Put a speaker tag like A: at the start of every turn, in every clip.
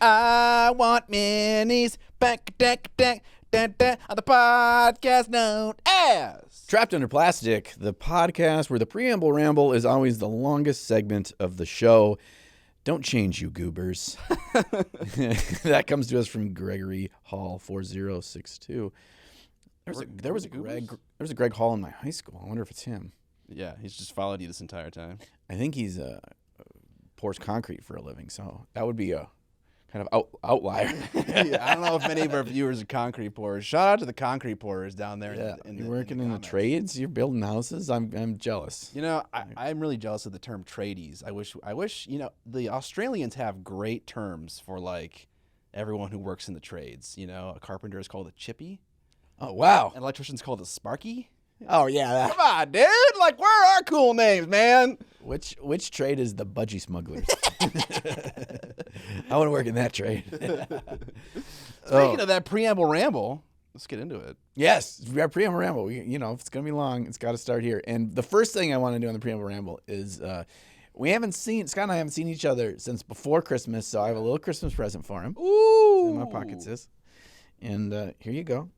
A: I want minis back on the podcast known as
B: Trapped Under Plastic, the podcast where the Preamble Ramble is always the longest segment of the show. Don't change, you goobers. That comes to us from Gregory Hall 4062. There was a Greg Hall in my high school. I wonder if it's him.
A: Yeah, he's just followed you this entire time.
B: I think he's pours concrete for a living, so that would be a kind of outlier.
A: Yeah, I don't know if many of our viewers are concrete pourers. Shout out to the concrete pourers down there.
B: Yeah, you're working in the trades. You're building houses. I'm jealous.
A: You know, I'm really jealous of the term tradies. I wish you know the Australians have great terms for like everyone who works in the trades. You know, a carpenter is called a chippy.
B: Oh wow!
A: An electrician's called a sparky.
B: Oh yeah.
A: Come on, dude! Like, where are our cool names, man?
B: Which trade is the budgie smugglers? I want to work in that trade.
A: Speaking of that Preamble Ramble, let's get into it.
B: Yes, we got Preamble Ramble. If it's going to be long, it's got to start here. And the first thing I want to do on the Preamble Ramble is Scott and I haven't seen each other since before Christmas, so I have a little Christmas present for him.
A: Ooh!
B: It's in my pockets, sis. And here you go.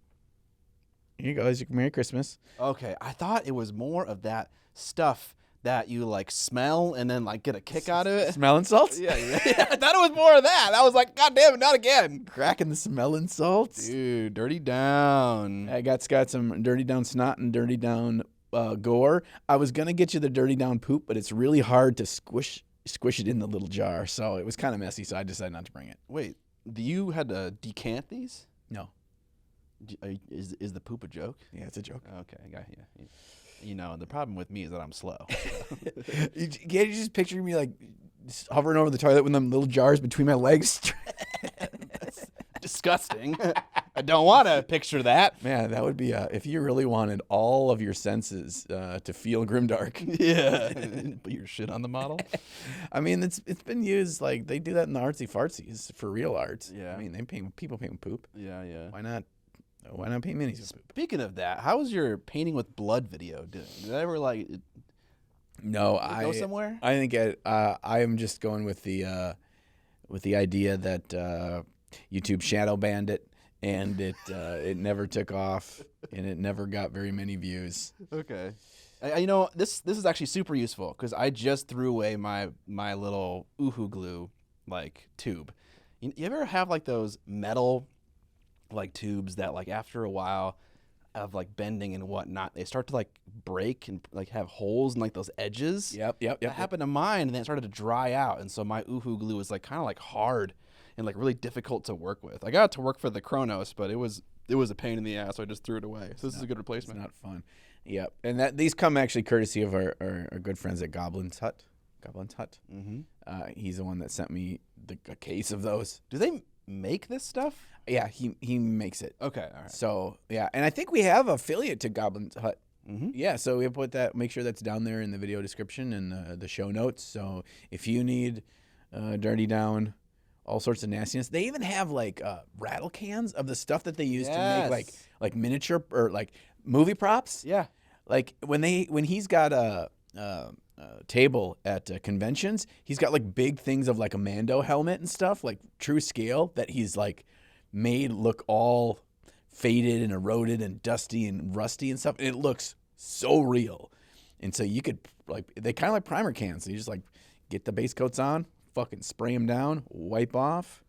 B: Here you go. It's your Merry Christmas.
A: Okay, I thought it was more of that stuff that you like smell and then like get a kick out of it.
B: Smelling salts?
A: Yeah. I thought it was more of that. I was like, God damn it, not again.
B: Cracking the smelling salts?
A: Dude, dirty down.
B: I got Scott some dirty down snot and dirty down gore. I was going to get you the dirty down poop, but it's really hard to squish it in the little jar, so it was kind of messy, so I decided not to bring it.
A: Wait, you had to decant these?
B: No.
A: Is the poop a joke?
B: Yeah, it's a joke.
A: Okay, I got you. You know, the problem with me is that I'm slow.
B: Can't you just picture me like just hovering over the toilet with them little jars between my legs?
A: That's disgusting. I don't want to picture that.
B: Man, that would be if you really wanted all of your senses to feel grimdark.
A: Yeah. Put your shit on the model.
B: I mean, it's been used like they do that in the artsy fartsies for real art.
A: Yeah.
B: I mean, people paint with poop.
A: Yeah.
B: Why not paint minis with poop?
A: Speaking of that, how was your painting with blood video doing? Did I ever like?
B: No,
A: go somewhere.
B: I think I am just going with the idea that YouTube shadow banned it, and it never took off, and it never got very many views.
A: Okay. You know, this is actually super useful because I just threw away my little Uhu glue like tube. You ever have like those metal like tubes that like after a while of like bending and whatnot, they start to like break and like have holes in like those edges?
B: Yep.
A: That happened to mine, and then it started to dry out, and so my Uhu glue was like kind of like hard and like really difficult to work with. I got it to work for the Chronos, but it was a pain in the ass, so I just threw it away. So this is a good replacement.
B: It's not fun. Yep. And these come actually courtesy of our good friends at Goblin's Hut.
A: Mm-hmm.
B: He's the one that sent me a case of those.
A: Do they make this stuff?
B: Yeah, he makes it.
A: Okay, all right.
B: So yeah, and I think we have affiliate to Goblin's Hut.
A: Mm-hmm.
B: Yeah, so we put that. Make sure that's down there in the video description and the show notes. So if you need dirty down, all sorts of nastiness, they even have like rattle cans of the stuff that they use to make like miniature or like movie props.
A: Yeah,
B: like when he's got a table at conventions, he's got like big things of like a Mando helmet and stuff, like true scale that he's like made look all faded and eroded and dusty and rusty and stuff, and it looks so real. And so you could like, they kind of like primer cans. So you just like get the base coats on, fucking spray them down, wipe off,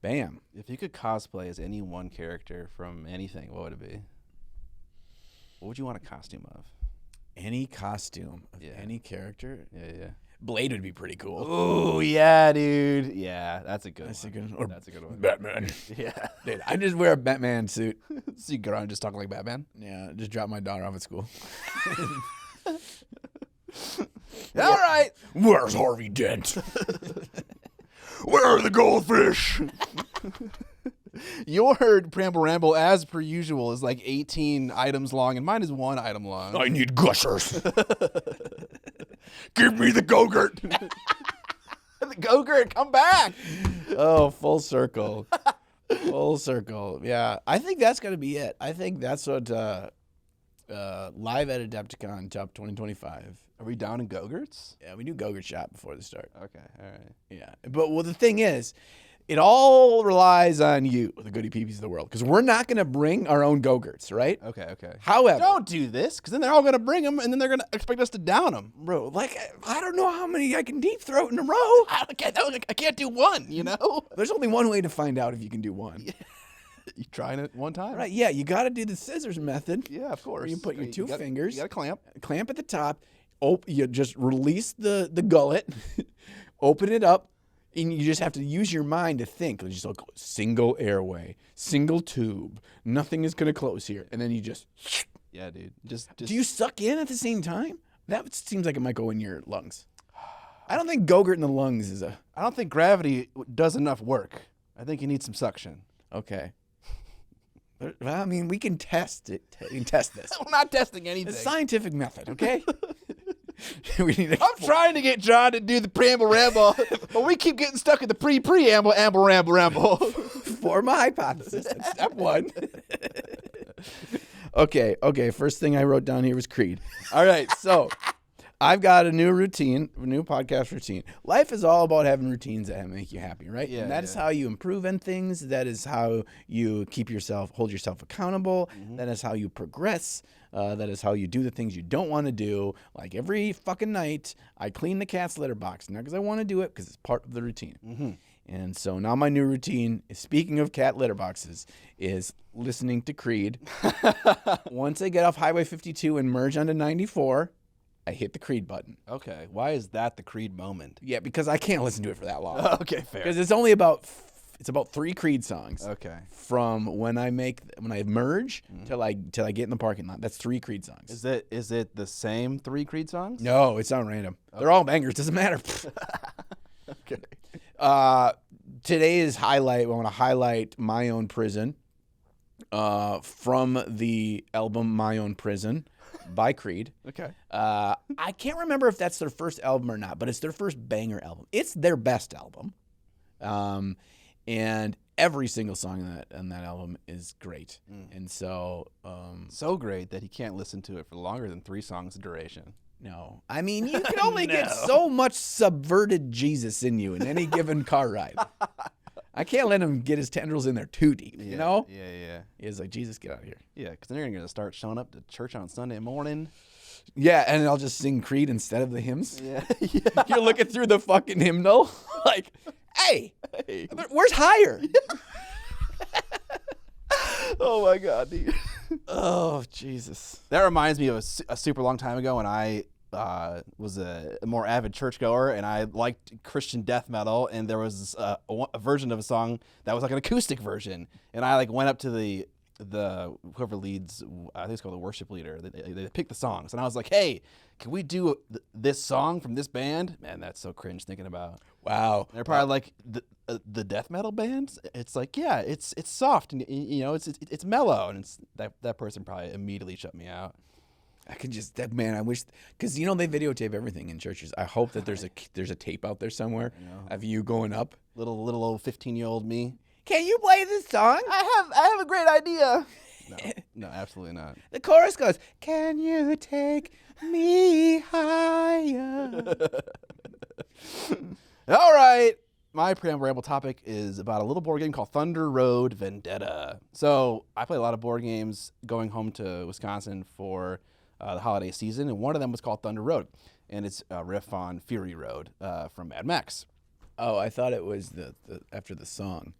B: bam.
A: If you could cosplay as any one character from anything, what would it be? What would you want a costume of?
B: Any costume of any character?
A: Yeah.
B: Blade would be pretty cool.
A: Oh yeah, dude. Yeah, that's a good one. That's a good one.
B: Batman.
A: Yeah.
B: Dude, I just wear a Batman suit.
A: So you go around and just talk like Batman?
B: Yeah, just drop my daughter off at school.
A: All right.
B: Where's Harvey Dent? Where are the goldfish?
A: Your Preamble Ramble, as per usual, is like 18 items long, and mine is 1 item long.
B: I need gushers. Give me the Go-Gurt.
A: The Go-Gurt, come back.
B: Oh, full circle. Full circle. Yeah, I think that's going to be it. I think that's what live at Adepticon Top 2025.
A: Are we down in Go-Gurts?
B: Yeah, we do Go-Gurt shop before the start.
A: Okay, all right.
B: Yeah, but the thing is, It all relies on you, the goody peepees of the world, because we're not going to bring our own Go-Gurts, right?
A: Okay.
B: However,
A: Don't do this, because then they're all going to bring them, and then they're going to expect us to down them.
B: bro, like, I don't know how many I can deep throat in a row.
A: I can't do one, you know?
B: There's only one way to find out if you can do one.
A: You trying it one time?
B: Right, yeah, you got to do the scissors method.
A: Yeah, of course.
B: Where you put your two fingers.
A: You got to
B: Clamp at the top. You just release the gullet. Open it up. And you just have to use your mind to think. Just like single airway, single tube. Nothing is going to close here. And then you just...
A: Yeah, dude. Just.
B: Do you suck in at the same time? That seems like it might go in your lungs. I don't think Go-Gurt in the lungs is a...
A: I don't think gravity does enough work. I think you need some suction.
B: Okay. Well, I mean, we can test it. We can test this.
A: We're not testing anything.
B: It's a scientific method, okay?
A: I'm trying to get John to do the Preamble Ramble, but we keep getting stuck at the Preamble Ramble.
B: Form a hypothesis. That's step one. Okay. First thing I wrote down here was Creed. All right, so I've got a new routine, a new podcast routine. Life is all about having routines that make you happy, right?
A: Yeah.
B: And that is how you improve on things. That is how you hold yourself accountable. Mm-hmm. That is how you progress. That is how you do the things you don't want to do. Like every fucking night, I clean the cat's litter box. Not because I want to do it, because it's part of the routine. Mm-hmm. And so now my new routine, speaking of cat litter boxes, is listening to Creed. Once I get off Highway 52 and merge onto 94, I hit the Creed button.
A: Okay. Why is that the Creed moment?
B: Yeah, because I can't listen to it for that long.
A: Okay, fair.
B: Because it's only about... It's about 3 Creed songs.
A: Okay.
B: From when I merge till I get in the parking lot. That's 3 Creed songs.
A: Is it the same 3 Creed songs?
B: No, it's not random. Okay. They're all bangers. Doesn't matter.
A: Okay.
B: Today's highlight. I want to highlight My Own Prison. From the album My Own Prison by Creed.
A: Okay.
B: I can't remember if that's their first album or not, but it's their first banger album. It's their best album. And every single song on that album is great. And so...
A: so great that he can't listen to it for longer than 3 songs of duration.
B: No. I mean, you can only get so much subverted Jesus in you in any given car ride. I can't let him get his tendrils in there too deep, you know?
A: Yeah.
B: He's like, Jesus, get out of here.
A: Yeah, because then you're going to start showing up to church on Sunday morning.
B: Yeah, and I'll just sing Creed instead of the hymns.
A: Yeah.
B: You're looking through the fucking hymnal like... Hey, where's higher?
A: Oh my God, dude.
B: Oh, Jesus.
A: That reminds me of a super long time ago when I was a more avid churchgoer and I liked Christian death metal, and there was a version of a song that was like an acoustic version, and I like went up to the whoever leads, I think it's called the worship leader. They picked the songs, and I was like, "Hey, can we do this song from this band?" Man, that's so cringe thinking about.
B: Wow.
A: And they're probably like the death metal bands. It's like, yeah, it's soft and it's mellow, and it's that person probably immediately shut me out.
B: I could just I wish, because they videotape everything in churches. I hope that there's a tape out there somewhere of you going up.
A: Little old 15-year-old me.
B: Can you play this song?
A: I have a great idea. No, absolutely not.
B: The chorus goes, "Can you take me higher?"
A: All right. My Preamble Ramble topic is about a little board game called Thunder Road Vendetta. So I play a lot of board games going home to Wisconsin for the holiday season, and one of them was called Thunder Road, and it's a riff on Fury Road from Mad Max.
B: Oh, I thought it was the after the song.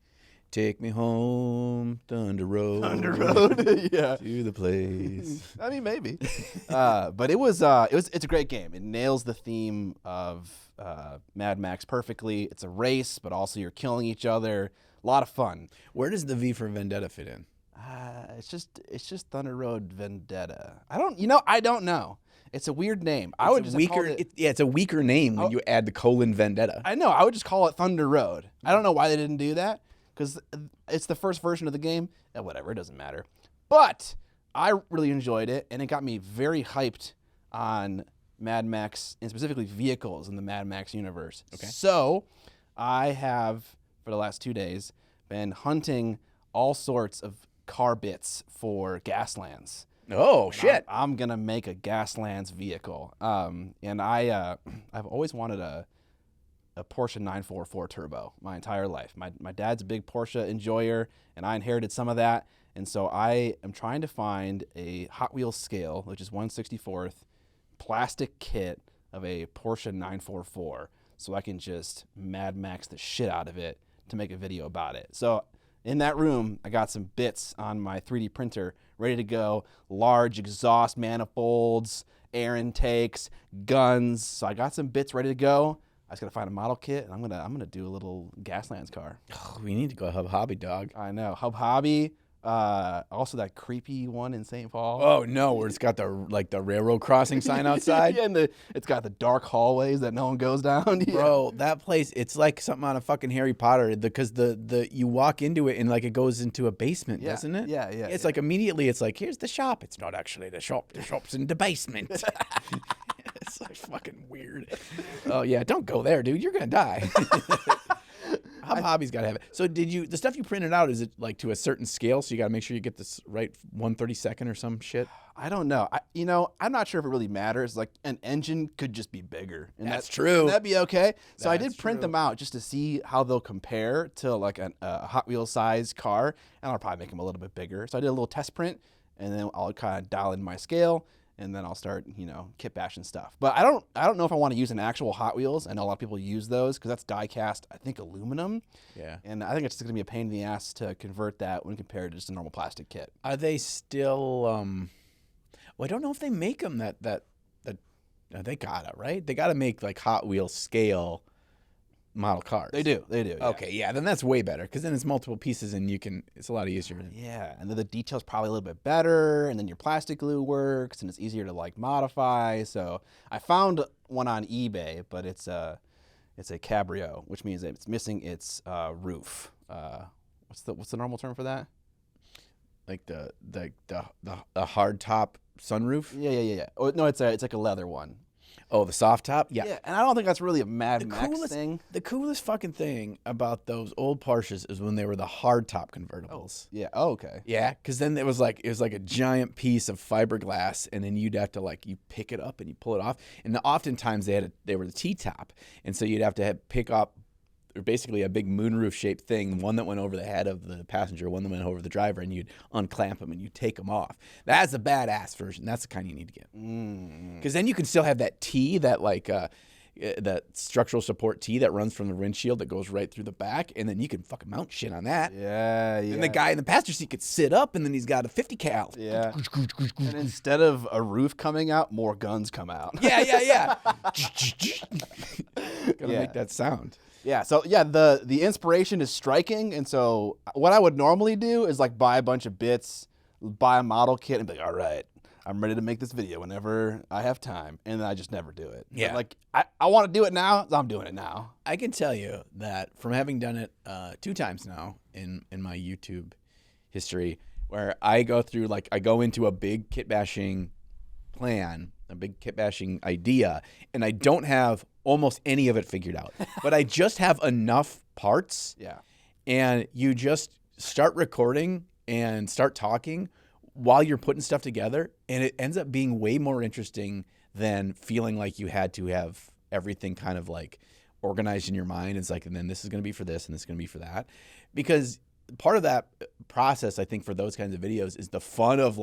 B: Take me home, Thunder Road.
A: Thunder Road, yeah.
B: To the place.
A: I mean, maybe. But it's a great game. It nails the theme of Mad Max perfectly. It's a race, but also you're killing each other. A lot of fun.
B: Where does the V for Vendetta fit in?
A: It's just Thunder Road Vendetta. I don't know. It's a weird name.
B: It's a weaker name when you add the colon Vendetta.
A: I know. I would just call it Thunder Road. I don't know why they didn't do that, because it's the first version of the game. Whatever, it doesn't matter. But I really enjoyed it, and it got me very hyped on Mad Max, and specifically vehicles in the Mad Max universe. Okay. So I have, for the last 2 days, been hunting all sorts of car bits for Gaslands.
B: Oh, shit.
A: I'm going to make a Gaslands vehicle. And I've always wanted a Porsche 944 Turbo my entire life. My dad's a big Porsche enjoyer, and I inherited some of that. And so I am trying to find a Hot Wheels scale, which is 1/64th, plastic kit of a Porsche 944, so I can just Mad Max the shit out of it to make a video about it. So in that room, I got some bits on my 3D printer ready to go, large exhaust manifolds, air intakes, guns. So I got some bits ready to go. I just gotta find a model kit, and I'm gonna do a little Gaslands car.
B: Oh, we need to go Hub Hobby, dog.
A: I know, Hub Hobby. Also that creepy one in St. Paul.
B: Oh no, where it's got the railroad crossing sign outside.
A: Yeah, and it's got the dark hallways that no one goes down. Yeah.
B: Bro, that place, it's like something on a fucking Harry Potter because the you walk into it and like it goes into a basement, doesn't it?
A: Yeah.
B: It's like immediately it's like, here's the shop. It's not actually the shop. The shop's in the basement. It's like fucking weird. Oh yeah, don't go there, dude. You're gonna die. Hobby's got to have it. So the stuff you printed out, is it like to a certain scale? So you got to make sure you get this right 1/32 or some shit?
A: I don't know. I'm not sure if it really matters. Like an engine could just be bigger. And
B: that's true.
A: And that'd be okay. So I
B: That's
A: did print
B: true.
A: them out just to see how they'll compare to like a Hot Wheels size car. And I'll probably make them a little bit bigger. So I did a little test print, and then I'll kind of dial in my scale. And then I'll start, kit bashing stuff. But I don't know if I want to use an actual Hot Wheels. I know a lot of people use those because that's die cast, I think, aluminum.
B: Yeah.
A: And I think it's just going to be a pain in the ass to convert that when compared to just a normal plastic kit.
B: Are they still? Well, I don't know if they make them that. They gotta, right? They gotta make like Hot Wheels scale model cars.
A: They do. Yeah.
B: Okay, yeah, then that's way better because then it's multiple pieces and it's a lot easier.
A: Yeah, and then the detail's probably a little bit better, and then your plastic glue works, and it's easier to like modify. So I found one on eBay, but it's a cabrio, which means that it's missing its roof. What's the normal term for that?
B: Like the hard top sunroof.
A: Yeah. Oh no, it's like a leather one.
B: Oh, the soft top? Yeah.
A: And I don't think that's really a Mad Max thing.
B: The coolest fucking thing about those old Porsches is when they were the hard top convertibles.
A: Yeah. Oh, okay.
B: Yeah, because then it was like a giant piece of fiberglass, and then you'd have to you pick it up and you pull it off. And oftentimes they were the T-top, and so you'd have to pick up basically a big moonroof shaped thing, one that went over the head of the passenger, one that went over the driver, and you'd unclamp them and you'd take them off. That's the badass version. That's the kind you need to get. Because then you can still have that T, that that structural support T that runs from the windshield that goes right through the back, and then you can fucking mount shit on that.
A: Yeah.
B: And the guy in the passenger seat could sit up, and then he's got a 50 cal.
A: Yeah. And instead of a roof coming out, more guns come out.
B: Yeah. Gotta make that sound.
A: Yeah, so the inspiration is striking, and so what I would normally do is like buy a bunch of bits, buy a model kit, and be like, all right, I'm ready to make this video whenever I have time, and then I just never do it.
B: Yeah.
A: But I want to do it now, so I'm doing it now.
B: I can tell you that from having done it 2 times now in my YouTube history, where I go through I go into a big kit bashing plan, a big kit bashing idea, and I don't have almost any of it figured out, but I just have enough parts.
A: Yeah.
B: And you just start recording and start talking while you're putting stuff together, and it ends up being way more interesting than feeling like you had to have everything kind of organized in your mind. It's and then this is going to be for this and this is going to be for that. Because part of that process, I think, for those kinds of videos is the fun of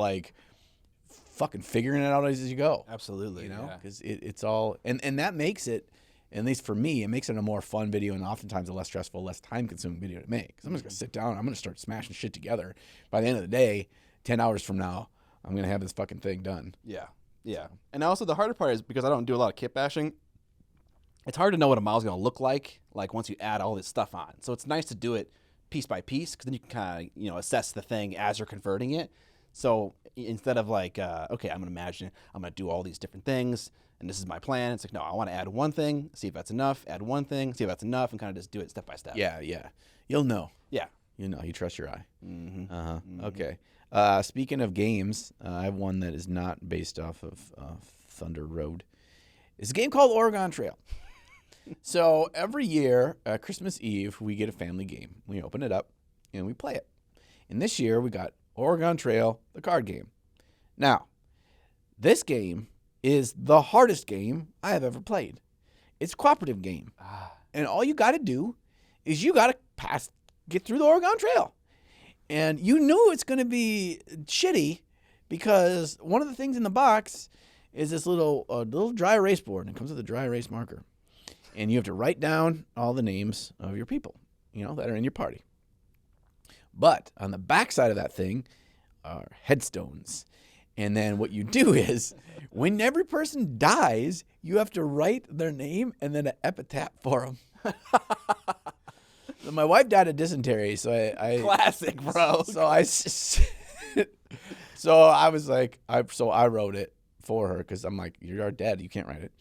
B: fucking figuring it out as you go.
A: Absolutely.
B: Because it's all, and that makes it, at least for me, it makes it a more fun video and oftentimes a less stressful, less time-consuming video to make. Because I'm just going to sit down, I'm going to start smashing shit together. By the end of the day, 10 hours from now, I'm going to have this fucking thing done.
A: Yeah. And also the harder part is because I don't do a lot of kit bashing, it's hard to know what a model's going to look like once you add all this stuff on. So it's nice to do it piece by piece because then you can kind of, assess the thing as you're converting it. So instead of okay, I'm going to imagine I'm going to do all these different things and this is my plan. It's no, I want to add one thing, see if that's enough, add one thing, see if that's enough, and kind of just do it step by step.
B: Yeah. You'll know.
A: Yeah.
B: You know, you trust your eye.
A: Mm-hmm.
B: Mm-hmm. Okay. Speaking of games, I have one that is not based off of Thunder Road. It's a game called Oregon Trail. So every year, Christmas Eve, we get a family game. We open it up and we play it. And this year, we got Oregon Trail, the card game. Now, this game is the hardest game I have ever played. It's a cooperative game. And all you got to do is you got to get through the Oregon Trail. And you knew it's going to be shitty because one of the things in the box is this little dry erase board, and it comes with a dry erase marker. And you have to write down all the names of your people, that are in your party. But on the back side of that thing are headstones. And then what you do is when every person dies, you have to write their name and then an epitaph for them. So my wife died of dysentery, so I
A: Classic, bro.
B: So I was like, I wrote it for her because I'm like, you're dead, you can't write it.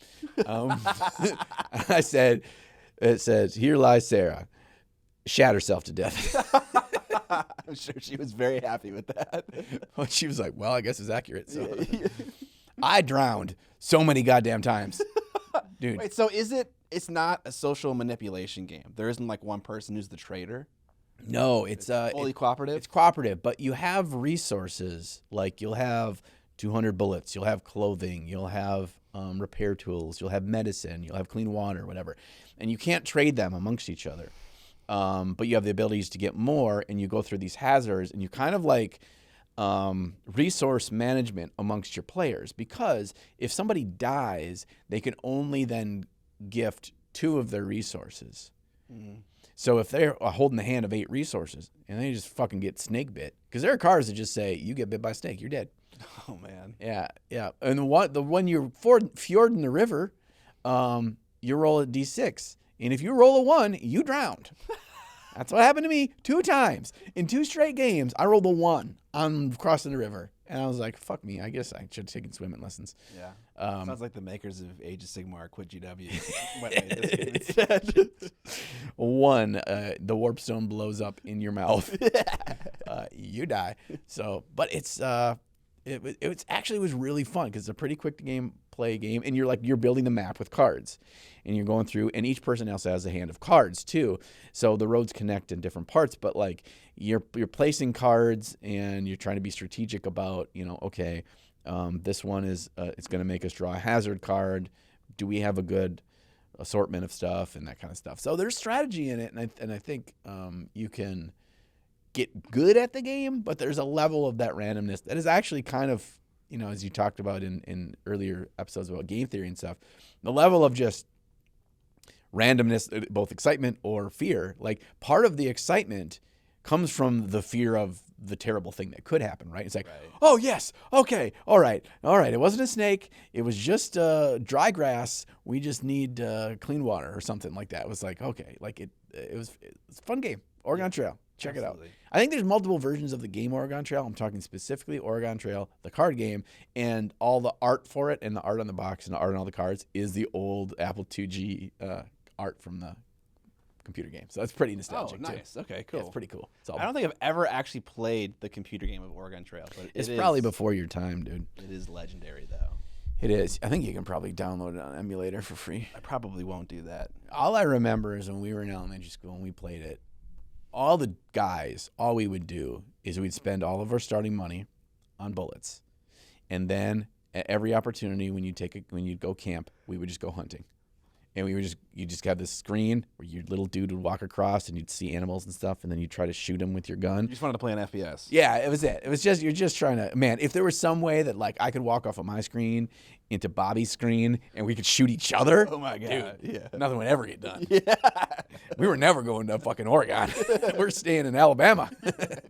B: It says, "Here lies Sarah, shat herself to death."
A: I'm sure she was very happy with that.
B: Well, she was like, well, I guess it's accurate. So I drowned so many goddamn times, dude.
A: Wait, so it's not a social manipulation game? There isn't like one person who's the traitor?
B: No, it's
A: fully cooperative?
B: It's cooperative, but you have resources. Like you'll have 200 bullets, you'll have clothing, you'll have repair tools, you'll have medicine, you'll have clean water, whatever. And you can't trade them amongst each other. But you have the abilities to get more, and you go through these hazards, and you kind of like resource management amongst your players, because if somebody dies, they can only then gift 2 of their resources. Mm. So if they're holding the hand of 8 resources and they just fucking get snake bit, because there are cards that just say, you get bit by a snake, you're dead.
A: Oh, man.
B: Yeah. And the one you're fjording the river, you roll a D6. And if you roll a 1, you drowned. That's what happened to me 2 times. In 2 straight games, I rolled a 1 on crossing the river. And I was like, fuck me. I guess I should have taken swimming lessons.
A: Yeah. Sounds like the makers of Age of Sigmar quit GW. Made this game instead.
B: 1, the warp stone blows up in your mouth. You die. So, but it's actually was really fun because it's a pretty quick play game, and you're building the map with cards, and you're going through, and each person also has a hand of cards too. So the roads connect in different parts, but like you're placing cards, and you're trying to be strategic about, okay, this one is it's going to make us draw a hazard card. Do we have a good assortment of stuff and that kind of stuff? So there's strategy in it, and I think you can get good at the game, but there's a level of that randomness that is actually kind of, as you talked about in earlier episodes about game theory and stuff, the level of just randomness, both excitement or fear. Like part of the excitement comes from the fear of the terrible thing that could happen, right? It's like, right. Oh, yes. Okay. All right. It wasn't a snake. It was just dry grass. We just need clean water or something like that. It was like, okay, like it's a fun game. Oregon Trail. Check Absolutely. It out. I think there's multiple versions of the game Oregon Trail. I'm talking specifically Oregon Trail, the card game, and all the art for it, and the art on the box and the art on all the cards is the old Apple IIG art from the computer game. So that's pretty nostalgic.
A: Oh, nice.
B: Too.
A: Okay, cool.
B: Yeah, it's pretty cool.
A: I don't think I've ever actually played the computer game of Oregon Trail, but
B: it's probably before your time, dude.
A: It is legendary, though.
B: It is. I think you can probably download it on emulator for free.
A: I probably won't do that.
B: All I remember is when we were in elementary school and we played it, all the guys, all we would do is we'd spend all of our starting money on bullets. And then at every opportunity when you'd go camp, we would just go hunting. And you just have this screen where your little dude would walk across and you'd see animals and stuff, and then you'd try to shoot them with your gun.
A: You just wanted to play an FPS.
B: Yeah, it was it. It was just, you're just trying to, man, if there was some way that like I could walk off of my screen into Bobby's screen and we could shoot each other.
A: Oh my God.
B: Dude,
A: yeah.
B: Nothing would ever get done.
A: Yeah.
B: We were never going to fucking Oregon. We're staying in Alabama.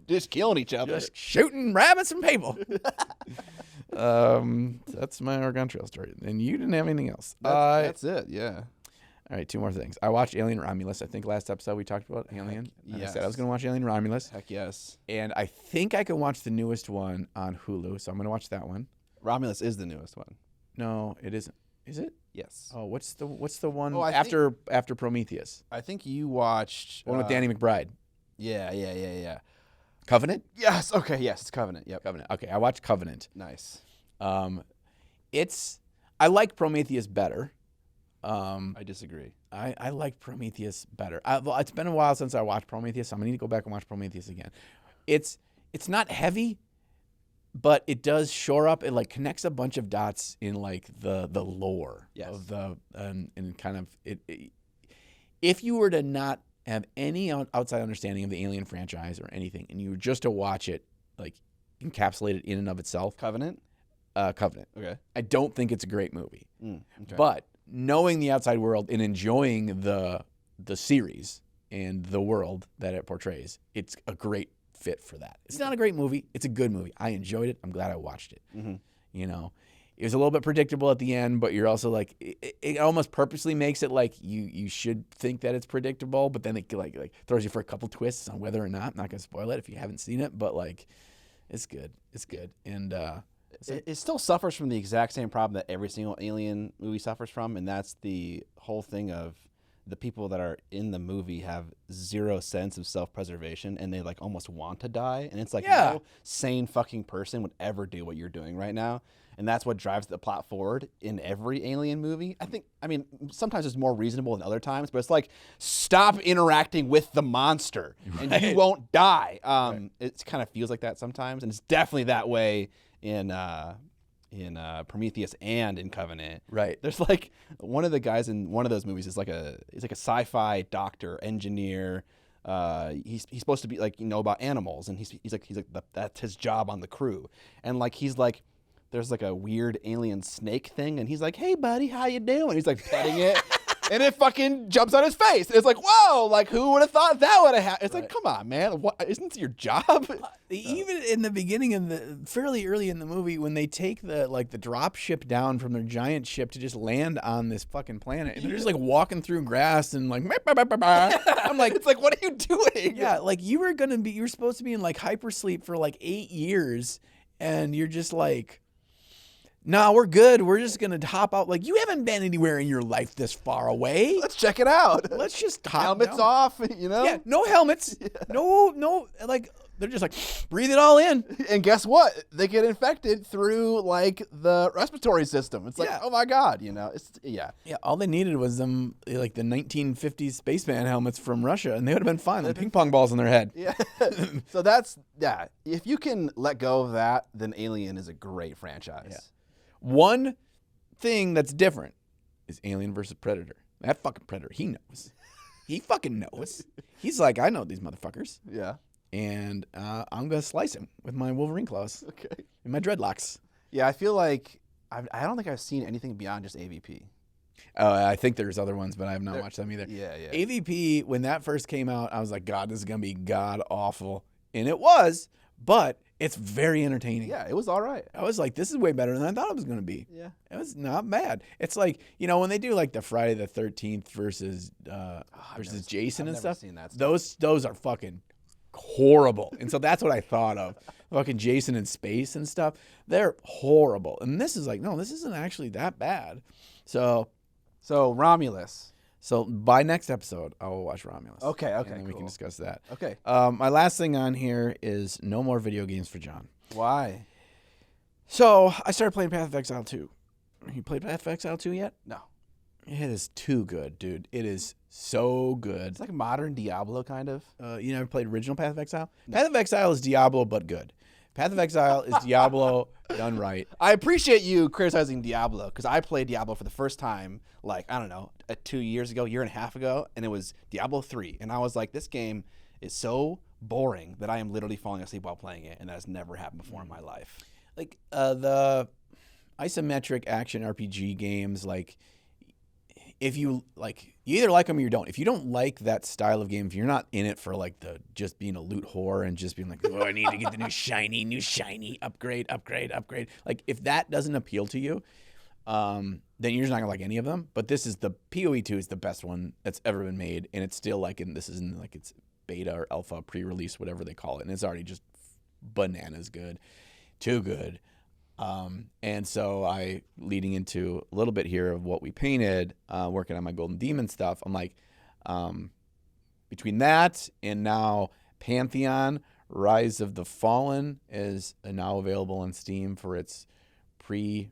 A: Just killing each other.
B: Just shooting rabbits and people. That's my Oregon Trail story. And you didn't have anything else.
A: That's it, yeah.
B: All right, 2 more things. I watched Alien Romulus. I think last episode we talked about Alien.
A: Yes.
B: I said I was going to watch Alien Romulus.
A: Heck yes.
B: And I think I can watch the newest one on Hulu, so I'm going to watch that one.
A: Romulus is the newest one.
B: No, it isn't. Is it?
A: Yes.
B: Oh, what's the one
A: after
B: Prometheus?
A: I think you watched
B: one with Danny McBride.
A: Yeah.
B: Covenant?
A: Yes. Okay. Yes, it's Covenant. Yep.
B: Covenant. Okay, I watched Covenant.
A: Nice.
B: I like Prometheus better.
A: I disagree.
B: I like Prometheus better. It's been a while since I watched Prometheus. So I'm gonna need to go back and watch Prometheus again. It's not heavy, but it does shore up. It like connects a bunch of dots in like the lore of the and kind of if you were to not have any outside understanding of the Alien franchise or anything, and you were just to watch it, like, encapsulated in and of itself.
A: Covenant?
B: Covenant.
A: Okay.
B: I don't think it's a great movie.
A: Okay.
B: But knowing the outside world and enjoying the series and the world that it portrays, it's a great fit for that. It's not a great movie. It's a good movie. I enjoyed it. I'm glad I watched it. You know, it was a little bit predictable at the end, but you're also like, it almost purposely makes it like you should think that it's predictable, but then it like throws you for a couple twists on whether or not. I'm not gonna spoil it if you haven't seen it, but like, it's good. It's good. And
A: it still suffers from the exact same problem that every single Alien movie suffers from, and that's the whole thing of the people that are in the movie have zero sense of self-preservation, and they like almost want to die. And it's like no sane fucking person would ever do what you're doing right now. And that's what drives the plot forward in every Alien movie. I mean, sometimes it's more reasonable than other times, but it's like, stop interacting with the monster and you won't die. It kind of feels like that sometimes. And it's definitely that way in Prometheus and in Covenant.
B: Right.
A: There's like one of the guys in one of those movies is like a sci-fi doctor, engineer. He's supposed to be like, about animals, and he's like that's his job on the crew. And like he's like, there's like a weird alien snake thing, and he's like, "Hey buddy, how you doing?" He's like petting it. And it fucking jumps on his face. It's like, whoa, like who would have thought that would have happened? It's like, come on, man. What, isn't it your job?
B: Even in the beginning fairly early in the movie, when they take the drop ship down from their giant ship to just land on this fucking planet, and they're just like walking through grass and like, I'm like,
A: it's like, what are you doing?
B: Yeah, like you were supposed to be in like hypersleep for like 8 years, and you're just like, nah, we're good. We're just going to hop out. Like, you haven't been anywhere in your life this far away.
A: Let's check it out.
B: Let's just hop
A: Helmets
B: down.
A: off,
B: Yeah, no helmets. Yeah. No, like, they're just like, breathe it all in.
A: And guess what? They get infected through, like, the respiratory system. It's like, oh my God, Yeah,
B: all they needed was them, like, the 1950s spaceman helmets from Russia, and they would have been fine. The ping pong balls in their head.
A: Yeah. So that's, if you can let go of that, then Alien is a great franchise.
B: Yeah. One thing that's different is Alien versus Predator. That fucking Predator, he knows. He fucking knows. He's like, I know these motherfuckers.
A: Yeah.
B: And I'm going to slice him with my Wolverine claws.
A: Okay.
B: And my dreadlocks.
A: Yeah, I feel like I don't think I've seen anything beyond just AVP.
B: I think there's other ones, but I have not watched them either.
A: Yeah.
B: AVP, when that first came out, I was like, God, this is going to be god awful. And it was, but it's very entertaining.
A: Yeah, it was all right.
B: I was like, this is way better than I thought it was going to be.
A: Yeah.
B: It was not bad. It's like, when they do like the Friday the 13th versus Jason and stuff.
A: Seen that stuff.
B: Those are fucking horrible. And so that's what I thought of. Fucking Jason in space and stuff. They're horrible. And this is like, no, this isn't actually that bad. So
A: Romulus.
B: So by next episode, I will watch Romulus.
A: Okay,
B: and then we can discuss that.
A: Okay.
B: My last thing on here is no more video games for John.
A: Why?
B: So I started playing Path of Exile 2. You played Path of Exile 2 yet?
A: No.
B: It is too good, dude. It is so good.
A: It's like modern Diablo, kind of.
B: You never played original Path of Exile? No. Path of Exile is Diablo, but good. Path of Exile is Diablo done right.
A: I appreciate you criticizing Diablo, because I played Diablo for the first time, like, I don't know, 2 years ago, year and a half ago, and it was Diablo 3. And I was like, this game is so boring that I am literally falling asleep while playing it, and that has never happened before in my life.
B: Like, the isometric action RPG games, like, if you either like them or you don't. If you don't like that style of game, if you're not in it for like the just being a loot whore and just being like, oh, I need to get the new shiny, upgrade. Like, if that doesn't appeal to you, then you're just not gonna like any of them. But this is the PoE2 is the best one that's ever been made, and it's still like this is in like its beta or alpha pre-release, whatever they call it, and it's already just bananas good, too good. And so leading into a little bit here of what we painted, working on my Golden Demon stuff, I'm like, between that and now Pantheon, Rise of the Fallen is now available on Steam for its pre-release.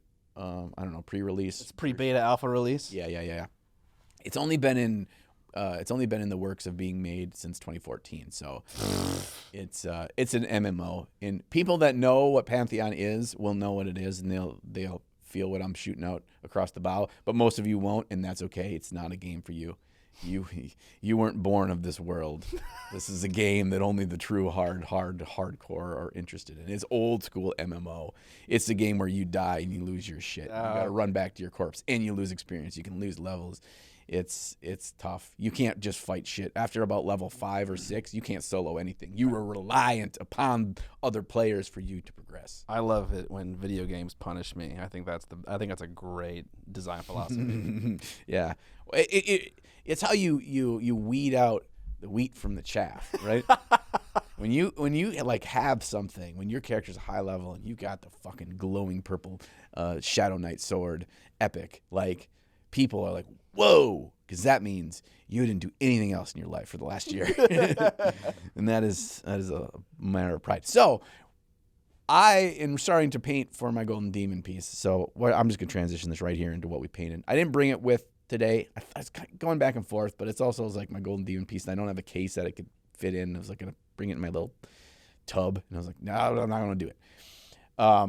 A: It's pre-beta alpha release.
B: Yeah. It's only been in the works of being made since 2014, so it's an MMO. And people that know what Pantheon is will know what it is, and they'll feel what I'm shooting out across the bow. But most of you won't, and that's okay. It's not a game for you. you weren't born of this world. This is a game that only the true hardcore are interested in. It's old school MMO. It's the game where you die and you lose your shit. You got to run back to your corpse and you lose experience. You can lose levels. It's tough. You can't just fight shit. After about level 5 or 6, you can't solo anything. You were reliant upon other players for you to progress.
A: I love it when video games punish me. I think that's a great design philosophy.
B: Yeah. It's how you weed out the wheat from the chaff, right? when you like have something, when your character's high level and you got the fucking glowing purple Shadow Knight sword epic, like people are like, whoa, because that means you didn't do anything else in your life for the last year. And that is a matter of pride. So I am starting to paint for my Golden Demon piece. So I'm just going to transition this right here into what we painted. I didn't bring it with today. I was going back and forth, but it's also like my Golden Demon piece. And I don't have a case that I could fit in. I was like going to bring it in my little tub. And I was like, no, I'm not going to do it. I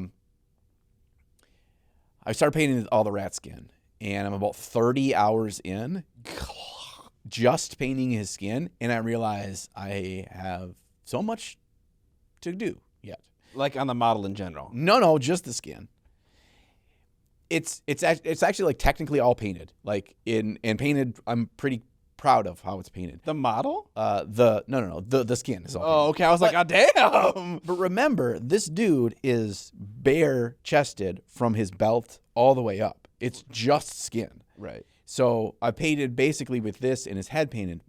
B: started painting all the rat skin. And I'm about 30 hours in just painting his skin. And I realize I have so much to do yet.
A: Like on the model in general?
B: No, just the skin. It's actually like technically all painted. Like and painted, I'm pretty proud of how it's painted.
A: The model?
B: The skin is all painted.
A: Oh, okay. I was like, oh, damn.
B: But remember, this dude is bare chested from his belt all the way up. It's just skin.
A: Right.
B: So I painted basically with this and his head painted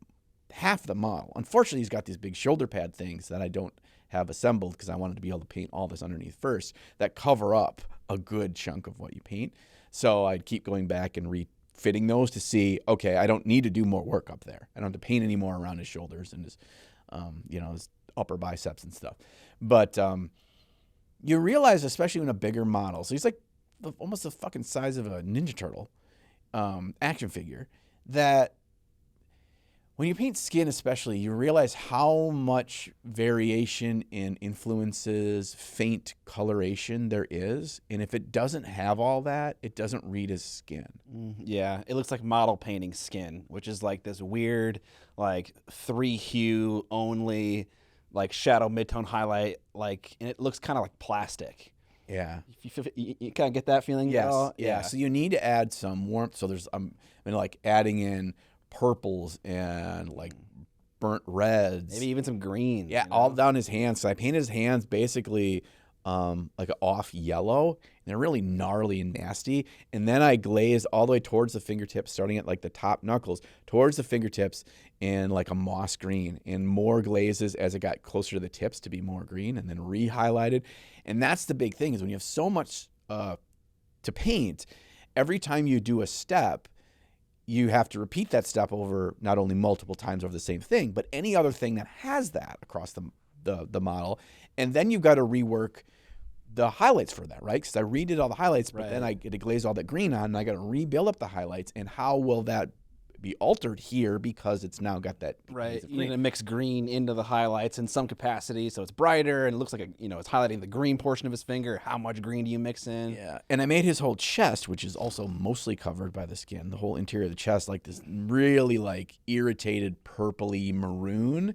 B: half the model. Unfortunately, he's got these big shoulder pad things that I don't have assembled because I wanted to be able to paint all this underneath first that cover up a good chunk of what you paint. So I'd keep going back and refitting those to see, okay, I don't need to do more work up there. I don't have to paint any more around his shoulders and his, his upper biceps and stuff. But you realize, especially in a bigger model, so he's like almost the fucking size of a Ninja Turtle action figure, that when you paint skin especially, you realize how much variation in influences, faint coloration there is. And if it doesn't have all that, it doesn't read as skin.
A: Yeah, it looks like model painting skin, which is like this weird, like 3-hue only, like shadow midtone highlight, like, and it looks kind of like plastic.
B: Yeah.
A: You kind of get that feeling?
B: Yes.
A: At all?
B: Yeah. So you need to add some warmth. So there's, like adding in purples and like burnt reds.
A: Maybe even some greens.
B: Yeah, all down his hands. So I painted his hands basically like an off yellow. And they're really gnarly and nasty. And then I glazed all the way towards the fingertips, starting at like the top knuckles, towards the fingertips in like a moss green, and more glazes as it got closer to the tips to be more green, and then re-highlighted. And that's the big thing, is when you have so much to paint, every time you do a step, you have to repeat that step over not only multiple times over the same thing, but any other thing that has that across the model. And then you've got to rework the highlights for that, right? Because I redid all the highlights, but then I get to glaze all that green on, and I got to rebuild up the highlights. And how will that be altered here, because it's now got that
A: right? You need to mix green into the highlights in some capacity, so it's brighter and it looks like it's highlighting the green portion of his finger. How much green do you mix in?
B: Yeah, and I made his whole chest, which is also mostly covered by the skin, the whole interior of the chest, like this really like irritated purpley maroon,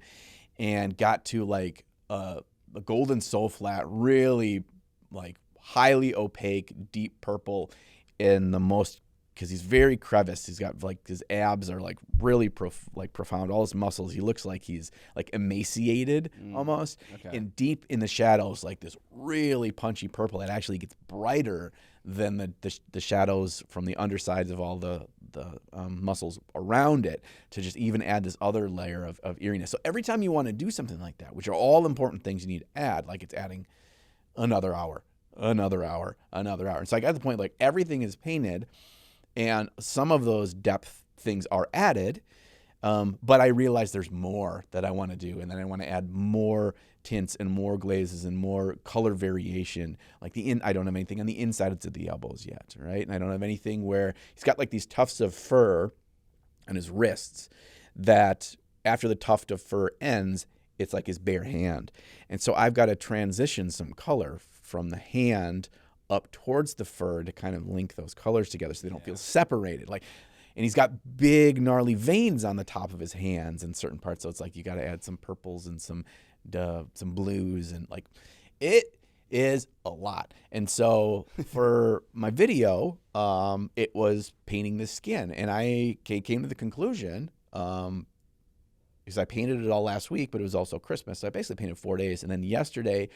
B: and got to like a golden soul flat, really like highly opaque, deep purple in the most. Because he's very creviced. He's got like his abs are like really profound. All his muscles. He looks like he's like emaciated almost. Okay. And deep in the shadows, like this really punchy purple that actually gets brighter than the shadows from the undersides of all the muscles around it, to just even add this other layer of eeriness. So every time you want to do something like that, which are all important things you need to add, like it's adding another hour. And so I got to the point like everything is painted. And some of those depth things are added, but I realize there's more that I want to do, and then I want to add more tints and more glazes and more color variation. Like I don't have anything on the inside of the elbows yet, right? And I don't have anything where he's got like these tufts of fur on his wrists that after the tuft of fur ends, it's like his bare hand. And so I've got to transition some color from the hand up towards the fur to kind of link those colors together so they don't feel separated. Like, And he's got big, gnarly veins on the top of his hands in certain parts. So it's like you got to add some purples and some blues. And like it is a lot. And so for my video, it was painting the skin. And I came to the conclusion, because I painted it all last week, but it was also Christmas. So I basically painted 4 days. And then yesterday,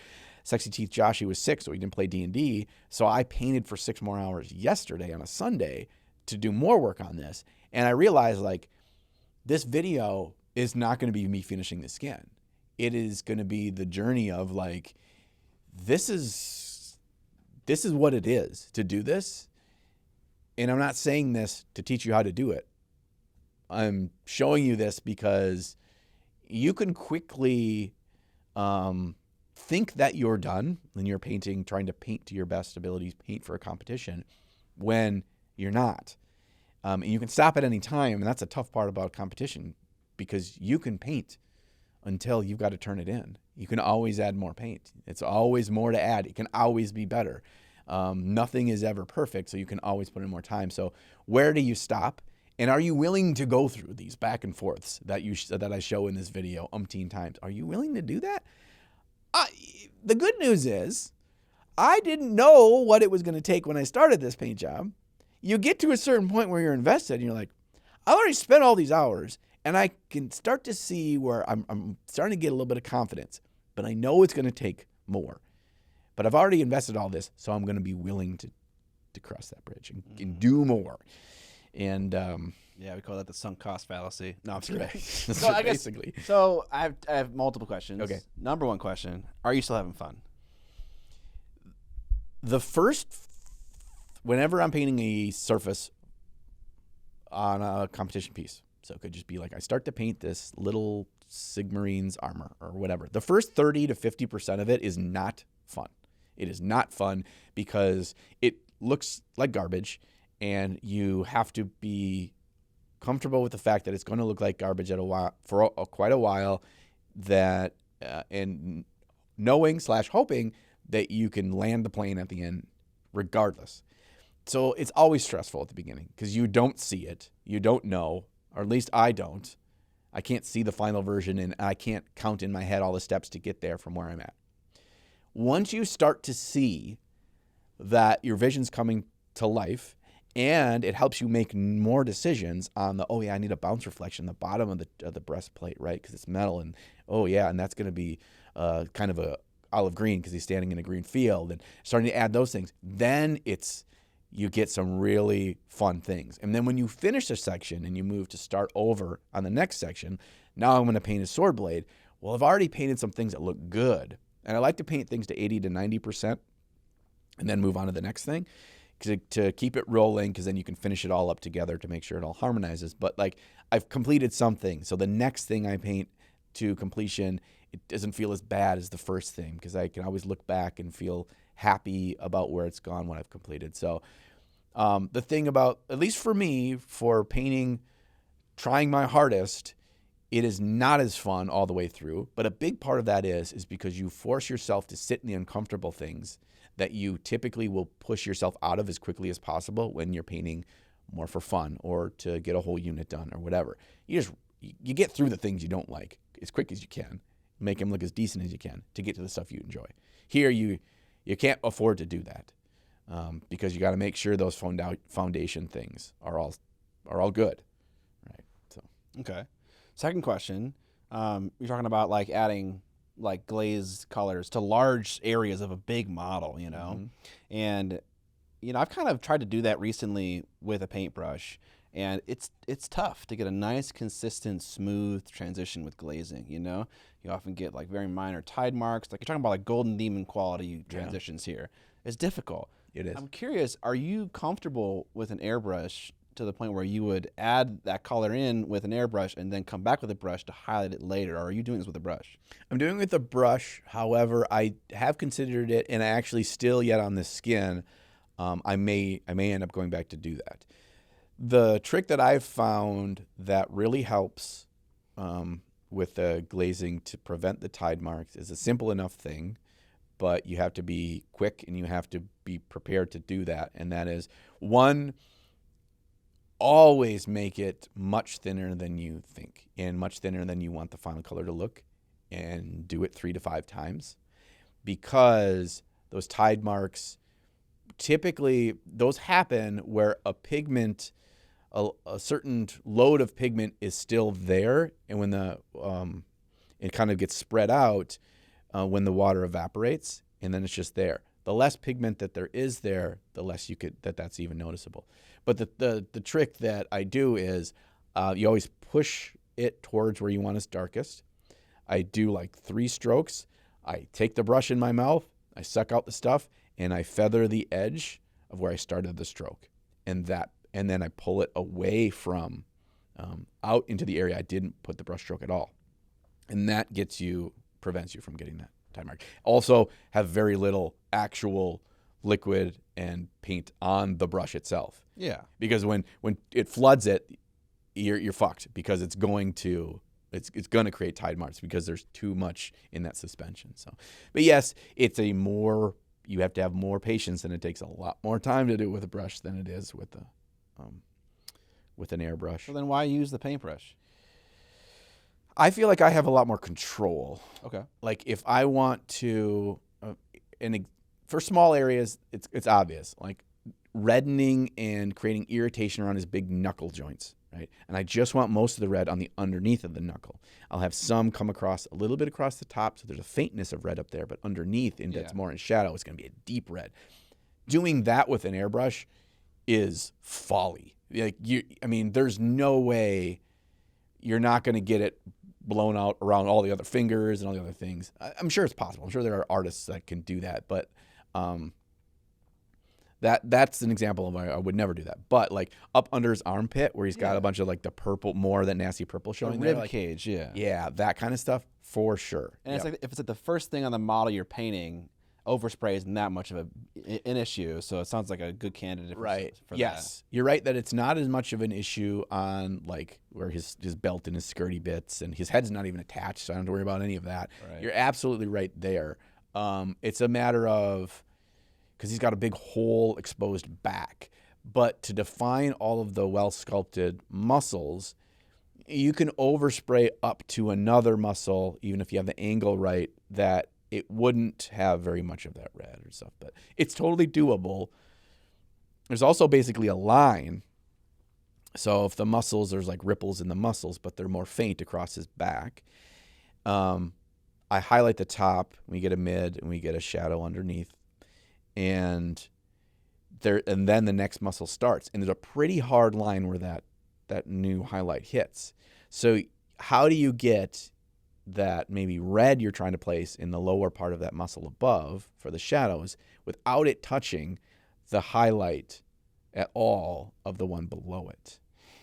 B: Sexy Teeth Joshy was sick, so he didn't play D&D. So I painted for 6 more hours yesterday on a Sunday to do more work on this. And I realized, like, this video is not going to be me finishing the skin. It is going to be the journey of, like, this is what it is to do this. And I'm not saying this to teach you how to do it. I'm showing you this because you can quickly think that you're done when you're painting, trying to paint to your best abilities, paint for a competition, when you're not. And you can stop at any time, and that's a tough part about competition, because you can paint until you've got to turn it in. You can always add more paint. It's always more to add. It can always be better. Nothing is ever perfect, so you can always put in more time. So where do you stop? And are you willing to go through these back and forths that I show in this video umpteen times? Are you willing to do that? The good news is I didn't know what it was going to take when I started this paint job. You get to a certain point where you're invested and you're like, I already spent all these hours, and I can start to see where I'm starting to get a little bit of confidence, but I know it's going to take more. But I've already invested all this, so I'm going to be willing to cross that bridge and do more. And
A: yeah, we call that the sunk cost fallacy. No, I'm
B: right.
A: So I guess,
B: basically.
A: So I have multiple questions.
B: Okay.
A: Number one question: are you still having fun?
B: Whenever I'm painting a surface on a competition piece, so it could just be like I start to paint this little Sigmarine's armor or whatever. The first 30 to 50% of it is not fun. It is not fun because it looks like garbage, and you have to be comfortable with the fact that it's going to look like garbage for quite a while. That and knowing / hoping that you can land the plane at the end, regardless. So it's always stressful at the beginning because you don't see it, you don't know, or at least I don't. I can't see the final version, and I can't count in my head all the steps to get there from where I'm at. Once you start to see that your vision's coming to life, and it helps you make more decisions on I need a bounce reflection, the bottom of the breastplate, right? Because it's metal, and and that's going to be kind of a olive green because he's standing in a green field, and starting to add those things. Then you get some really fun things. And then when you finish a section and you move to start over on the next section, now I'm going to paint a sword blade. Well, I've already painted some things that look good. And I like to paint things to 80 to 90% and then move on to the next thing to keep it rolling, because then you can finish it all up together to make sure it all harmonizes. But like, I've completed something, so the next thing I paint to completion, it doesn't feel as bad as the first thing, because I can always look back and feel happy about where it's gone when I've completed. So the thing about, at least for me, for painting, trying my hardest, it is not as fun all the way through. But a big part of that is because you force yourself to sit in the uncomfortable things that you typically will push yourself out of as quickly as possible when you're painting more for fun or to get a whole unit done or whatever. You get through the things you don't like as quick as you can, make them look as decent as you can to get to the stuff you enjoy. Here, you can't afford to do that because you got to make sure those foundation things are all good, right? So
A: okay. Second question, you're talking about like adding like glazed colors to large areas of a big model, and I've kind of tried to do that recently with a paintbrush, and it's tough to get a nice, consistent, smooth transition with glazing. You often get like very minor tide marks. Like you're talking about like golden demon quality transitions here. It's difficult.
B: It is.
A: I'm curious, are you comfortable with an airbrush to the point where you would add that color in with an airbrush and then come back with a brush to highlight it later? Or are you doing this with a brush?
B: I'm doing it with a brush. However, I have considered it, and I actually still yet on the skin, I may end up going back to do that. The trick that I've found that really helps with the glazing to prevent the tide marks is a simple enough thing, but you have to be quick and you have to be prepared to do that. And that is, one, always make it much thinner than you think and much thinner than you want the final color to look, and do it 3 to 5 times, because those tide marks, typically those happen where a pigment, a certain load of pigment is still there, and when it kind of gets spread out when the water evaporates, and then it's just there. The less pigment that there is there, the less that's even noticeable. But the trick that I do is you always push it towards where you want it's darkest. I do like 3 strokes. I take the brush in my mouth, I suck out the stuff, and I feather the edge of where I started the stroke. And then I pull it away from out into the area I didn't put the brush stroke at all. And that prevents you from getting that tide mark. Also have very little actual liquid and paint on the brush itself.
A: Yeah.
B: Because when it floods it, you're fucked, because it's going to create tide marks because there's too much in that suspension. So, but yes, you have to have more patience, and it takes a lot more time to do it with a brush than it is with an airbrush.
A: So then why use the paintbrush?
B: I feel like I have a lot more control.
A: Okay.
B: Like if I want to, for small areas, it's obvious. Like reddening and creating irritation around his big knuckle joints, right? And I just want most of the red on the underneath of the knuckle. I'll have some come across a little bit across the top, so there's a faintness of red up there, but underneath, that's more in shadow, it's going to be a deep red. Doing that with an airbrush is folly. Like there's no way you're not going to get it blown out around all the other fingers and all the other things. I'm sure it's possible. I'm sure there are artists that can do that, but that's an example of why I would never do that. But like up under his armpit, where he's got a bunch of like the purple, more of that nasty purple showing there,
A: rib cage,
B: yeah, that kind of stuff for sure.
A: And it's like if it's like the first thing on the model you're painting, overspray isn't that much of an issue. So it sounds like a good candidate for
B: yes.
A: that.
B: You're right that it's not as much of an issue on like where his belt and his skirty bits, and his head's not even attached, so I don't have to worry about any of that.
A: Right.
B: You're absolutely right there. It's a matter of, because he's got a big hole exposed back. But to define all of the well-sculpted muscles, you can overspray up to another muscle, even if you have the angle right, that it wouldn't have very much of that red or stuff. But it's totally doable. There's also basically a line. So if the muscles, there's like ripples in the muscles, but they're more faint across his back. I highlight the top, we get a mid, and we get a shadow underneath. And then the next muscle starts. And there's a pretty hard line where that new highlight hits. So how do you get that maybe red you're trying to place in the lower part of that muscle above for the shadows without it touching the highlight at all of the one below it?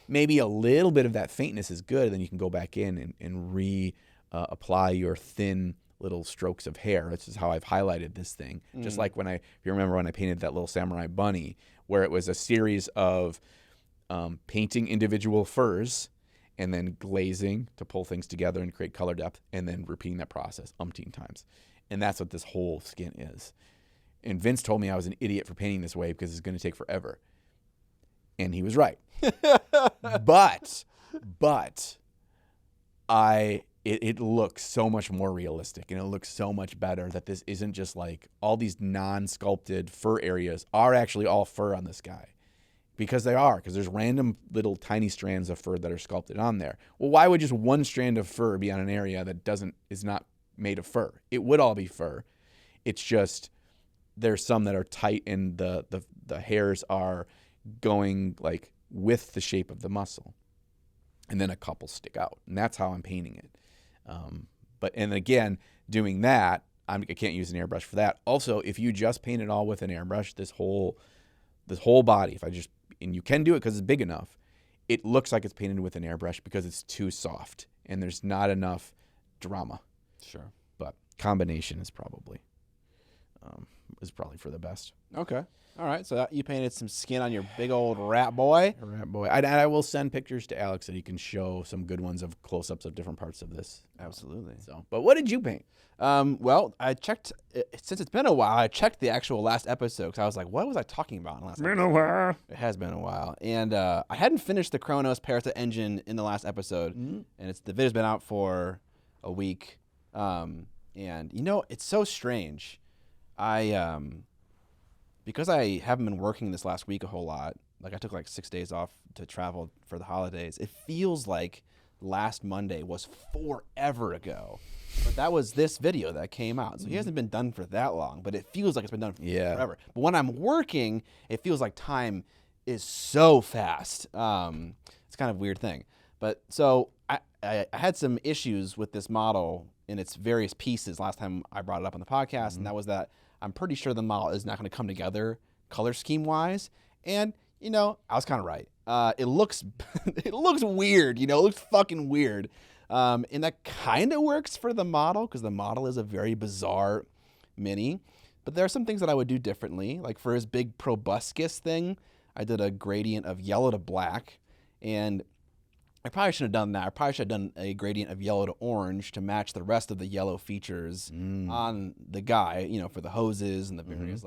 B: Maybe a little bit of that faintness is good, then you can go back in and apply your thin little strokes of hair. This is how I've highlighted this thing. Just like if you remember when I painted that little samurai bunny, where it was a series of painting individual furs and then glazing to pull things together and create color depth, and then repeating that process umpteen times. And that's what this whole skin is. And Vince told me I was an idiot for painting this way because it's going to take forever. And he was right. But it looks so much more realistic, and it looks so much better that this isn't just like all these non-sculpted fur areas are actually all fur on this guy. Because there's random little tiny strands of fur that are sculpted on there. Well, why would just one strand of fur be on an area that is not made of fur? It would all be fur. It's just there's some that are tight, and the hairs are going like with the shape of the muscle, and then a couple stick out, and that's how I'm painting it. And again, doing that, I can't use an airbrush for that. Also, if you just paint it all with an airbrush, this whole body, and you can do it because it's big enough, it looks like it's painted with an airbrush because it's too soft and there's not enough drama.
A: Sure.
B: But combination is probably is probably for the best.
A: Okay. All right. So you painted some skin on your big old rat boy.
B: Rat boy. I will send pictures to Alex so he can show some good ones of close-ups of different parts of this.
A: Absolutely.
B: So, but what did you paint?
A: Well, I checked, since it's been a while, I checked the actual last episode because I was like, what was I talking about in the last episode?
B: Been a while.
A: It has been a while. And I hadn't finished the Kronos Parasite engine in the last episode. And the video's been out for a week. And, it's so strange. Because I haven't been working this last week a whole lot, like I took like 6 days off to travel for the holidays, it feels like last Monday was forever ago. But that was this video that came out. So he hasn't been done for that long, but it feels like it's been done forever. But when I'm working, it feels like time is so fast. It's kind of a weird thing. But so I had some issues with this model in its various pieces last time I brought it up on the podcast, and that was that I'm pretty sure the model is not going to come together color scheme wise. And, I was kind of right. It looks it looks weird, it looks fucking weird. And that kind of works for the model because the model is a very bizarre mini. But there are some things that I would do differently. Like for his big proboscis thing, I did a gradient of yellow to black. And I probably shouldn't have done that. I probably should have done a gradient of yellow to orange to match the rest of the yellow features on the guy, for the hoses and the various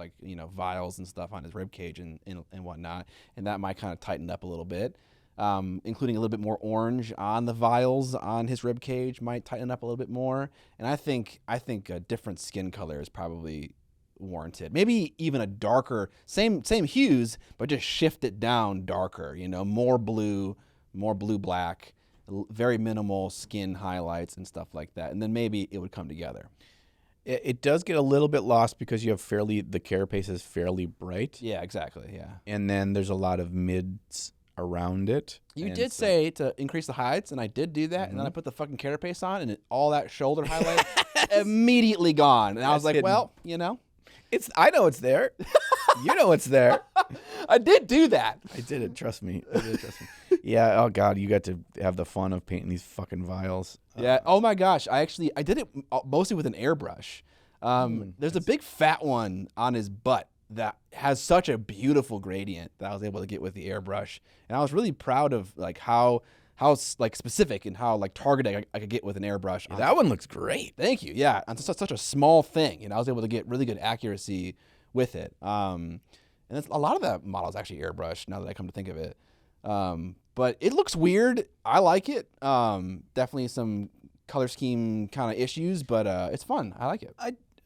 A: vials and stuff on his rib cage and whatnot. And that might kind of tighten up a little bit. Including a little bit more orange on the vials on his rib cage might tighten up a little bit more. And I think a different skin color is probably warranted. Maybe even a darker, same hues, but just shift it down darker. More blue black, very minimal skin highlights and stuff like that. And then maybe it would come together.
B: It does get a little bit lost because you have the carapace is fairly bright.
A: Yeah, exactly. Yeah.
B: And then there's a lot of mids around it.
A: You did say to increase the heights, and I did do that, and then I put the fucking carapace on, and all that shoulder highlight immediately gone. And I was like,
B: hidden.
A: well,
B: I know it's there. You know it's there.
A: I did do that.
B: I did it. Trust me. Yeah. Oh God, you got to have the fun of painting these fucking vials.
A: Yeah. Oh my gosh. I did it mostly with an airbrush. There's a big fat one on his butt that has such a beautiful gradient that I was able to get with the airbrush, and I was really proud of how specific and how targeted I could get with an airbrush.
B: Yeah, that one looks great.
A: Thank you. Yeah, on such a small thing, I was able to get really good accuracy with it. And a lot of that model is actually airbrushed now that I come to think of it. But it looks weird. I like it. Definitely some color scheme kind of issues, but it's fun. I like it.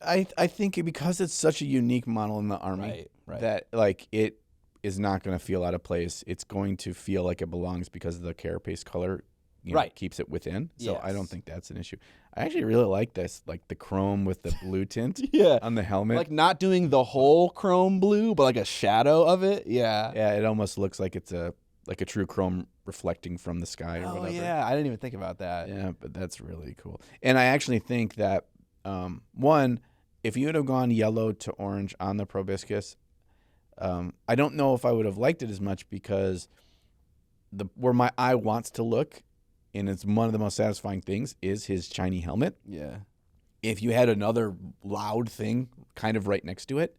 B: I think because it's such a unique model in the Army that it is not going to feel out of place. It's going to feel like it belongs because of the carapace color keeps it within. So
A: Yes.
B: I don't think that's an issue. I actually really like this, the chrome with the blue tint on the helmet.
A: Not doing the whole chrome blue, but a shadow of it. Yeah.
B: Yeah, it almost looks like it's a true chrome reflecting from the sky or whatever.
A: Yeah, I didn't even think about that.
B: Yeah, but that's really cool. And I actually think that, one, if you would have gone yellow to orange on the proboscis, I don't know if I would have liked it as much because where my eye wants to look, and it's one of the most satisfying things, is his shiny helmet.
A: Yeah.
B: If you had another loud thing kind of right next to it,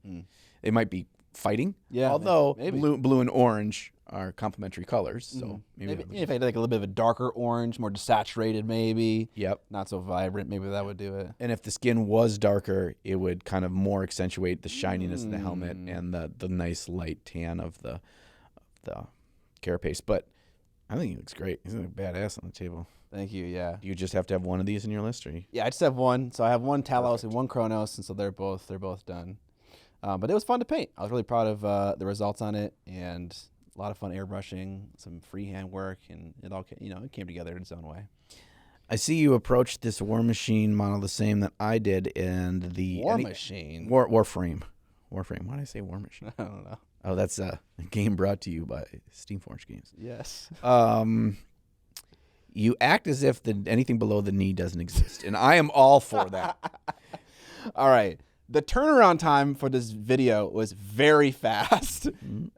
B: they might be fighting.
A: Yeah.
B: Although
A: maybe.
B: blue and orange are complementary colors, so maybe
A: if I had a little bit of a darker orange, more desaturated, maybe.
B: Yep.
A: Not so vibrant, maybe that would do it.
B: And if the skin was darker, it would kind of more accentuate the shininess of the helmet and the nice light tan of the carapace. But I think he looks great. He's like badass on the table.
A: Thank you. Yeah.
B: Do you just have to have one of these in your list, or
A: Yeah, I just have one. So I have one Talos and one Kronos, and so they're both done. But it was fun to paint. I was really proud of the results on it, and a lot of fun airbrushing, some freehand work, and it all it came together in its own way.
B: I see you approached this War Machine model the same that I did, and the
A: Warframe.
B: Warframe. Why did I say War Machine?
A: I don't know.
B: Oh, that's a game brought to you by Steamforge Games.
A: Yes.
B: You act as if anything below the knee doesn't exist, and I am all for that.
A: All right. The turnaround time for this video was very fast.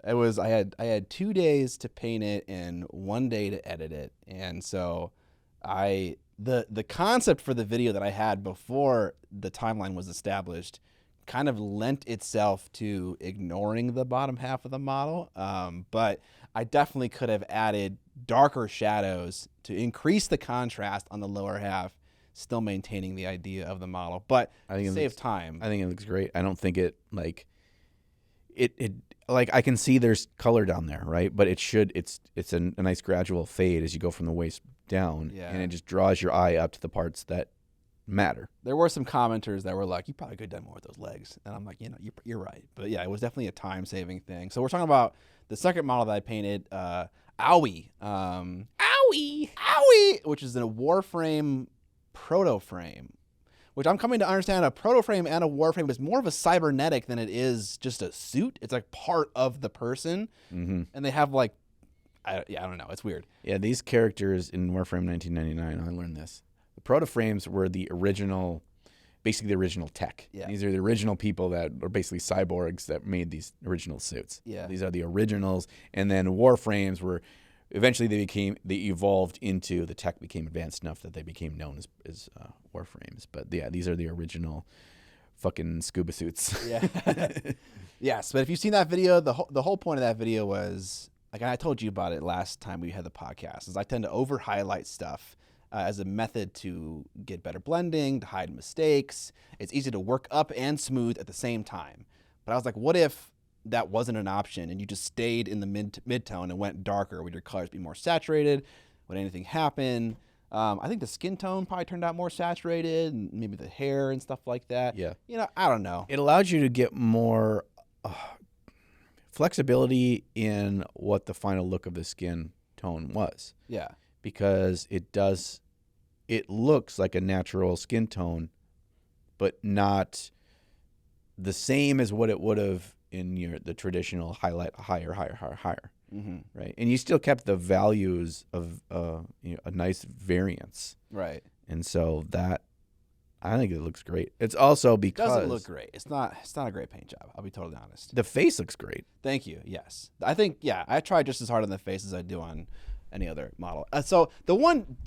A: It was I had 2 days to paint it and 1 day to edit it, and so the concept for the video that I had before the timeline was established kind of lent itself to ignoring the bottom half of the model. But I definitely could have added darker shadows to increase the contrast on the lower half, still maintaining the idea of the model, but
B: I think
A: save time.
B: I think it looks great. I don't think it like it like I can see there's color down there, right? But it's a nice gradual fade as you go from the waist down, and it just draws your eye up to the parts that matter.
A: There were some commenters that were like, "You probably could have done more with those legs," and I'm like, you're right. But yeah, it was definitely a time saving thing. So we're talking about the second model that I painted, Owie, which is a Warframe proto frame, which I'm coming to understand a proto frame and a Warframe is more of a cybernetic than it is just a suit. It's like part of the person, and they have like, I don't know. It's weird.
B: Yeah, these characters in Warframe 1999, I learned this. The proto frames were the original, basically the original tech.
A: Yeah. These
B: are the original people that are basically cyborgs that made these original suits.
A: Yeah.
B: These are the originals, and then Warframes were. Eventually, they evolved into the tech became advanced enough that they became known as Warframes. But yeah, these are the original fucking scuba suits.
A: Yeah. Yes, but if you've seen that video, the whole point of that video was, like I told you about it last time we had the podcast, is I tend to over highlight stuff as a method to get better blending, to hide mistakes. It's easy to work up and smooth at the same time. But I was like, what if that wasn't an option and you just stayed in the mid-tone and went darker? Would your colors be more saturated? Would anything happen? I think the skin tone probably turned out more saturated, and maybe the hair and stuff like that.
B: Yeah.
A: I don't know.
B: It allows you to get more flexibility in what the final look of the skin tone was.
A: Yeah.
B: Because it looks like a natural skin tone, but not the same as what it would have in the traditional highlight higher, right? And you still kept the values of a nice variance,
A: right?
B: And so that I think it looks great. It's also because
A: it doesn't look great. It's not a great paint job. I'll be totally honest.
B: The face looks great.
A: Thank you. Yes, I think I try just as hard on the face as I do on any other model. So the one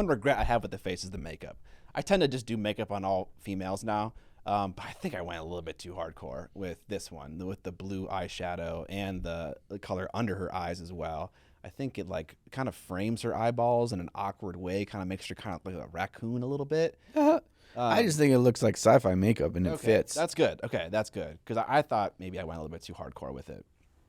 A: regret I have with the face is the makeup. I tend to just do makeup on all females now. But I think I went a little bit too hardcore with this one, with the blue eyeshadow and the color under her eyes as well. I think it like kind of frames her eyeballs in an awkward way, kind of makes her kind of like a raccoon a little bit.
B: I just think it looks like sci-fi makeup and it fits.
A: That's good. Okay, that's good. Because I thought maybe I went a little bit too hardcore with it.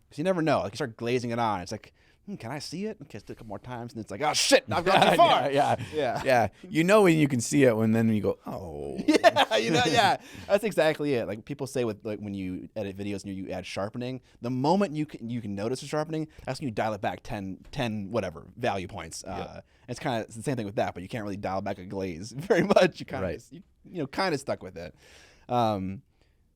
A: Because you never know. Like you start glazing it on. It's like, can I see it? Okay, a couple more times, and it's like, oh shit, I've gone too far.
B: Yeah. You know when you can see it when you go, oh.
A: Yeah. That's exactly it. Like people say with like when you edit videos and you add sharpening, the moment you can notice the sharpening, that's when you dial it back 10 whatever value points. It's kind of the same thing with that, but you can't really dial back a glaze very much. You kind of kind of stuck with it. But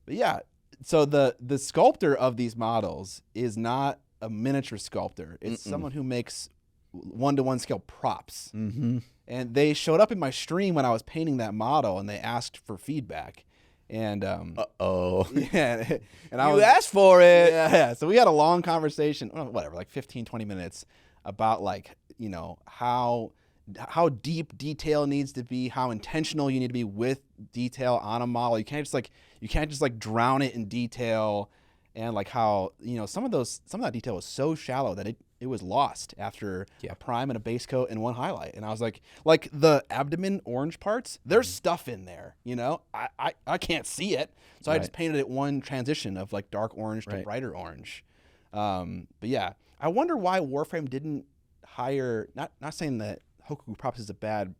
A: yeah, so the sculptor of these models is not a miniature sculptor. It's someone who makes 1-to-1 scale props.
B: Mm-hmm.
A: And they showed up in my stream when I was painting that model, and they asked for feedback. And yeah, and I
B: asked for it.
A: Yeah. So we had a long conversation, like 15-20 minutes about like how deep detail needs to be, how intentional you need to be with detail on a model. You can't just drown it in detail. And like how some of that detail was so shallow that it was lost after a prime and a base coat and one highlight. And I was like the abdomen orange parts, there's stuff in there. I can't see it, so I just painted it one transition of like dark orange to brighter orange. But yeah, I wonder why Warframe didn't hire. Not saying that Hoku Props is a bad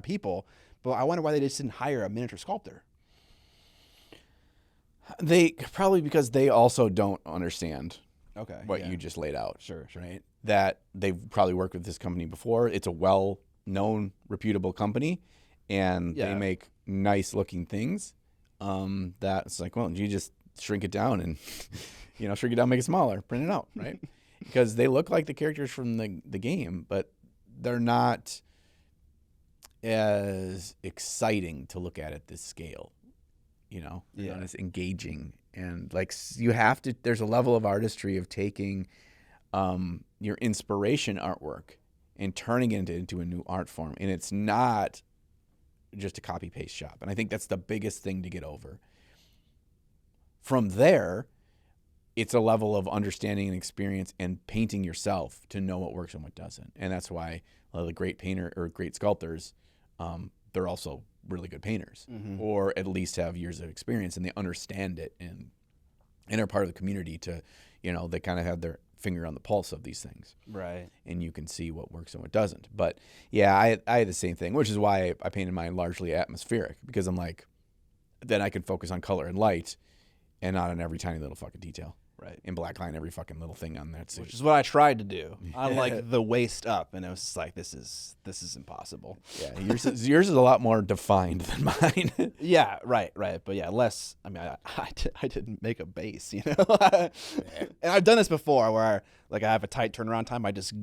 A: people, but I wonder why they just didn't hire a miniature sculptor.
B: They probably because they also don't understand what
A: yeah.
B: you just laid out.
A: Sure.
B: Right? That they've probably worked with this company before. It's a well-known, reputable company, and they make nice-looking things. That's like, well, you just shrink it down and, shrink it down, make it smaller, print it out, right? Because they look like the characters from the game, but they're not as exciting to look at this scale. Not as engaging, and like there's a level of artistry of taking your inspiration artwork and turning it into a new art form, and it's not just a copy paste shop. And I think that's the biggest thing to get over from there, it's a level of understanding and experience and painting yourself to know what works and what doesn't. And that's why the great painter or great sculptors, they're also really good painters, or at least have years of experience, and they understand it and are part of the community to, they kind of have their finger on the pulse of these things.
A: Right.
B: And you can see what works and what doesn't. But yeah, I had the same thing, which is why I painted mine largely atmospheric, because I'm like, then I can focus on color and light and not on every tiny little fucking detail.
A: Right.
B: And blackline every fucking little thing on that suit.
A: Which is what I tried to do on like the waist up, and it was just like, this is impossible.
B: Yeah, yours is a lot more defined than mine.
A: Yeah, right. But yeah, less. I mean, I didn't make a base, and I've done this before where I have a tight turnaround time. I just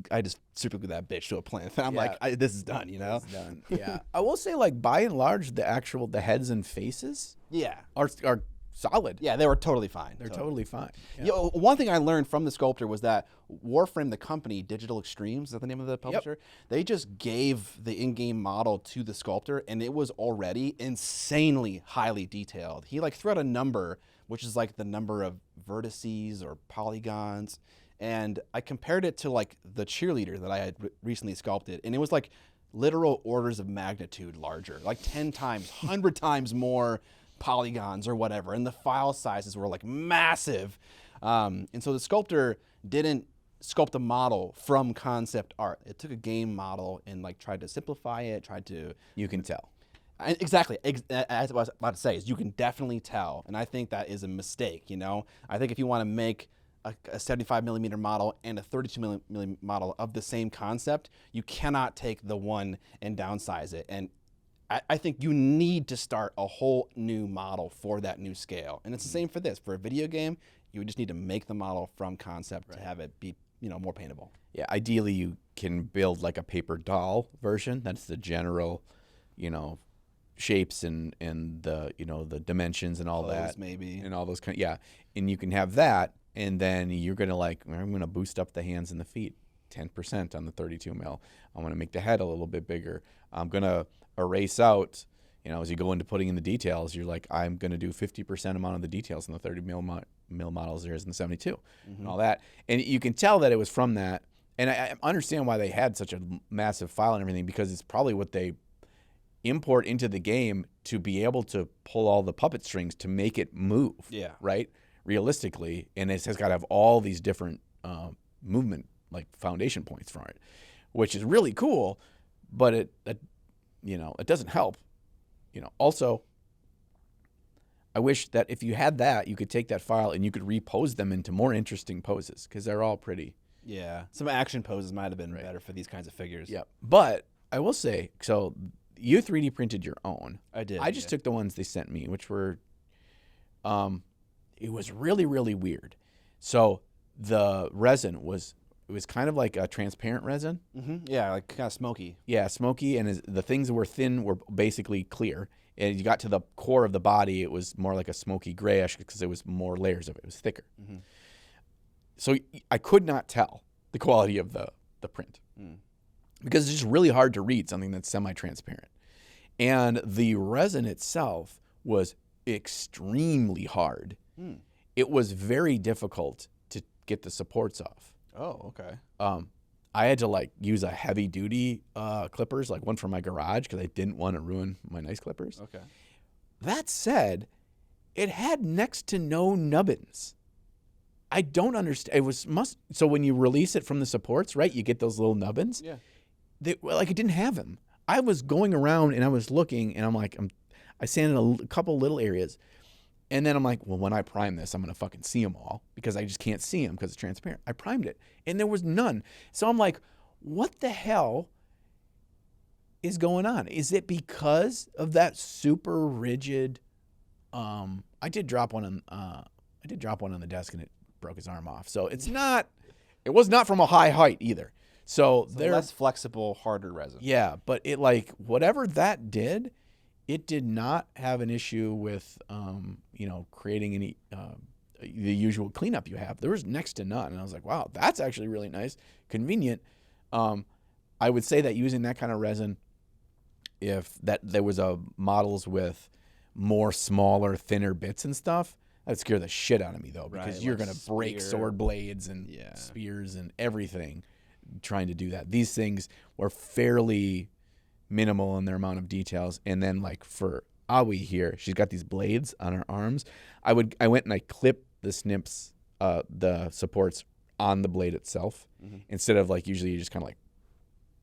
A: super glue that bitch to a plinth, and I'm like, this is done.
B: It's done. Yeah, I will say, like, by and large, the heads and faces, are solid.
A: Yeah, they were totally fine.
B: They're totally fine. Yeah.
A: One thing I learned from the sculptor was that Warframe, the company, Digital Extremes, is that the name of the publisher? They just gave the in-game model to the sculptor, and it was already insanely highly detailed. He threw out a number, which is like the number of vertices or polygons, and I compared it to the cheerleader that I had recently sculpted, and it was like literal orders of magnitude larger, like 10 times, 100 times more polygons or whatever, and the file sizes were massive, and so the sculptor didn't sculpt a model from concept art. It took a game model and tried to simplify it,
B: You can tell.
A: Exactly. As I was about to say, is you can definitely tell, and I think that is a mistake. I think if you want to make a 75 millimeter model and a 32 millimeter model of the same concept, you cannot take the one and downsize it. And I think you need to start a whole new model for that new scale. And it's the same for this. For a video game, you would just need to make the model from concept to have it be, more paintable. Yeah,
B: ideally you can build a paper doll version. That's the general, shapes and the, the dimensions and all
A: Clothes,
B: that.
A: Maybe.
B: And all those and you can have that, and then you're going to I'm going to boost up the hands and the feet 10% on the 32 mil. I want to make the head a little bit bigger. I'm going to erase out, as you go into putting in the details, you're I'm going to do 50% amount of the details in the 30 mil models there is in the 72 and all that. And you can tell that it was from that. And I understand why they had such a massive file and everything, because it's probably what they import into the game to be able to pull all the puppet strings to make it move.
A: Yeah.
B: Right? Realistically. And it has got to have all these different movement, foundation points for it, which is really cool, but it doesn't help. Also, I wish that if you had that, you could take that file and you could repose them into more interesting poses, because they're all pretty.
A: Yeah, some action poses might have been better for these kinds of figures.
B: Yeah, but I will say, so you 3D printed your own.
A: I did.
B: I just took the ones they sent me, which were, it was really, really weird. So the resin was kind of like a transparent resin.
A: Mm-hmm. Yeah, kind of smoky.
B: Yeah, smoky, and the things that were thin were basically clear. And you got to the core of the body, it was more like a smoky grayish because there was more layers of it. It was thicker. Mm-hmm. So I could not tell the quality of the print because it's just really hard to read something that's semi-transparent. And the resin itself was extremely hard. It was very difficult to get the supports off.
A: Oh, okay.
B: I had to use a heavy duty clippers, one from my garage, because I didn't want to ruin my nice clippers.
A: Okay.
B: That said, it had next to no nubbins. I don't understand. So when you release it from the supports, right, you get those little nubbins.
A: Yeah.
B: It didn't have them. I was going around and I was looking, and I sanded a couple little areas. And then I'm like, well, when I prime this, I'm going to fucking see them all, because I just can't see them because it's transparent. I primed it, and there was none. So I'm like, what the hell is going on? Is it because of that super rigid? I did drop one on the desk, and it broke his arm off. So it was not from a high height either. So they're
A: less flexible, harder resin.
B: Yeah, but it whatever that did, it did not have an issue with, creating any the usual cleanup you have. There was next to none, and I was like, wow, that's actually really nice, convenient. I would say that using that kind of resin, if there was models with more smaller, thinner bits and stuff, That'd scare the shit out of me though, because
A: Right,
B: you're
A: like
B: gonna break
A: spear.
B: sword blades and spears and everything trying to do that. These things were fairly minimal in their amount of details. And then like for Aoi here, she's got these blades on her arms. I went and I clipped the snips, the supports on the blade itself, instead of like usually you just kind of like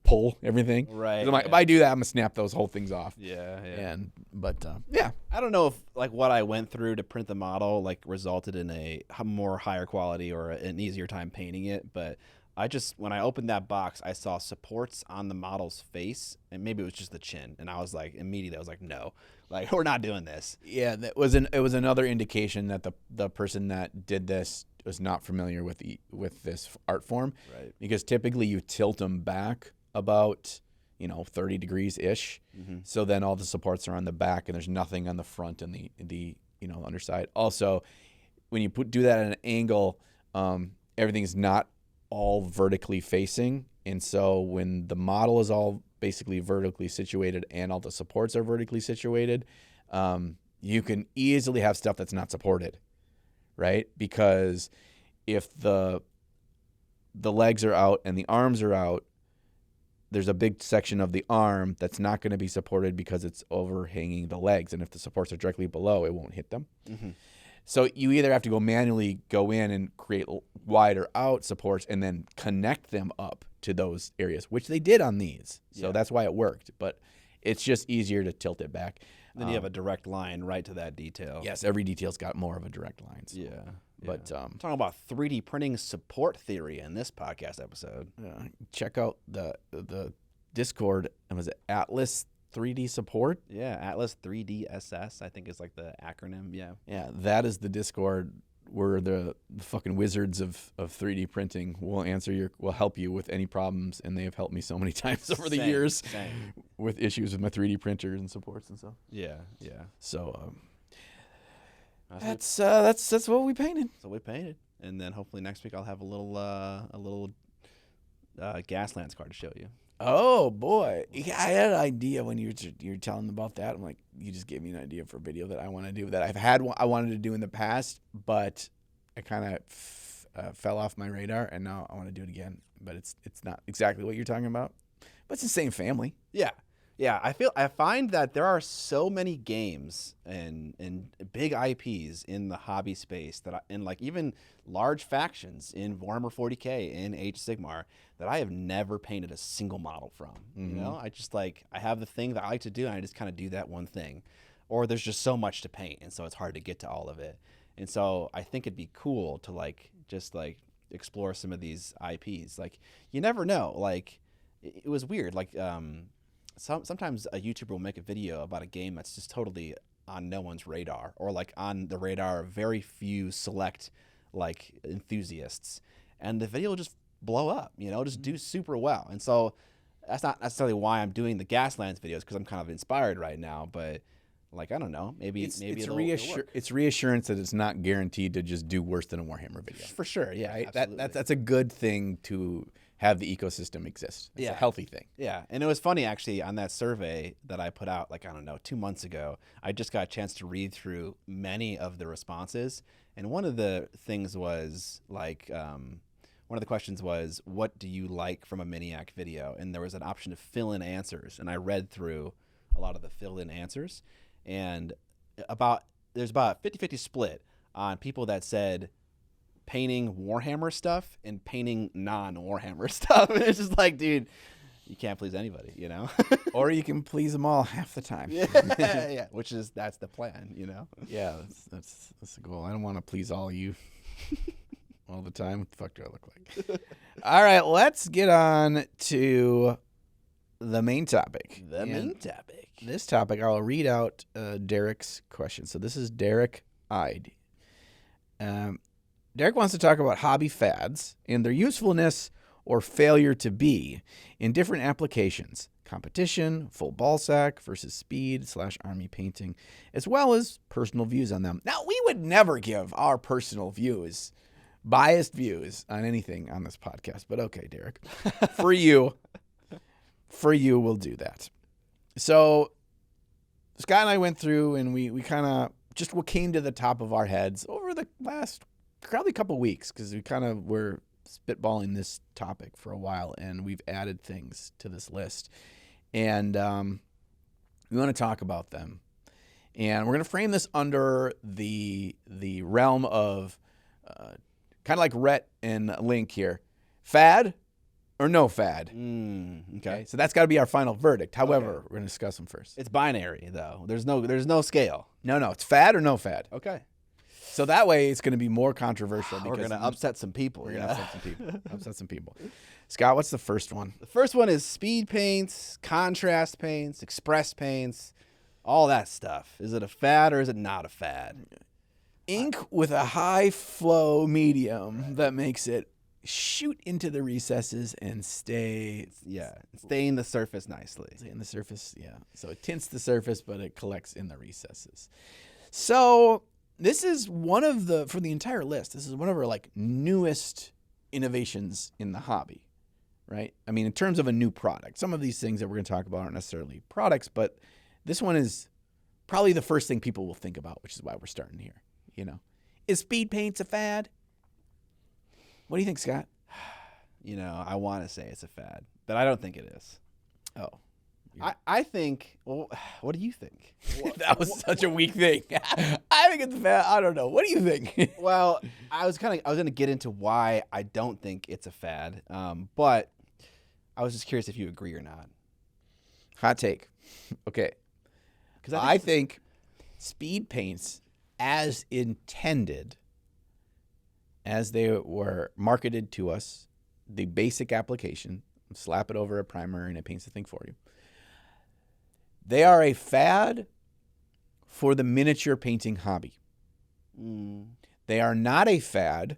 B: pull everything.
A: Right.
B: I'm like, if I do that, I'm gonna snap those whole things off.
A: Yeah.
B: But yeah.
A: I don't know if like what I went through to print the model like resulted in a more higher quality or an easier time painting it, but I just, when I opened that box, I saw supports on the model's face, and maybe it was just the chin, and I was like, immediately, I was like, no, like we're not doing this.
B: Yeah, it was another indication that the person that did this was not familiar with this art form,
A: Right.
B: because typically you tilt them back about 30 degrees ish, so then all the supports are on the back and there's nothing on the front and the underside. Also, when you do that at an angle, everything's not all vertically facing, and so when the model is all basically vertically situated and all the supports are vertically situated, you can easily have stuff that's not supported, right? Because if the legs are out and the arms are out, there's a big section of the arm that's not going to be supported because it's overhanging the legs, and if the supports are directly below, it won't hit them. So you either have to manually go in and create wider out supports and then connect them up to those areas, which they did on these. So that's why it worked. But it's just easier to tilt it back.
A: Then you have a direct line right to that detail.
B: Yes, every detail's got more of a direct line. So.
A: Yeah.
B: But
A: talking about 3D printing support theory in this podcast episode.
B: Check out the Discord. Was it Atlas 3D support?
A: Yeah, Atlas 3DSS, I think is like the acronym.
B: Yeah, that is the Discord where the fucking wizards of 3D printing will help you with any problems, and they have helped me so many times over the years with issues with my 3D printers and supports and stuff.
A: Yeah.
B: So that's what we painted.
A: So we painted, and then hopefully next week I'll have a little gas lance card to show you.
B: Oh boy, yeah, I had an idea when you were telling them about that. I'm like, you just gave me an idea for a video that I want to do that I wanted to do in the past, but I kind of fell off my radar, and now I want to do it again. But it's not exactly what you're talking about, but it's the same family.
A: Yeah. I find that there are so many games and big IPs in the hobby space and like even large factions in Warhammer 40K and Age of Sigmar that I have never painted a single model from. I just I have the thing that I like to do, and I just kind of do that one thing, or there's just so much to paint, and so it's hard to get to all of it. And so I think it'd be cool to just explore some of these IPs. Like, you never know. Like, it was weird. Like, sometimes a YouTuber will make a video about a game that's just totally on no one's radar, or like on the radar of very few select enthusiasts, and the video will just blow up, just do super well. And so that's not necessarily why I'm doing the Gaslands videos, because I'm kind of inspired right now, but I don't know, maybe it'll work.
B: It's reassurance that it's not guaranteed to just do worse than a Warhammer video.
A: For sure, yeah,
B: right?
A: Absolutely.
B: That's a good thing to have the ecosystem exist. It's a healthy thing.
A: Yeah, and it was funny actually on that survey that I put out 2 months ago. I just got a chance to read through many of the responses, and one of the things was one of the questions was, what do you like from a Miniac video? And there was an option to fill in answers, and I read through a lot of the filled in answers, and there's about a 50-50 split on people that said painting Warhammer stuff and painting non-Warhammer stuff. And it's just dude, you can't please anybody,
B: Or you can please them all half the time.
A: Yeah, that's the plan,
B: Yeah, that's the goal. I don't want to please all you all the time. What the fuck do I look like? All right, let's get on to the main topic. This topic, I'll read out Derek's question. So this is Derek Ide. Derek wants to talk about hobby fads and their usefulness or failure to be in different applications. Competition, full ball sack versus speed / army painting, as well as personal views on them. Now, we would never give our personal views, biased views on anything on this podcast, but okay, Derek. For you, we'll do that. So Scott and I went through and we kind of just what came to the top of our heads over the last probably couple weeks, because we kind of were spitballing this topic for a while, and we've added things to this list. And we want to talk about them. And we're going to frame this under the realm of kind of like Rhett and Link here. Fad or no fad?
A: Okay.
B: So that's got to be our final verdict. However,
A: Okay.
B: we're going to discuss them first.
A: It's binary though. There's no scale.
B: No, it's fad or no fad.
A: Okay.
B: So that way it's going to be more controversial.
A: We're
B: because
A: gonna upset some people.
B: We're going to upset some people. Scott, what's the first one?
A: The first one is speed paints, contrast paints, express paints, all that stuff. Is it a fad or is it not a fad?
B: Ink with a high flow medium that makes it shoot into the recesses and stay
A: Stain the surface nicely.
B: in the surface. Yeah. So it tints the surface, but it collects in the recesses. So this is one of for the entire list, this is one of our like newest innovations in the hobby, right? I mean, in terms of a new product, some of these things that we're going to talk about aren't necessarily products, but this one is probably the first thing people will think about, which is why we're starting here. You know, is speed paints a fad? What do you think, Scott?
A: I want to say it's a fad, but I don't think it is.
B: Oh,
A: I think. Well, what do you think?
B: that was such a weak thing. I think it's a fad. I don't know. What do you think?
A: Well, I was going to get into why I don't think it's a fad, but I was just curious if you agree or not.
B: Hot take. Okay,
A: Because
B: I think speed paints, as intended, as they were marketed to us, the basic application, slap it over a primer and it paints the thing for you. They are a fad for the miniature painting hobby. They are not a fad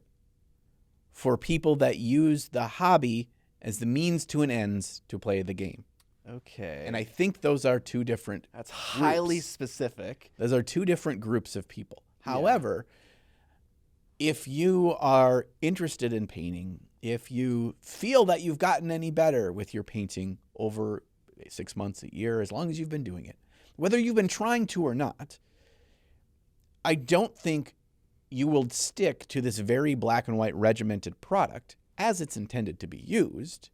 B: for people that use the hobby as the means to an ends to play the game.
A: Okay.
B: And I think those are two different
A: That's highly
B: groups.
A: Specific.
B: Those are two different groups of people.
A: Yeah.
B: However, if you are interested in painting, if you feel that you've gotten any better with your painting over 6 months, a year, as long as you've been doing it, whether you've been trying to or not, I don't think you will stick to this very black and white regimented product as it's intended to be used,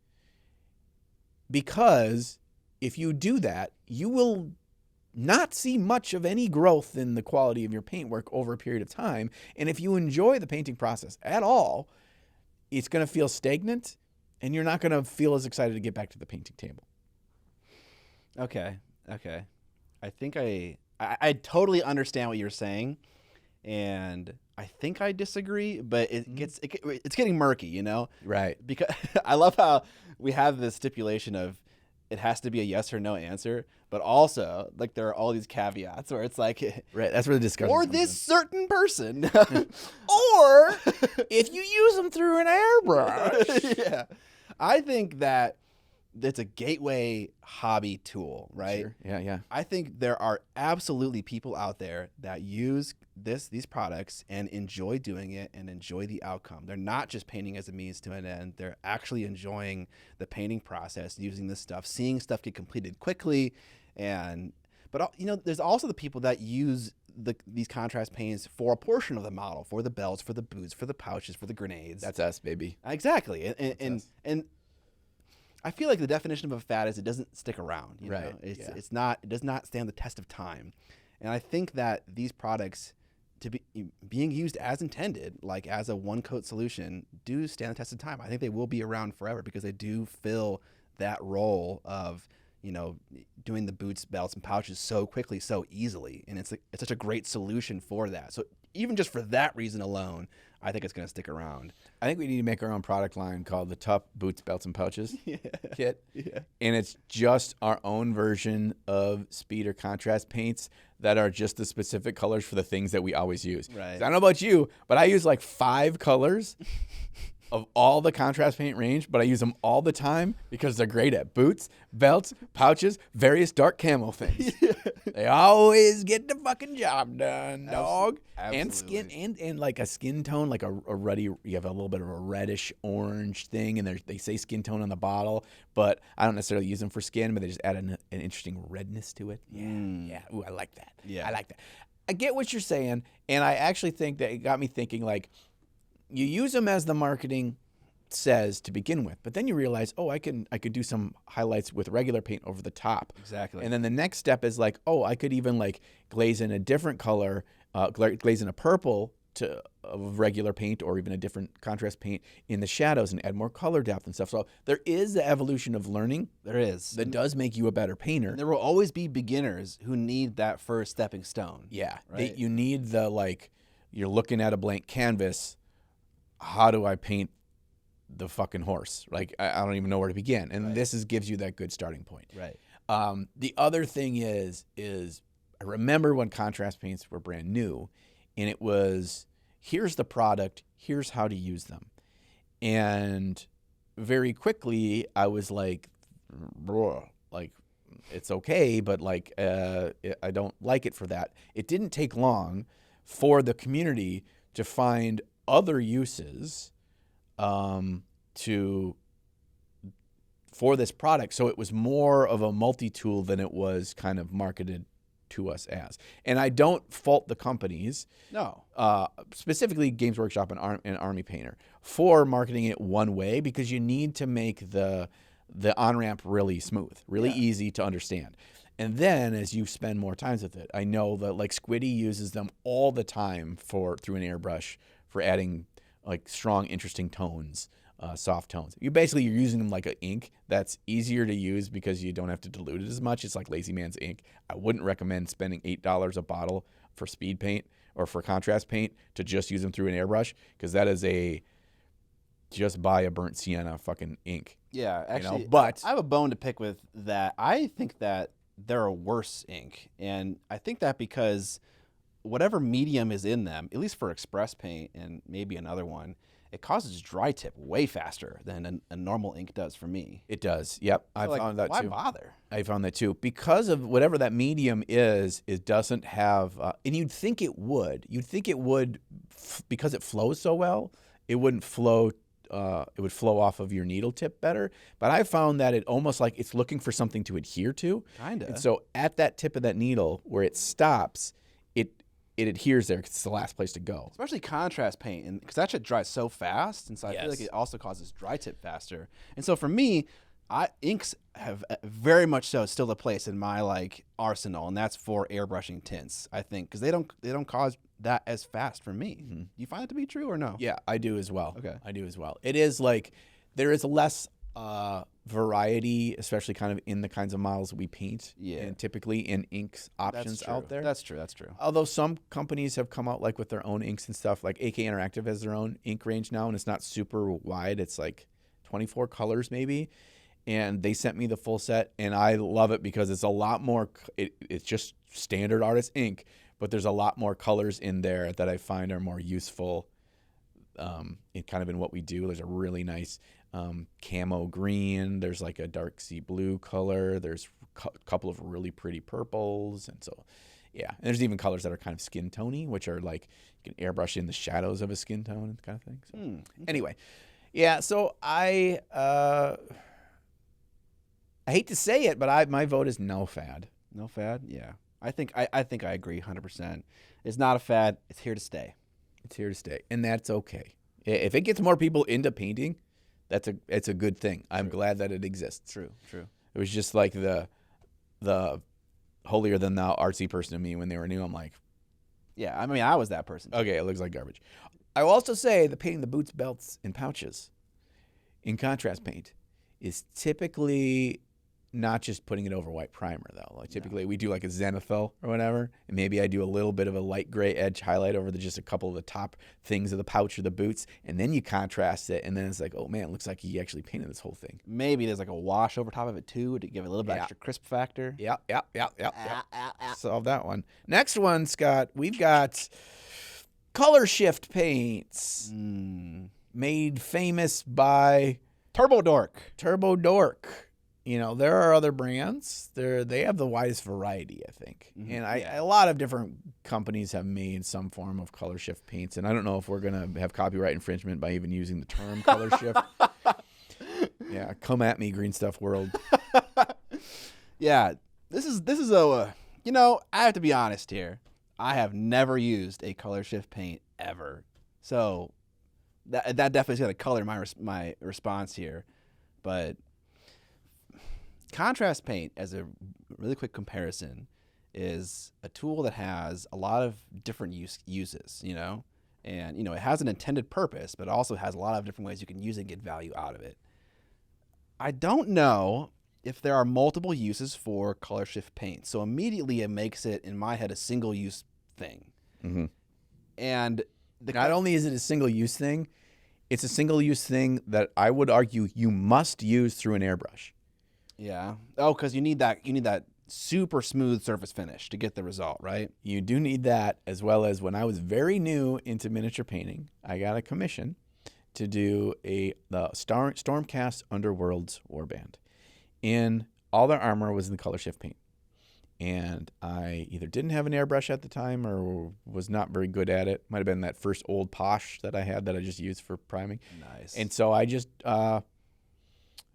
B: because if you do that, you will not see much of any growth in the quality of your paintwork over a period of time. And if you enjoy the painting process at all, it's going to feel stagnant, and you're not going to feel as excited to get back to the painting table.
A: Okay. I think I totally understand what you're saying, and I think I disagree, but it's getting murky,
B: Right.
A: Because I love how we have this stipulation of it has to be a yes or no answer, but also like there are all these caveats where it's like,
B: Right. That's where the discussion
A: or
B: comes
A: this
B: in.
A: certain person,
B: Or if you use them through an airbrush.
A: yeah. I think that it's a gateway hobby tool, right?
B: Sure. Yeah.
A: I think there are absolutely people out there that use these products and enjoy doing it and enjoy the outcome. They're not just painting as a means to an end. They're actually enjoying the painting process, using this stuff, seeing stuff get completed quickly. But there's also the people that use these contrast paints for a portion of the model, for the belts, for the boots, for the pouches, for the grenades.
B: That's us, baby.
A: Exactly. And I feel like the definition of a fad is it doesn't stick around. You
B: Right.
A: know? It does not stand the test of time. And I think that these products, being used as intended, like as a one-coat solution, do stand the test of time. I think they will be around forever because they do fill that role of, doing the boots, belts, and pouches so quickly, so easily. And it's such a great solution for that. So even just for that reason alone, I think it's going to stick around.
B: I think we need to make our own product line called the Tup Boots, Belts, and Pouches kit.
A: Yeah.
B: And it's just our own version of speed or contrast paints that are just the specific colors for the things that we always use.
A: Right.
B: I don't know about you, but I use like 5 colors of all the contrast paint range, but I use them all the time because they're great at boots, belts, pouches, various dark camo things. They always get the fucking job done, dog.
A: Absolutely.
B: And skin and like a skin tone, like a ruddy, you have a little bit of a reddish orange thing, and they say skin tone on the bottle, but I don't necessarily use them for skin, but they just add an interesting redness to it. Yeah. Ooh, I like that.
A: Yeah.
B: I like that. I get what you're saying, and I actually think that it got me thinking, like, you use them as the marketing says to begin with, but then you realize, oh, I could do some highlights with regular paint over the top.
A: Exactly.
B: And then the next step is like, oh, I could even like glaze in a different color, glaze in a purple of regular paint, or even a different contrast paint in the shadows, and add more color depth and stuff. So there is the evolution of learning.
A: There is.
B: That does make you a better painter.
A: And there will always be beginners who need that first stepping stone.
B: Yeah.
A: Right?
B: You need the, like, you're looking at a blank canvas. How do I paint the fucking horse? Like, I don't even know where to begin. And this gives you that good starting point.
A: Right.
B: The other thing is I remember when contrast paints were brand new, and it was, here's the product, here's how to use them. And very quickly I was like, it's okay, but like, I don't like it for that. It didn't take long for the community to find other uses for this product. So it was more of a multi-tool than it was kind of marketed to us as. And I don't fault the companies,
A: No.
B: specifically Games Workshop and Army Painter, for marketing it one way, because you need to make the on-ramp really smooth, really easy to understand. And then as you spend more times with it, I know that like Squiddy uses them all the time through an airbrush for adding like strong, interesting tones, soft tones. You're using them like an ink that's easier to use because you don't have to dilute it as much. It's like Lazy Man's ink. I wouldn't recommend spending $8 a bottle for speed paint or for contrast paint to just use them through an airbrush, because that is just buy a burnt sienna fucking ink.
A: Yeah, actually,
B: but
A: I have a bone to pick with that. I think that they're a worse ink, and I think that because whatever medium is in them, at least for express paint and maybe another one, it causes dry tip way faster than a normal ink does for me.
B: It does. Yep.
A: So,
B: I found that
A: why
B: too.
A: Why bother?
B: I found that too. Because of whatever that medium is, it doesn't have, and you'd think it would. You'd think it would, because it flows so well, it wouldn't flow, it would flow off of your needle tip better. But I found that it almost like it's looking for something to adhere to.
A: Kinda.
B: And so at that tip of that needle where it stops, it adheres there because it's the last place to go.
A: Especially contrast paint, and because that shit dries so fast, and so I feel
B: Yes.
A: like it also causes dry tip faster. And so for me, inks have very much so still a place in my like arsenal, and that's for airbrushing tints. I think because they don't cause that as fast for me.
B: Mm-hmm.
A: Do you find that to be true or no?
B: Yeah, I do as well.
A: Okay.
B: I do as well. It is like there is less variety, especially kind of in the kinds of models we paint.
A: Yeah.
B: And typically in inks options out there.
A: That's true. That's true.
B: Although some companies have come out like with their own inks and stuff, like AK Interactive has their own ink range now, and it's not super wide. It's like 24 colors maybe. And they sent me the full set, and I love it because it's a lot more, it's just standard artist ink, but there's a lot more colors in there that I find are more useful in what we do. There's a really nice camo green. There's like a dark sea blue color. There's a couple of really pretty purples. And so, yeah. And there's even colors that are kind of skin tony, which are like, you can airbrush in the shadows of a skin tone kind of thing. So, anyway, yeah. So I hate to say it, but my vote is no fad.
A: No fad? Yeah. I think I agree 100%. It's not a fad. It's here to stay.
B: It's here to stay, and that's okay. If it gets more people into painting, it's a good thing. I'm glad that it exists.
A: True.
B: It was just like the holier than thou artsy person to me when they were new. I'm like,
A: Yeah, I mean, I was that person.
B: okay, it looks like garbage. I will also say the painting the boots, belts, and pouches in contrast paint is typically not just putting it over white primer, though. Like typically we do like a zenithal or whatever, and maybe I do a little bit of a light gray edge highlight over just a couple of the top things of the pouch or the boots, and then you contrast it, and then it's like, oh man, it looks like he actually painted this whole thing.
A: Maybe there's like a wash over top of it too to give it a little bit extra crisp factor.
B: Yep. Solve that one. Next one, Scott, we've got color shift paints made famous by
A: Turbo
B: Dork. You know, there are other brands. They have the widest variety, I think. And a lot of different companies have made some form of color shift paints. And I don't know if we're going to have copyright infringement by even using the term color shift. Yeah, come at me, Green Stuff World.
A: Yeah, this is a, I have to be honest here. I have never used a color shift paint ever. So that definitely is going to color my response here. But contrast paint, as a really quick comparison, is a tool that has a lot of different uses, you know? And, you know, it has an intended purpose, but it also has a lot of different ways you can use it and get value out of it. I don't know if there are multiple uses for color shift paint. So immediately it makes it, in my head, a single-use thing.
B: Mm-hmm.
A: And
B: not only is it a single-use thing, it's a single-use thing that I would argue you must use through an airbrush.
A: Yeah. Oh, because you need that super smooth surface finish to get the result, right?
B: You do need that, as well as when I was very new into miniature painting, I got a commission to do the Stormcast Underworld's warband. And all their armor was in the color shift paint. And I either didn't have an airbrush at the time or was not very good at it. Might have been that first old Posh that I had that I just used for priming.
A: Nice.
B: And so I just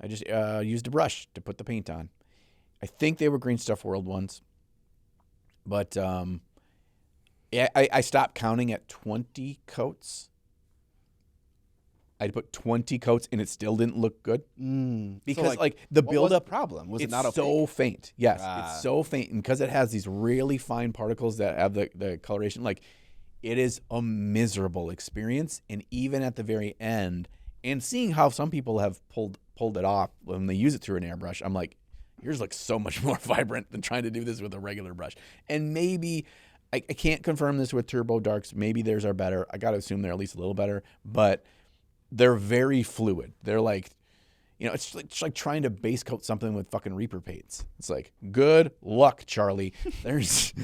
B: used a brush to put the paint on. I think they were Green Stuff World ones. But I stopped counting at 20 coats. I put 20 coats and it still didn't look good. Because
A: so
B: the
A: what
B: buildup,
A: was the problem? Was
B: it's
A: it not opaque?
B: so faint. Yes, it's so faint. And because it has these really fine particles that have the coloration, like, it is a miserable experience. And even at the very end, and seeing how some people have pulled it off when they use it through an airbrush, I'm like, yours looks so much more vibrant than trying to do this with a regular brush. And maybe, I can't confirm this with Turbo Darks. Maybe theirs are better. I got to assume they're at least a little better. But they're very fluid. They're like, you know, it's like trying to base coat something with fucking Reaper paints. It's like, good luck, Charlie. There's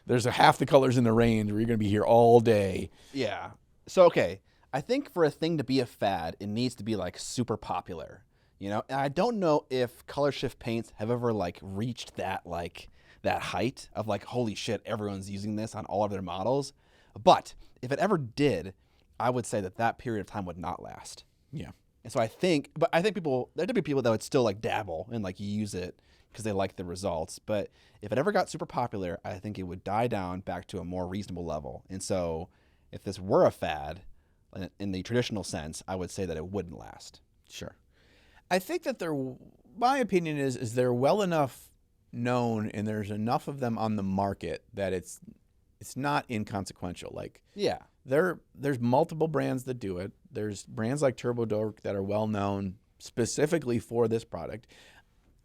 B: a half the colors in the range where you're going to be here all day.
A: Yeah. So, okay. I think for a thing to be a fad, it needs to be like super popular, you know? And I don't know if color shift paints have ever like reached that height of like, holy shit, everyone's using this on all of their models. But if it ever did, I would say that period of time would not last.
B: Yeah.
A: And so I think there'd be people that would still like dabble and like use it because they like the results. But if it ever got super popular, I think it would die down back to a more reasonable level. And so if this were a fad in the traditional sense, I would say that it wouldn't last.
B: Sure. I think that my opinion is they're well enough known and there's enough of them on the market that it's not inconsequential. Like,
A: yeah.
B: There's multiple brands that do it. There's brands like Turbo Dork that are well known specifically for this product.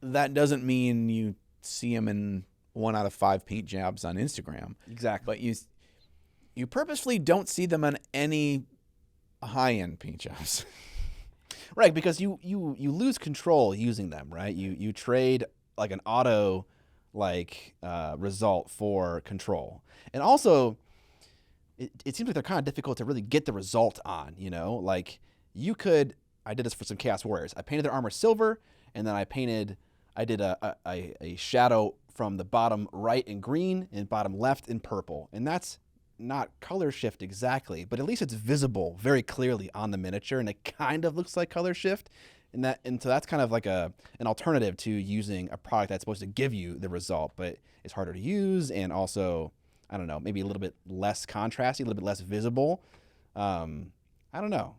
B: That doesn't mean you see them in 1 out of 5 paint jobs on Instagram.
A: Exactly.
B: But you purposefully don't see them on any high-end paint jobs.
A: Right, because you lose control using them, right? You trade like an auto result for control. And also, it seems like they're kind of difficult to really get the result on, you know? Like, I did this for some Chaos Warriors. I painted their armor silver, and then I did a shadow from the bottom right in green and bottom left in purple. And that's not color shift exactly, but at least it's visible very clearly on the miniature, and it kind of looks like color shift. And so that's kind of like an alternative to using a product that's supposed to give you the result, but it's harder to use, and also, I don't know, maybe a little bit less contrasty, a little bit less visible. I don't know.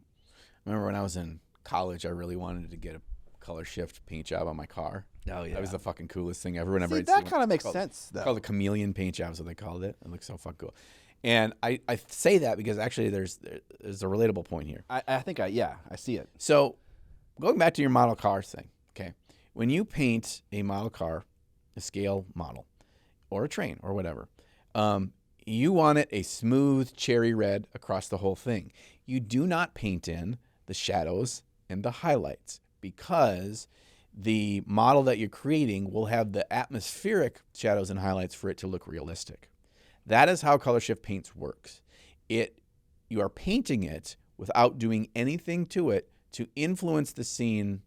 B: Remember when I was in college, I really wanted to get a color shift paint job on my car.
A: Oh, yeah.
B: That was the fucking coolest thing ever. Whenever
A: See, that kind of makes sense, though.
B: Called the chameleon paint job, so they called it. It looks so fucking cool. And I say that because actually there's a relatable point here.
A: I think I see it.
B: So going back to your model car thing, okay? When you paint a model car, a scale model, or a train, or whatever, you want it a smooth cherry red across the whole thing. You do not paint in the shadows and the highlights because the model that you're creating will have the atmospheric shadows and highlights for it to look realistic. That is how color shift paints works. You are painting it without doing anything to it to influence the scene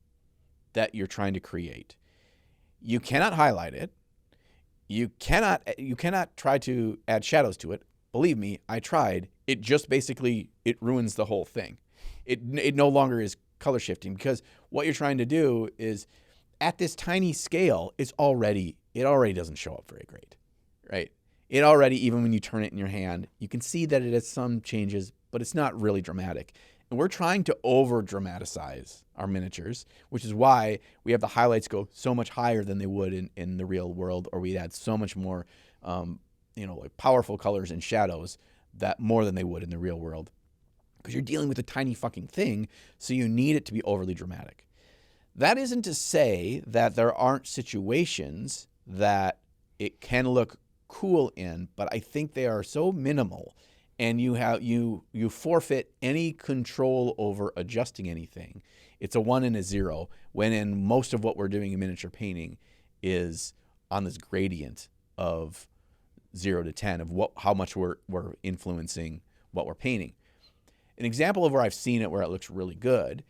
B: that you're trying to create. You cannot highlight it. You cannot try to add shadows to it. Believe me, I tried. It just basically, it ruins the whole thing. It no longer is color shifting because what you're trying to do is at this tiny scale, it already doesn't show up very great, right? it already, even when you turn it in your hand, you can see that it has some changes, but it's not really dramatic. And we're trying to over-dramatize our miniatures, which is why we have the highlights go so much higher than they would in the real world, or we'd add so much more, like powerful colors and shadows that more than they would in the real world. Because you're dealing with a tiny fucking thing, so you need it to be overly dramatic. That isn't to say that there aren't situations that it can look cool in, but I think they are so minimal, and you forfeit any control over adjusting anything. It's a 1 and a 0, when in most of what we're doing in miniature painting is on this gradient of 0 to 10 of how much we're influencing what we're painting. An example of where I've seen it where it looks really good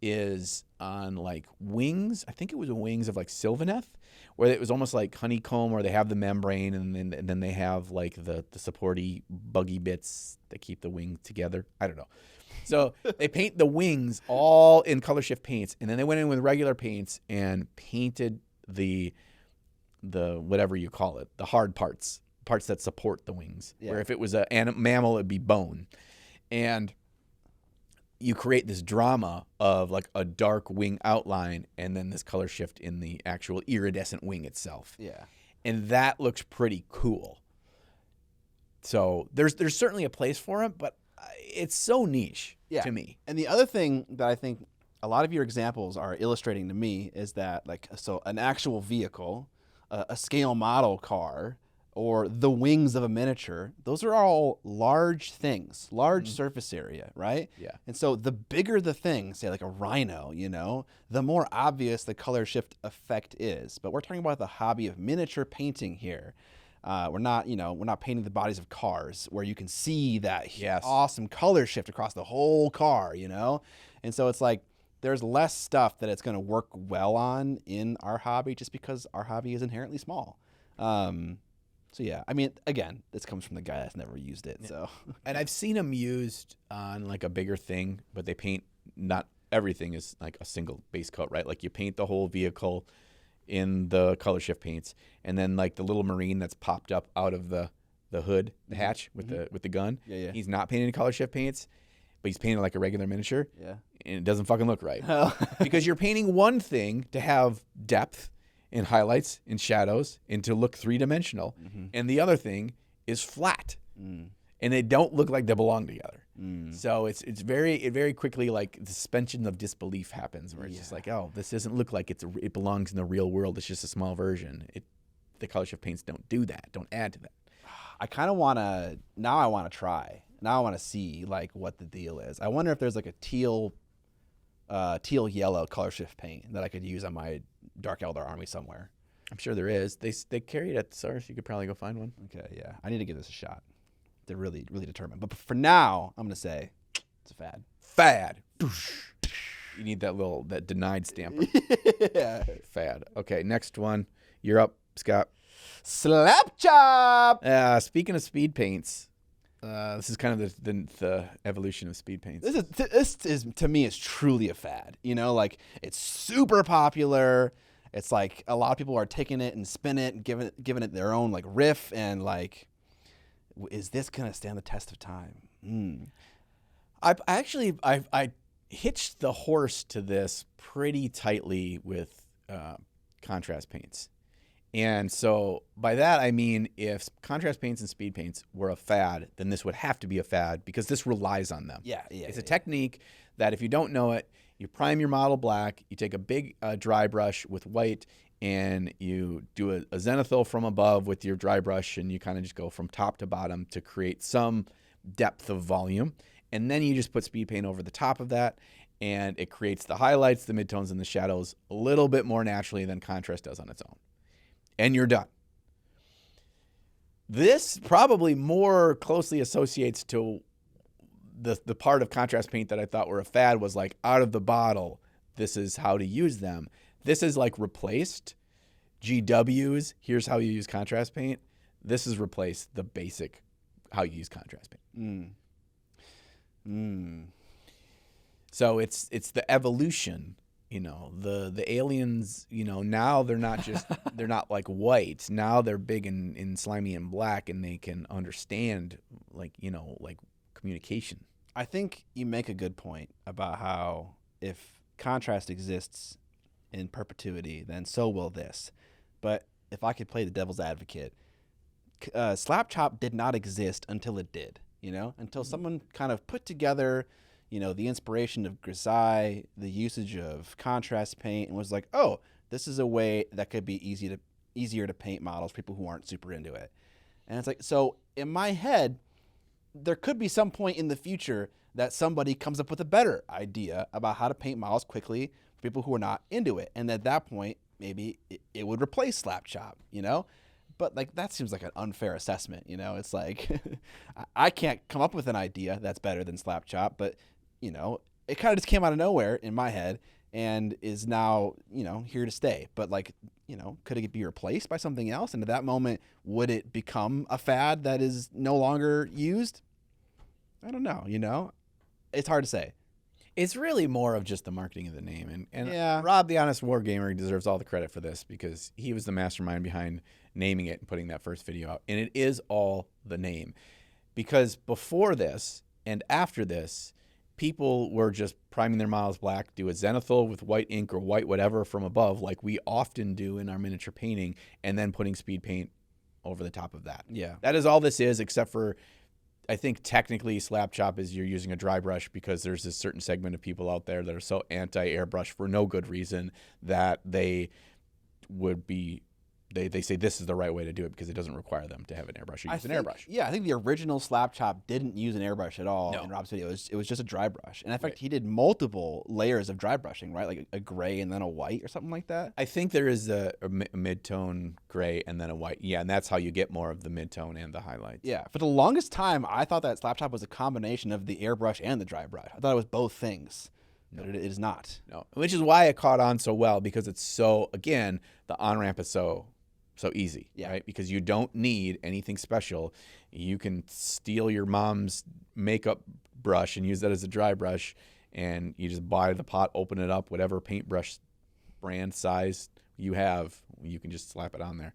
B: is on like wings. I think it was wings of like Sylvaneth, where it was almost like honeycomb, where they have the membrane and then they have like the supporty buggy bits that keep the wing together. I don't know. So they paint the wings all in color shift paints, and then they went in with regular paints and painted the whatever you call it, the hard parts that support the wings. Yeah. Where if it was a mammal, it'd be bone. And you create this drama of like a dark wing outline and then this color shift in the actual iridescent wing itself.
A: Yeah.
B: And that looks pretty cool. So there's certainly a place for it, but it's so niche to me.
A: And the other thing that I think a lot of your examples are illustrating to me is that, like, so an actual vehicle, a scale model car, or the wings of a miniature, those are all large things, large surface area, right?
B: Yeah.
A: And so the bigger the thing, say like a rhino, the more obvious the color shift effect is. But we're talking about the hobby of miniature painting here. We're not painting the bodies of cars where you can see that awesome color shift across the whole car, And so it's like there's less stuff that it's going to work well on in our hobby just because our hobby is inherently small. So yeah, I mean, again, this comes from the guy that's never used it. So,
B: and I've seen them used on like a bigger thing, but they paint not everything is like a single base coat, right? Like you paint the whole vehicle in the color shift paints, and then like the little Marine that's popped up out of the hood, the hatch with the gun.
A: Yeah.
B: He's not painting color shift paints, but he's painting like a regular miniature.
A: Yeah,
B: and it doesn't fucking look right because you're painting one thing to have depth and highlights and shadows and to look three-dimensional. And the other thing is flat. And they don't look like they belong together. So it very quickly, like, the suspension of disbelief happens where it's just like, oh, this doesn't look like it belongs in the real world. It's just a small version. The color shift paints don't do that. Don't add to that.
A: I kind of want to, now I want to try. Now I want to see like what the deal is. I wonder if there's like a teal yellow color shift paint that I could use on my Dark Eldar army somewhere.
B: I'm sure there is. They carry it at the source. You could probably go find one.
A: Okay, yeah. I need to give this a shot to really, really determine. But for now, I'm going to say it's a fad.
B: Fad. You need that denied stamper.
A: Yeah.
B: Fad. Okay, next one. You're up, Scott.
A: Slap chop!
B: Speaking of speed paints, this is kind of the evolution of speed paints.
A: This is to me is truly a fad. Like it's super popular. It's like a lot of people are taking it and spinning it and giving it their own like riff, and like, is this gonna stand the test of time?
B: I hitched the horse to this pretty tightly with contrast paints. And so by that, I mean, if contrast paints and speed paints were a fad, then this would have to be a fad because this relies on them.
A: Yeah.
B: It's a technique that if you don't know it, you prime your model black, you take a big dry brush with white, and you do a zenithal from above with your dry brush, and you kind of just go from top to bottom to create some depth of volume. And then you just put speed paint over the top of that, and it creates the highlights, the midtones, and the shadows a little bit more naturally than contrast does on its own. And you're done. This probably more closely associates to the part of contrast paint that I thought were a fad was like out of the bottle, this is how to use them. This is like replaced GWs, here's how you use contrast paint. This has replaced the basic how you use contrast paint. So it's the evolution the aliens, now they're not just they're not like white. Now they're big and slimy and black, and they can understand like communication.
A: I think you make a good point about how if contrast exists in perpetuity, then so will this. But if I could play the devil's advocate, slap chop did not exist until it did, until someone kind of put together, the inspiration of grisaille, the usage of contrast paint, and was like, oh, this is a way that could be easier to paint models, people who aren't super into it. And it's like, so in my head, there could be some point in the future that somebody comes up with a better idea about how to paint models quickly for people who are not into it. And at that point, maybe it would replace slap chop, But like that seems like an unfair assessment, It's like I can't come up with an idea that's better than slap chop, but it kind of just came out of nowhere in my head and is now here to stay. But like could it be replaced by something else? And at that moment, would it become a fad that is no longer used? I don't know. It's hard to say.
B: It's really more of just the marketing of the name. And
A: yeah.
B: Rob, the Honest Wargamer, deserves all the credit for this because he was the mastermind behind naming it and putting that first video out. And it is all the name. Because before this and after this, people were just priming their models black, do a zenithal with white ink or white whatever from above, like we often do in our miniature painting, and then putting speed paint over the top of that.
A: Yeah.
B: That is all this is, except for I think technically slap chop is you're using a dry brush because there's this certain segment of people out there that are so anti-airbrush for no good reason that they would be they say this is the right way to do it because it doesn't require them to have an airbrush or use an airbrush.
A: Yeah, I think the original slap chop didn't use an airbrush at all
B: No.
A: in Rob's video. It was just a dry brush. And in fact, he did multiple layers of dry brushing, right? Like a gray and then a white or something like that.
B: I think there is a mid-tone gray and then a white. Yeah, and that's how you get more of the mid-tone and the highlights.
A: Yeah, for the longest time, I thought that slap chop was a combination of the airbrush and the dry brush. I thought it was both things. No. But it is not.
B: No, which is why it caught on so well because it's so, again, the on-ramp is so easy, right? Because you don't need anything special. You can steal your mom's makeup brush and use that as a dry brush, and you just buy the pot, open it up, whatever paintbrush brand size you have, you can just slap it on there.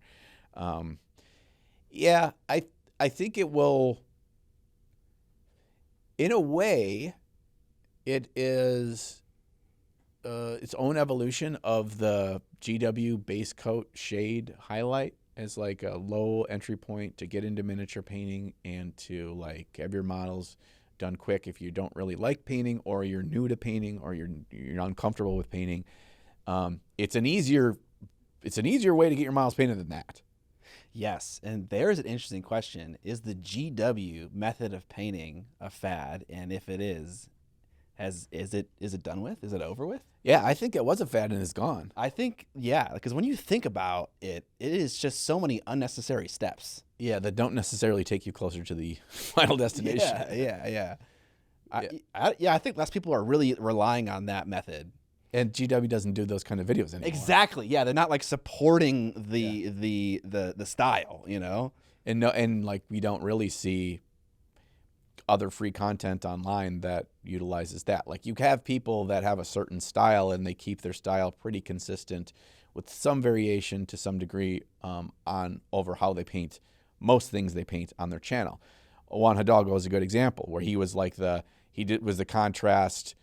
B: I think it will, in a way, it is its own evolution of the GW base coat shade highlight as like a low entry point to get into miniature painting and to like have your models done quick if you don't really like painting or you're new to painting or you're uncomfortable with painting. It's an easier way to get your models painted than that.
A: Yes, and there's an interesting question. Is the GW method of painting a fad? And if it is, is it done with? Is it over with?
B: Yeah, I think it was a fad and it's gone.
A: I think, yeah, because when you think about it, it is just so many unnecessary steps.
B: Yeah, that don't necessarily take you closer to the final destination.
A: Yeah. I think less people are really relying on that method.
B: And GW doesn't do those kind of videos anymore.
A: Exactly. Yeah, they're not like supporting the style,
B: And like we don't really see other free content online that utilizes that. Like you have people that have a certain style and they keep their style pretty consistent with some variation to some degree on over how they paint most things they paint on their channel. Juan Hidalgo is a good example where he was like the contrast,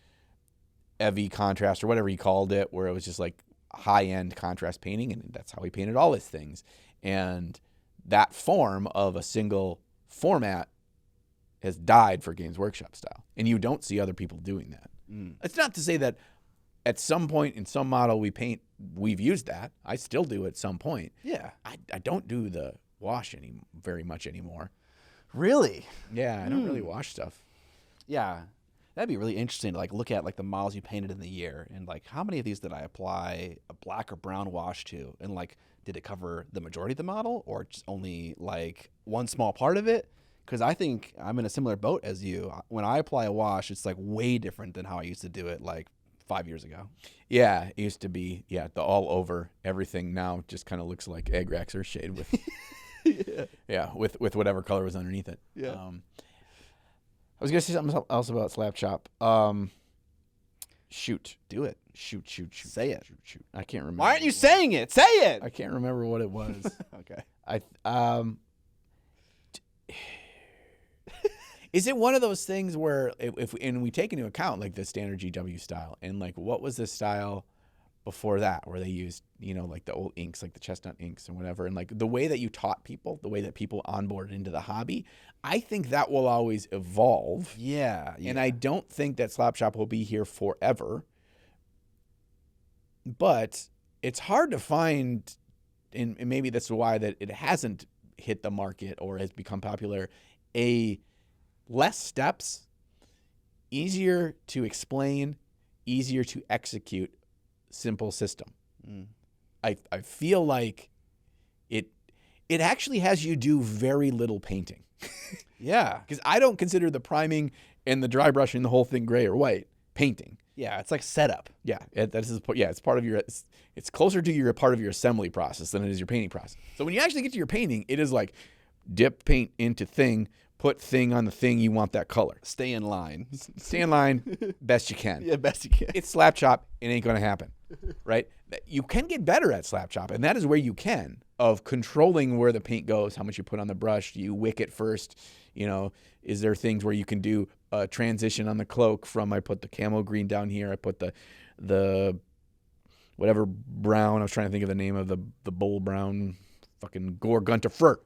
B: EV contrast or whatever he called it, where it was just like high-end contrast painting, and that's how he painted all his things. And that form of a single format has died for Games Workshop style, and you don't see other people doing that. It's not to say that at some point in some model we've used that. I still do at some point.
A: Yeah.
B: I don't do the wash very much anymore.
A: Really?
B: Yeah, I don't really wash stuff.
A: Yeah. That'd be really interesting to like look at like the models you painted in the year and like how many of these did I apply a black or brown wash to, and like did it cover the majority of the model or just only like one small part of it? Because I think I'm in a similar boat as you. When I apply a wash, it's like way different than how I used to do it like 5 years ago.
B: Yeah, it used to be the all over everything. Now just kind of looks like egg Raxer shade with with whatever color was underneath it.
A: Yeah.
B: I was gonna say something else about slap chop. Shoot.
A: Do it.
B: Shoot.
A: Say it.
B: Shoot. I can't remember.
A: Why aren't you saying it? Say it.
B: I can't remember what it was.
A: Okay.
B: Is it one of those things where if we take into account like the standard GW style and like what was the style before that where they used, like the old inks, like the chestnut inks and whatever, and like the way that you taught people, the way that people onboarded into the hobby, I think that will always evolve.
A: Yeah.
B: And I don't think that Slapshot will be here forever. But it's hard to find, and maybe that's why that it hasn't hit the market or has become popular, a less steps, easier to explain, easier to execute, simple system. I feel like it actually has you do very little painting.
A: Yeah.
B: Because I don't consider the priming and the dry brushing the whole thing gray or white painting.
A: Yeah, it's like setup.
B: Yeah, it's part of your. It's closer to your part of your assembly process than it is your painting process. So when you actually get to your painting, it is like dip paint into thing, put thing on the thing you want that color.
A: Stay in line.
B: Stay in line, best you can.
A: Yeah, best you can.
B: It's slap chop. It ain't gonna happen, right? You can get better at slap chop, and that is where you can of controlling where the paint goes, how much you put on the brush. Do you wick it first? Is there things where you can do a transition on the cloak from I put the camo green down here, I put the whatever brown, I was trying to think of the name of the bull brown, fucking Gore Grunta fur.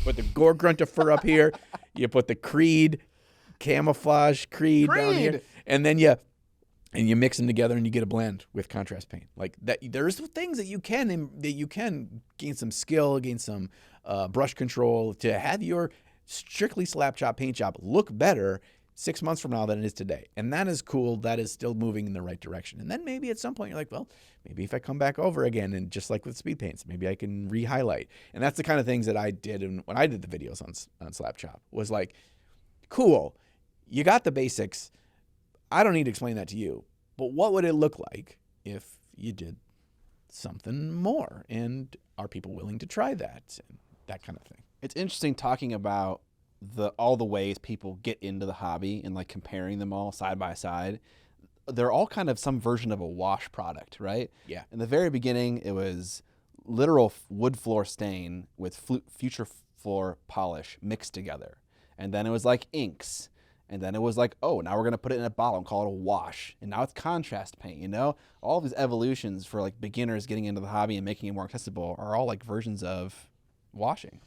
B: Put the Gore Grunta fur up here. You put the Creed, camouflage Creed down here. And then you mix them together and you get a blend with contrast paint. Like that, there's things that you can gain some skill, gain some brush control to have your strictly slap chop paint job look better 6 months from now than it is today. And that is cool. That is still moving in the right direction. And then maybe at some point you're like, well, maybe if I come back over again and just like with speed paints, maybe I can re-highlight. And that's the kind of things that I did when I did the videos on slap chop was like, cool, you got the basics. I don't need to explain that to you. But what would it look like if you did something more? And are people willing to try that? And that kind of thing.
A: It's interesting talking about all the ways people get into the hobby and like comparing them all side by side. They're all kind of some version of a wash product, right?
B: Yeah.
A: In the very beginning, it was literal wood floor stain with future floor polish mixed together. And then it was like inks. And then it was like, oh, now we're going to put it in a bottle and call it a wash. And now it's contrast paint, All these evolutions for like beginners getting into the hobby and making it more accessible are all like versions of washing.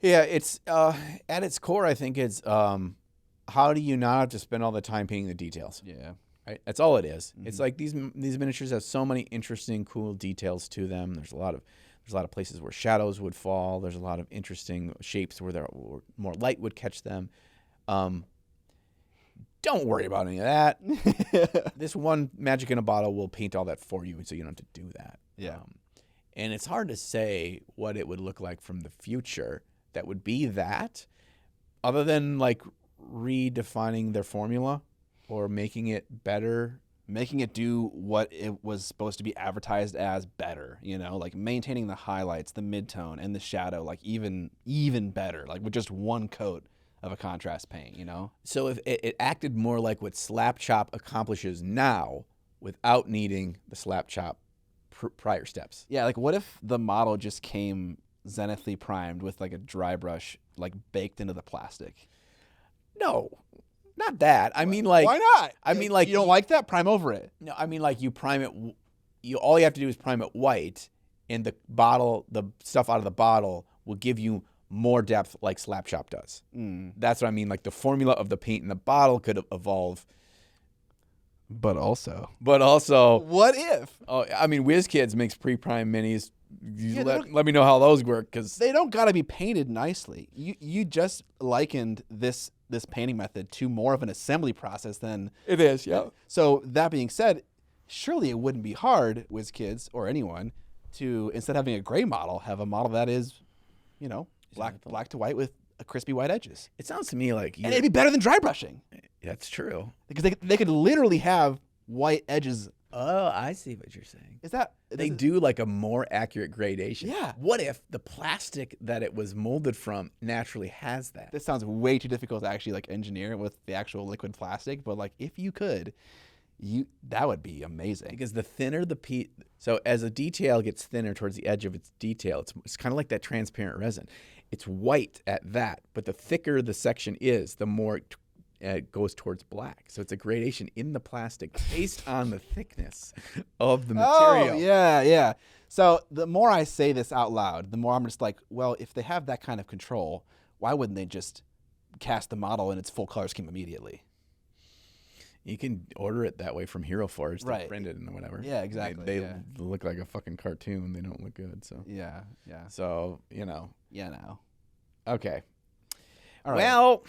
B: Yeah, it's at its core, I think it's how do you not have to spend all the time painting the details?
A: Yeah.
B: Right? That's all it is. Mm-hmm. It's like these miniatures have so many interesting, cool details to them. There's a lot of places where shadows would fall. There's a lot of interesting shapes where more light would catch them. Don't worry about any of that. This one magic in a bottle will paint all that for you, so you don't have to do that.
A: Yeah.
B: And it's hard to say what it would look like from the future that would be that, other than like redefining their formula or making it better.
A: Making it do what it was supposed to be advertised as better, like maintaining the highlights, the midtone, and the shadow, like even better, like with just one coat of a contrast paint,
B: So if it acted more like what slap chop accomplishes now without needing the slap chop prior steps.
A: Yeah, like what if the model just came zenithly primed with like a dry brush like baked into the plastic?
B: No, not that. I mean, like,
A: why not?
B: I mean, like,
A: you don't like that? Prime over it.
B: No, I mean, like, you prime it. All you have to do is prime it white, and the stuff out of the bottle will give you more depth, like slap chop does. That's what I mean. Like the formula of the paint in the bottle could evolve.
A: But also,
B: what
A: if?
B: Oh, I mean, WizKids makes pre-prime minis. Let me know how those work, because
A: they don't got to be painted nicely. You just likened this painting method to more of an assembly process than
B: it is. Yeah.
A: So that being said, surely it wouldn't be hard, WizKids or anyone, to instead of having a gray model, have a model that is, black to white with a crispy white edges.
B: It sounds to me like
A: and it'd be better than dry brushing.
B: That's true,
A: because they could literally have white edges.
B: Oh, I see what you're saying.
A: They
B: do like a more accurate gradation.
A: Yeah.
B: What if the plastic that it was molded from naturally has that?
A: This sounds way too difficult to actually like engineer with the actual liquid plastic, but like if you could, that would be amazing.
B: Because the thinner the piece, so as a detail gets thinner towards the edge of its detail, it's kind of like that transparent resin. It's white at that, but the thicker the section is, the more it goes towards black. So it's a gradation in the plastic based on the thickness of the material.
A: Oh, yeah. So the more I say this out loud, the more I'm just like, well, if they have that kind of control, why wouldn't they just cast the model in its full color scheme immediately?
B: You can order it that way from Hero Forge. They print it and whatever.
A: Yeah, exactly.
B: They look like a fucking cartoon. They don't look good. So
A: yeah.
B: So, you know.
A: Yeah, no.
B: Okay.
A: All right.
B: Well.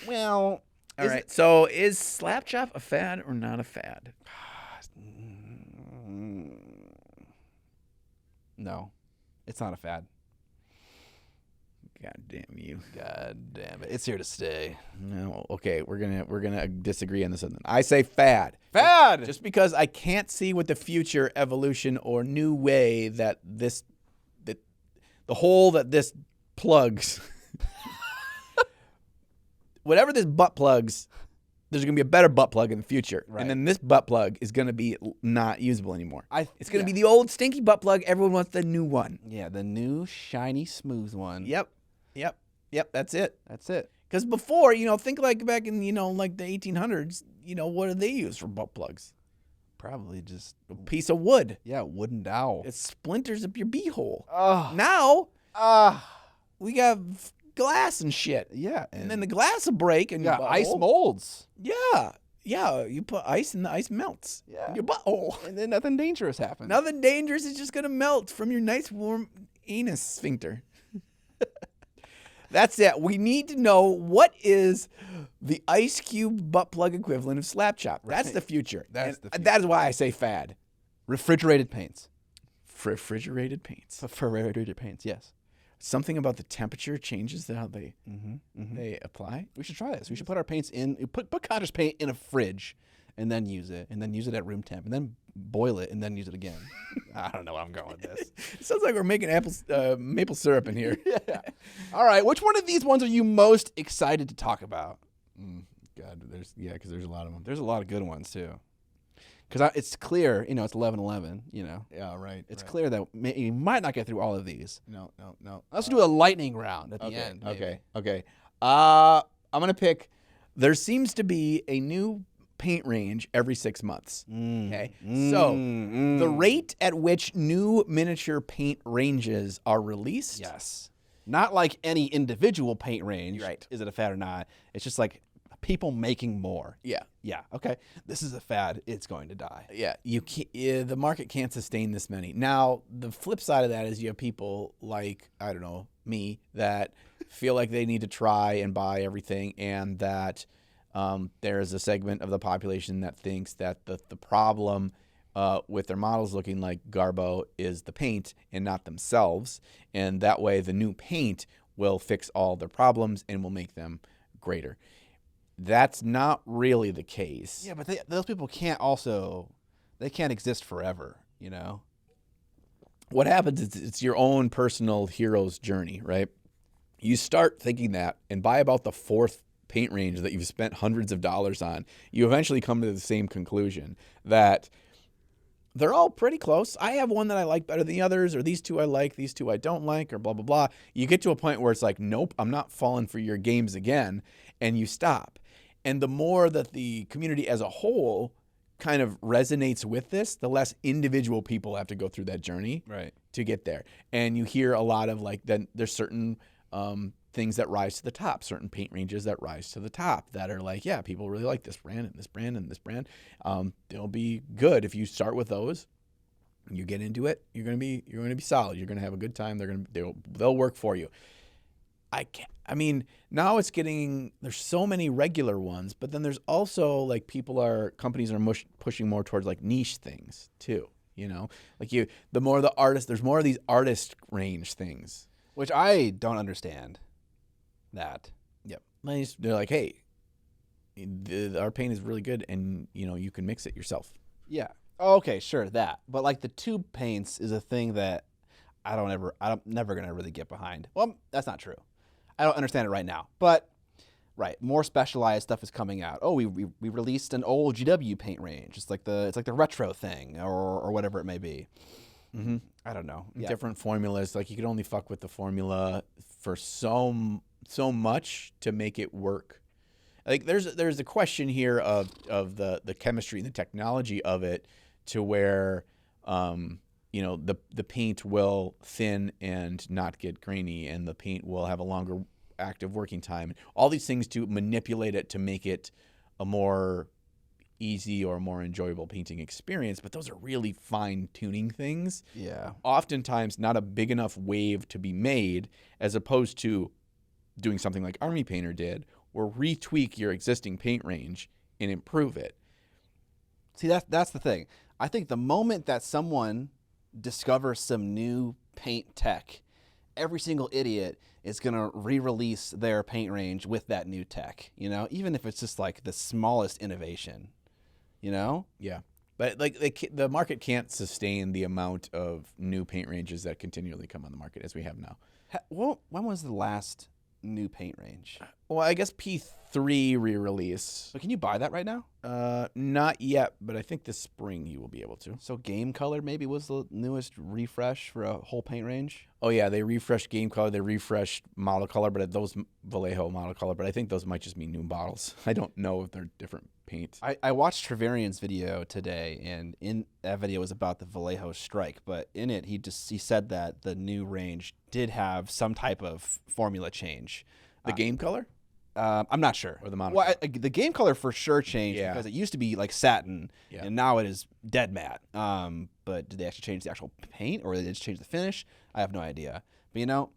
B: All right.
A: it-
B: So is Slapchop a fad or not a fad?
A: No, it's not a fad.
B: God damn you.
A: God damn it. It's here to stay.
B: No. Okay, we're gonna disagree on this one. I say fad.
A: Fad!
B: Just because I can't see what the future evolution or new way that the hole that this plugs, whatever this butt plugs, there's going to be a better butt plug in the future.
A: Right.
B: And then this butt plug is going to be not usable anymore. It's going to
A: yeah.
B: be the old stinky butt plug. Everyone wants the new one.
A: Yeah, the new, shiny, smooth one.
B: Yep. That's it.
A: That's it.
B: Because before, think like back in, like the 1800s, what did they use for butt plugs?
A: Probably just,
B: A piece of wood.
A: yeah, wooden dowel.
B: It splinters up your beehole.
A: Oh.
B: Now, we got glass and shit.
A: Yeah.
B: And then the glass will break and
A: you got ice molds.
B: Yeah. You put ice and the ice melts.
A: Yeah.
B: In your butthole.
A: And then nothing dangerous happens.
B: Nothing dangerous is just going to melt from your nice warm anus sphincter. That's it. We need to know what is the ice cube butt plug equivalent of Slapchop. That's the future.
A: That's the future.
B: That is why I say fad.
A: Refrigerated paints.
B: Refrigerated paints.
A: Refrigerated paints, yes.
B: Something about the temperature changes how they they apply.
A: We should try this. We should put our paints in, put Cotter's paint in a fridge and then use it at room temp and then boil it and then use it again. I don't know where I'm going with this.
B: It sounds like we're making maple syrup in here.
A: Yeah. All right. Which one of these ones are you most excited to talk about?
B: God, because there's a lot of them.
A: There's a lot of good ones too. Because it's clear, it's 11/11.
B: Yeah, right.
A: It's clear that you might not get through all of these.
B: No.
A: Let's do a lightning round at the end. Maybe.
B: Okay. I'm gonna pick. There seems to be a new paint range every 6 months. Okay. So the rate at which new miniature paint ranges are released.
A: Yes. Not like any individual paint range.
B: Right.
A: Is it a fad or not? It's just like people making more.
B: Yeah.
A: Yeah. Okay. This is a fad. It's going to die.
B: Yeah. The market can't sustain this many. Now, the flip side of that is you have people like, I don't know, me, that feel like they need to try and buy everything, and that there is a segment of the population that thinks that the problem with their models looking like Garbo is the paint and not themselves. And that way the new paint will fix all their problems and will make them greater. That's not really the case.
A: Yeah, but those people can't exist forever,
B: What happens is it's your own personal hero's journey, right? You start thinking that, and by about the fourth paint range that you've spent hundreds of dollars on, you eventually come to the same conclusion that they're all pretty close. I have one that I like better than the others, or these two I like, these two I don't like, or blah, blah, blah. You get to a point where it's like, nope, I'm not falling for your games again, and you stop. And the more that the community as a whole kind of resonates with this, the less individual people have to go through that journey to get there. And you hear a lot of then there's certain things that rise to the top, certain paint ranges that rise to the top that are like, yeah, people really like this brand and this brand and this brand. They'll be good if you start with those. You get into it, you're gonna be solid. You're gonna have a good time. They'll work for you. Now it's there's so many regular ones, but then there's also companies are pushing more towards niche things too. The more the artist, there's more of these artist range things,
A: which I don't understand. That.
B: Yep. They're like, hey, our paint is really good, and you can mix it yourself.
A: Yeah. Okay, sure, that. But the tube paints is a thing that I'm never gonna really get behind. Well, that's not true. I don't understand it right now. But Right, more specialized stuff is coming out. Oh, we released an old GW paint range. It's like the retro thing or whatever it may be.
B: Mm-hmm.
A: I don't know. Yeah.
B: Different formulas. Like you could only fuck with the formula for so much to make it work. Like there's a question here of the chemistry and the technology of it to where the paint will thin and not get grainy, and the paint will have a longer active working time. All these things to manipulate it to make it a more easy or more enjoyable painting experience, but those are really fine tuning things.
A: Yeah.
B: Oftentimes not a big enough wave to be made, as opposed to doing something like Army Painter did, or retweak your existing paint range and improve it.
A: See, that's the thing. I think the moment that someone discovers some new paint tech, every single idiot is going to re-release their paint range with that new tech, even if it's just like the smallest innovation,
B: Yeah. But like the market can't sustain the amount of new paint ranges that continually come on the market as we have now.
A: Well, when was the last new paint range?
B: Well, I guess P3 re-release.
A: So can you buy that right now?
B: Not yet, but I think this spring you will be able to.
A: So Game Color maybe was the newest refresh for a whole paint range?
B: Oh yeah, they refreshed Game Color, they refreshed Model Color, but those Vallejo Model Color, but I think those might just be new bottles. I don't know if they're different paint.
A: I watched Trevarian's video today, and in that video was about the Vallejo Strike, but in it he said that the new range did have some type of formula change.
B: The Game Color?
A: I'm not sure.
B: Or the Model
A: Color? The Game Color for sure changed because it used to be like satin, and now it is dead matte. But did they actually change the actual paint, or did they just change the finish? I have no idea. But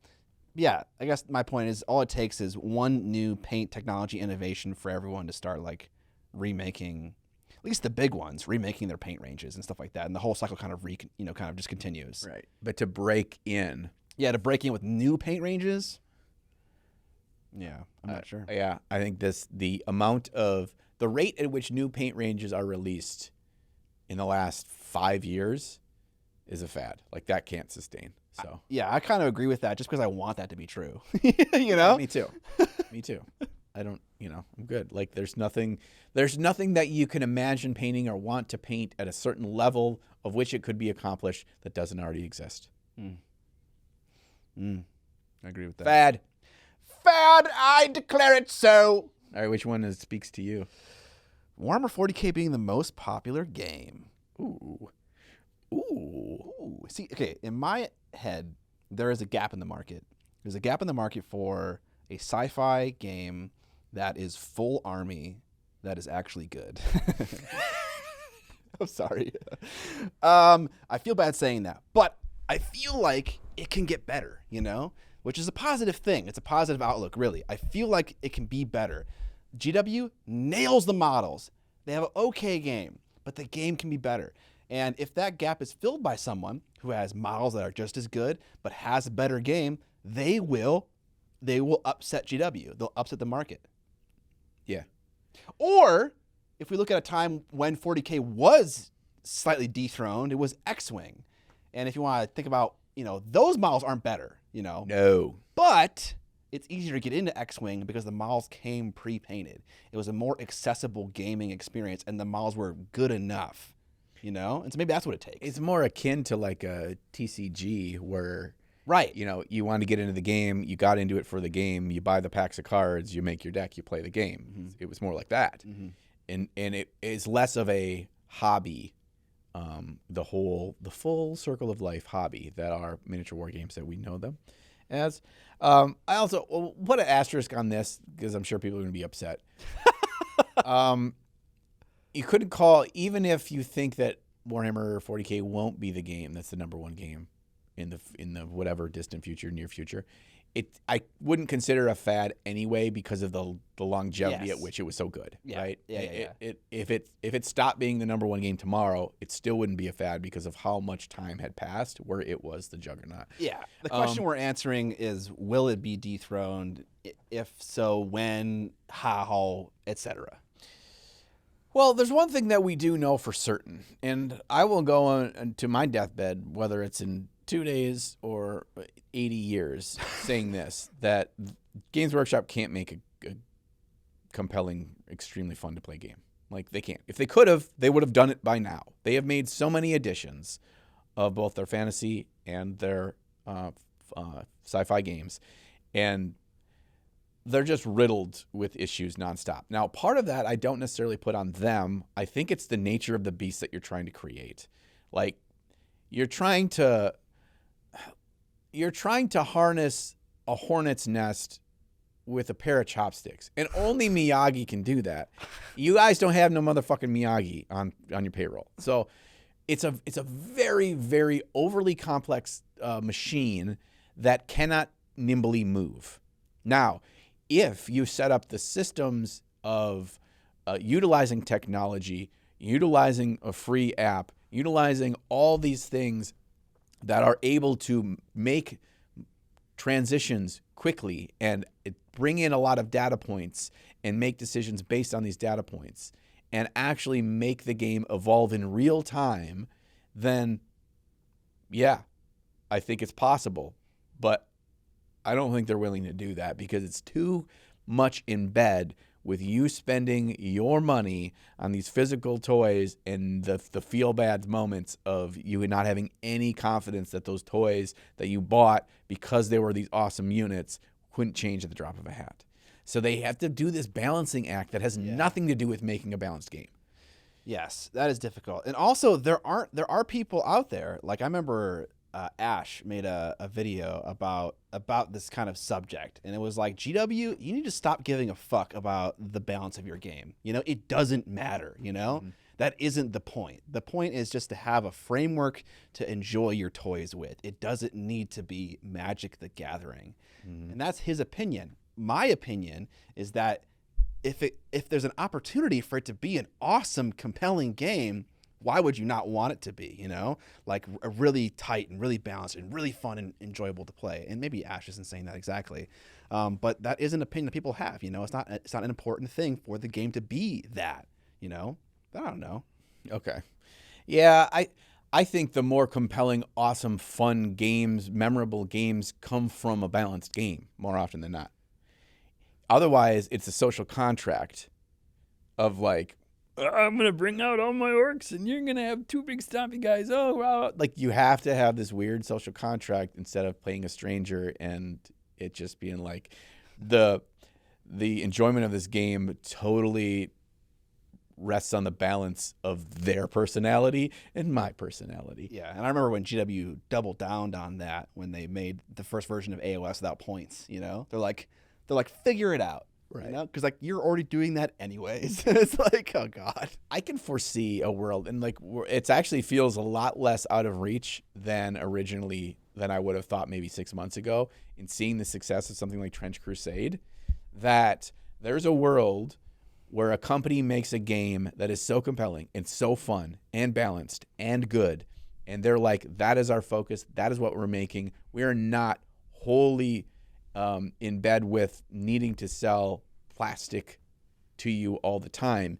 A: yeah, I guess my point is all it takes is one new paint technology innovation for everyone to start like remaking, at least the big ones, remaking their paint ranges and stuff like that, and the whole cycle kind of just continues.
B: Right. But to break in.
A: Yeah, to break in with new paint ranges. Yeah, I'm not sure.
B: Yeah, I think the rate at which new paint ranges are released in the last 5 years is a fad. Like that can't sustain. So
A: yeah, I kind of agree with that, just because I want that to be true. Me
B: too. Me too. I don't. I'm good. Like there's nothing that you can imagine painting or want to paint at a certain level of which it could be accomplished that doesn't already exist.
A: I agree with that.
B: Fad, I declare it so. All right, which one speaks to you?
A: Warhammer 40K being the most popular game.
B: Ooh.
A: See, okay, in my head, there is a gap in the market. There's a gap in the market for a sci-fi game that is full army that is actually good. I'm sorry. I feel bad saying that, but I feel like it can get better, which is a positive thing. It's a positive outlook, really. I feel like it can be better. GW nails the models. They have an okay game, but the game can be better. And if that gap is filled by someone who has models that are just as good but has a better game, they will upset GW. They'll upset the market.
B: Yeah.
A: Or if we look at a time when 40K was slightly dethroned, it was X-Wing. And if you want to think about, those models aren't better,
B: No. But
A: it's easier to get into X-Wing because the models came pre-painted. It was a more accessible gaming experience, and the models were good enough, and so maybe that's what it takes.
B: It's more akin to like a TCG where,
A: right,
B: you want to get into the game, you got into it for the game, you buy the packs of cards, you make your deck, you play the game. Mm-hmm. It was more like that. Mm-hmm. And it is less of a hobby, the full circle of life hobby that are miniature war games that we know them as. I also put an asterisk on this because I'm sure people are going to be upset. You couldn't call, even if you think that Warhammer 40K won't be the game that's the number one game in the whatever distant future, near future, I wouldn't consider a fad anyway because of the longevity at which it was so good, right?
A: Yeah.
B: If it stopped being the number one game tomorrow, it still wouldn't be a fad because of how much time had passed where it was the juggernaut.
A: Yeah. The question we're answering is, will it be dethroned? If so, when, how, etc.?
B: Well, there's one thing that we do know for certain, and I will go on to my deathbed, whether it's in 2 days or 80 years, saying this, that Games Workshop can't make compelling, extremely fun to play game. Like, they can't. If they could have, they would have done it by now. They have made so many editions of both their fantasy and their sci-fi games, and they're just riddled with issues nonstop. Now, part of that I don't necessarily put on them. I think it's the nature of the beast that you're trying to create. Like, you're trying to harness a hornet's nest with a pair of chopsticks, and only Miyagi can do that. You guys don't have no motherfucking Miyagi on your payroll, so it's a very, very overly complex machine that cannot nimbly move. Now, if you set up the systems of utilizing technology, utilizing a free app, utilizing all these things that are able to make transitions quickly and bring in a lot of data points and make decisions based on these data points and actually make the game evolve in real time, then yeah, I think it's possible. But I don't think they're willing to do that because it's too much in bed with you spending your money on these physical toys and the feel bad moments of you not having any confidence that those toys that you bought because they were these awesome units couldn't change at the drop of a hat. So they have to do this balancing act that has nothing to do with making a balanced game.
A: Yes, that is difficult. And also there are people out there, like I remember Ash made a video about this kind of subject, and it was like, GW, you need to stop giving a fuck about the balance of your game. You know, it doesn't matter, you know? Mm-hmm. That isn't the point. The point is just to have a framework to enjoy your toys with. It doesn't need to be Magic the Gathering. Mm-hmm. And that's his opinion. My opinion is that if there's an opportunity for it to be an awesome, compelling game, why would you not want it to be, you know? Like a really tight and really balanced and really fun and enjoyable to play. And maybe Ash isn't saying that exactly. But that is an opinion that people have, you know? It's not an important thing for the game to be that, you know? I don't know.
B: Okay. Yeah, I think the more compelling, awesome, fun games, memorable games come from a balanced game more often than not. Otherwise, it's a social contract of like, I'm going to bring out all my orcs and you're going to have two big stompy guys. Oh, wow. Like, you have to have this weird social contract instead of playing a stranger and it just being like the enjoyment of this game totally rests on the balance of their personality and my personality.
A: Yeah, and I remember when GW doubled down on that when they made the first version of AOS without points, you know? They're like, figure it out. Right. You know? Because, like, you're already doing that anyways. It's like, oh, God.
B: I can foresee a world, and, like, it actually feels a lot less out of reach than I would have thought maybe 6 months ago in seeing the success of something like Trench Crusade, that there's a world where a company makes a game that is so compelling and so fun and balanced and good, and they're like, that is our focus, that is what we're making. We are not wholly in bed with needing to sell plastic to you all the time.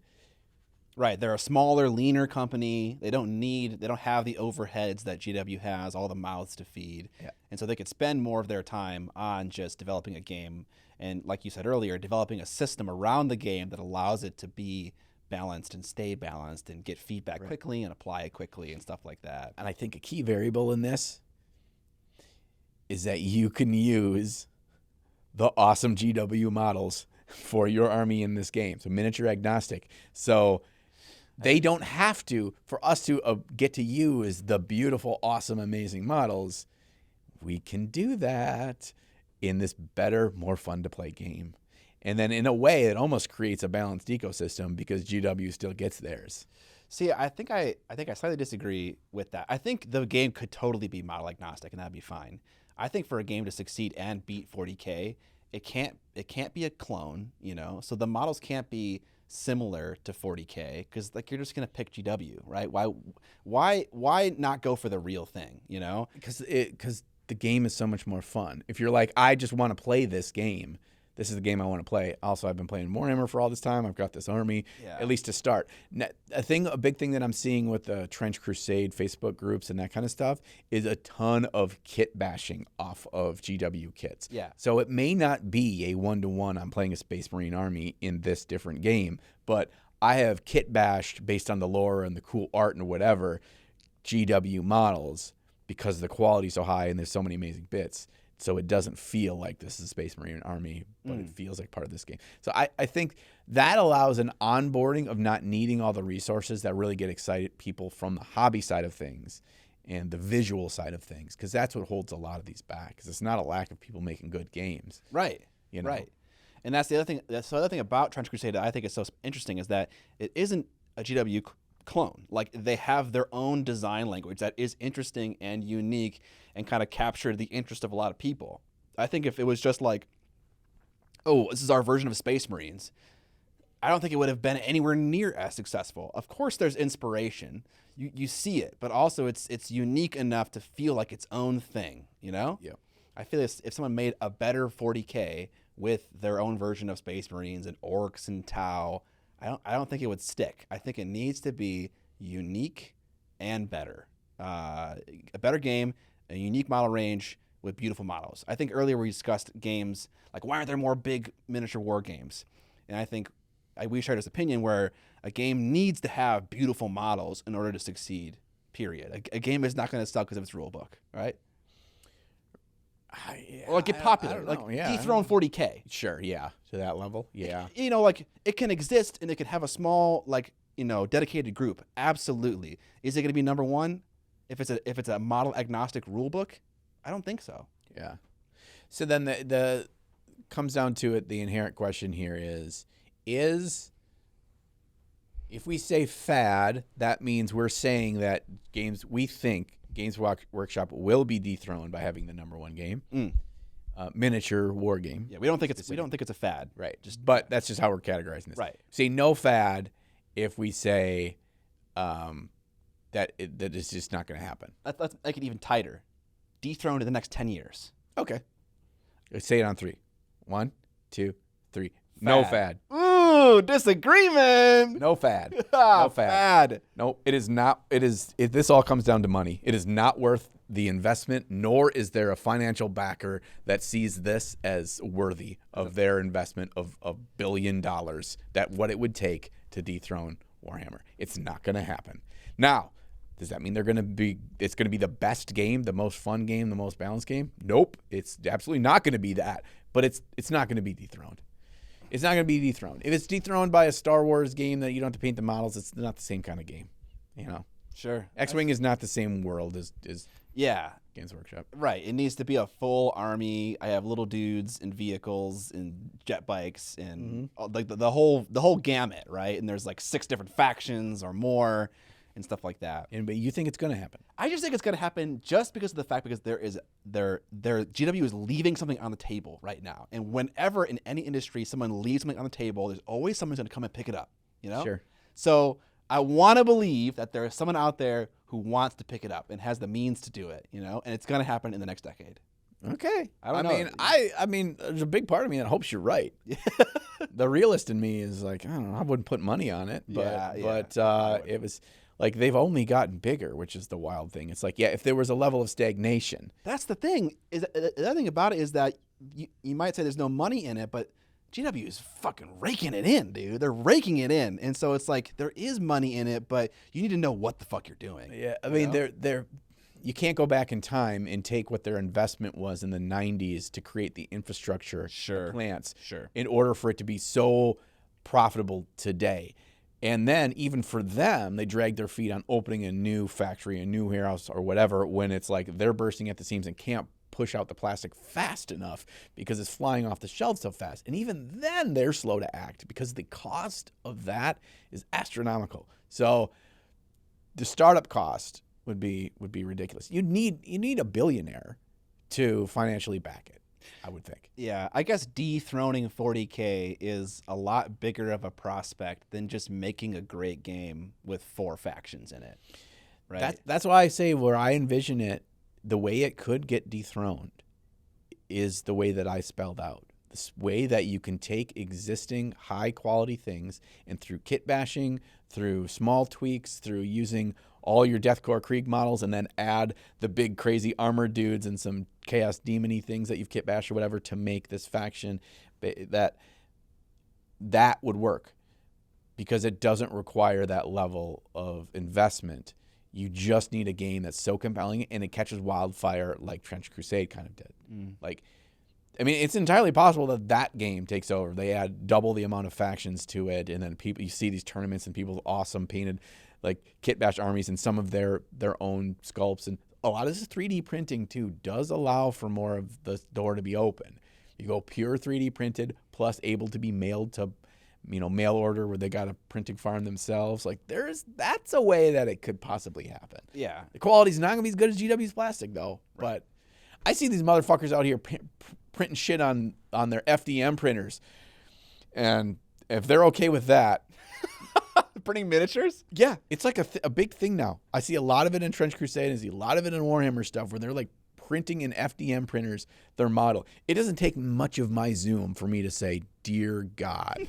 A: Right. They're a smaller, leaner company. They don't have the overheads that GW has, all the mouths to feed. Yeah. And so they could spend more of their time on just developing a game. And like you said earlier, developing a system around the game that allows it to be balanced and stay balanced and get feedback quickly and apply it quickly and stuff like that.
B: And I think a key variable in this is that you can use the awesome GW models for your army in this game. So miniature agnostic. So they don't have to, for us to get to use the beautiful, awesome, amazing models. We can do that in this better, more fun to play game. And then in a way, it almost creates a balanced ecosystem because GW still gets theirs.
A: See, I think I slightly disagree with that. I think the game could totally be model agnostic, and that'd be fine. I think for a game to succeed and beat 40K, it can't be a clone, you know. So the models can't be similar to 40K because like you're just gonna pick GW, right? Why not go for the real thing, you know?
B: Because the game is so much more fun. If you're like, I just want to play this game, this is the game I want to play. Also, I've been playing Warhammer for all this time. I've got this army, at least to start. A big thing that I'm seeing with the Trench Crusade Facebook groups and that kind of stuff is a ton of kit bashing off of GW kits.
A: Yeah.
B: So it may not be a 1-to-1, I'm playing a Space Marine army in this different game, but I have kit bashed based on the lore and the cool art and whatever GW models because the quality's so high and there's so many amazing bits. So it doesn't feel like this is a Space Marine army, but it feels like part of this game. So I think that allows an onboarding of not needing all the resources that really get excited people from the hobby side of things and the visual side of things, because that's what holds a lot of these back. Because it's not a lack of people making good games.
A: Right.
B: You know?
A: Right. And that's the other thing. That's the other thing about Trench Crusade that I think is so interesting is that it isn't a GW clone. Like, they have their own design language that is interesting and unique and kind of captured the interest of a lot of people. I think if it was just like, oh, this is our version of Space Marines, I don't think it would have been anywhere near as successful. Of course, there's inspiration. You see it, but also it's unique enough to feel like its own thing, you know?
B: Yeah.
A: I feel if someone made a better 40K with their own version of Space Marines and Orcs and Tau, I don't think it would stick. I think it needs to be unique and better. A better game, a unique model range with beautiful models. I think earlier we discussed games like, why aren't there more big miniature war games? And I think we shared this opinion where a game needs to have beautiful models in order to succeed, period. A game is not going to sell because of its rule book, right? Or like get popular, like dethrone 40K.
B: Sure, yeah, to that level, yeah.
A: You know, like it can exist and it can have a small, like, you know, dedicated group. Absolutely. Is it going to be number one if it's a model agnostic rule book? I don't think so.
B: Yeah. So then the comes down to it. The inherent question here is if we say fad, that means we're saying that we think Games Workshop will be dethroned by having the number one game, miniature war game.
A: Yeah, we don't think it's a fad,
B: right? But that's just how we're categorizing this.
A: Right.
B: Say no fad if we say that it's just not going to happen.
A: Let's make it even tighter. Dethroned in the next 10 years.
B: Okay. Let's say it on 3. 1, 2, 3. No fad.
A: Ooh, disagreement.
B: No fad. No
A: fad.
B: No, it is not. This all comes down to money. It is not worth the investment, nor is there a financial backer that sees this as worthy of their investment of $1 billion, that what it would take to dethrone Warhammer. It's not going to happen. Now, does that mean it's going to be the best game, the most fun game, the most balanced game? Nope. It's absolutely not going to be that, but it's not going to be dethroned. It's not going to be dethroned. If it's dethroned by a Star Wars game that you don't have to paint the models, it's not the same kind of game. You know?
A: Sure.
B: X-Wing is not the same world as Games Workshop.
A: Right. It needs to be a full army. I have little dudes and vehicles and jet bikes and like the whole gamut, right? And there's like 6 different factions or more and stuff like that.
B: But you think it's going to happen?
A: I just think it's going to happen just because of the fact because GW is leaving something on the table right now. And whenever in any industry someone leaves something on the table, there's always someone who's going to come and pick it up, you know?
B: Sure.
A: So I want to believe that there is someone out there who wants to pick it up and has the means to do it, you know? And it's going to happen in the next decade.
B: Okay.
A: I don't know.
B: I mean, there's a big part of me that hopes you're right. The realist in me is like, I don't know, I wouldn't put money on it, but it was like they've only gotten bigger, which is the wild thing. It's like, yeah, if there was a level of stagnation.
A: That's the thing. The other thing about it is that you might say there's no money in it, but GW is fucking raking it in, dude. They're raking it in. And so it's like there is money in it, but you need to know what the fuck you're doing.
B: Yeah, I mean, you can't go back in time and take what their investment was in the 90s to create the infrastructure, the plants, in order for it to be so profitable today. And then even for them, they drag their feet on opening a new factory, a new warehouse or whatever, when it's like they're bursting at the seams and can't push out the plastic fast enough because it's flying off the shelves so fast. And even then they're slow to act because the cost of that is astronomical. So the startup cost would be ridiculous. You need a billionaire to financially back it, I would think.
A: Yeah, I guess dethroning 40K is a lot bigger of a prospect than just making a great game with 4 factions in it. Right.
B: That's why I say where I envision it, the way it could get dethroned is the way that I spelled out. this way that you can take existing high quality things and through kit bashing, through small tweaks, through using all your Deathcore Krieg models and then add the big crazy armored dudes and some Chaos Demon-y things that you've kit bashed or whatever to make this faction, that would work because it doesn't require that level of investment. You just need a game that's so compelling and it catches wildfire like Trench Crusade kind of did. Like, I mean, it's entirely possible that game takes over. They add double the amount of factions to it, and then you see these tournaments and people awesome painted like kit bash armies and some of their own sculpts, and a lot of this 3D printing too does allow for more of the door to be open. You go pure 3D printed plus able to be mailed to, mail order where they got a printing farm themselves. Like that's a way that it could possibly happen.
A: Yeah.
B: The quality's not gonna be as good as GW's plastic though, right. But I see these motherfuckers out here printing shit on their FDM printers, and if they're okay with that.
A: Printing miniatures?
B: Yeah, it's like a big thing now. I see a lot of it in Trench Crusade. I see a lot of it in Warhammer stuff where they're like printing in FDM printers their model. It doesn't take much of my Zoom for me to say, dear God,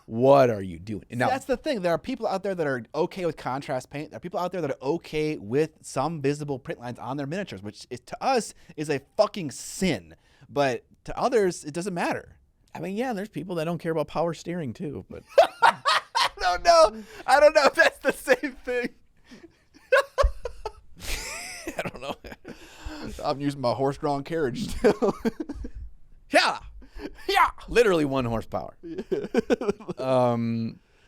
B: what are you doing? And now,
A: that's the thing. There are people out there that are okay with contrast paint. There are people out there that are okay with some visible print lines on their miniatures, which is, to us is a fucking sin. But to others, it doesn't matter.
B: I mean, yeah, there's people that don't care about power steering too, but...
A: I don't know if that's the same thing.
B: I don't know.
A: I'm using my horse-drawn carriage still.
B: Yeah. Literally 1 horsepower.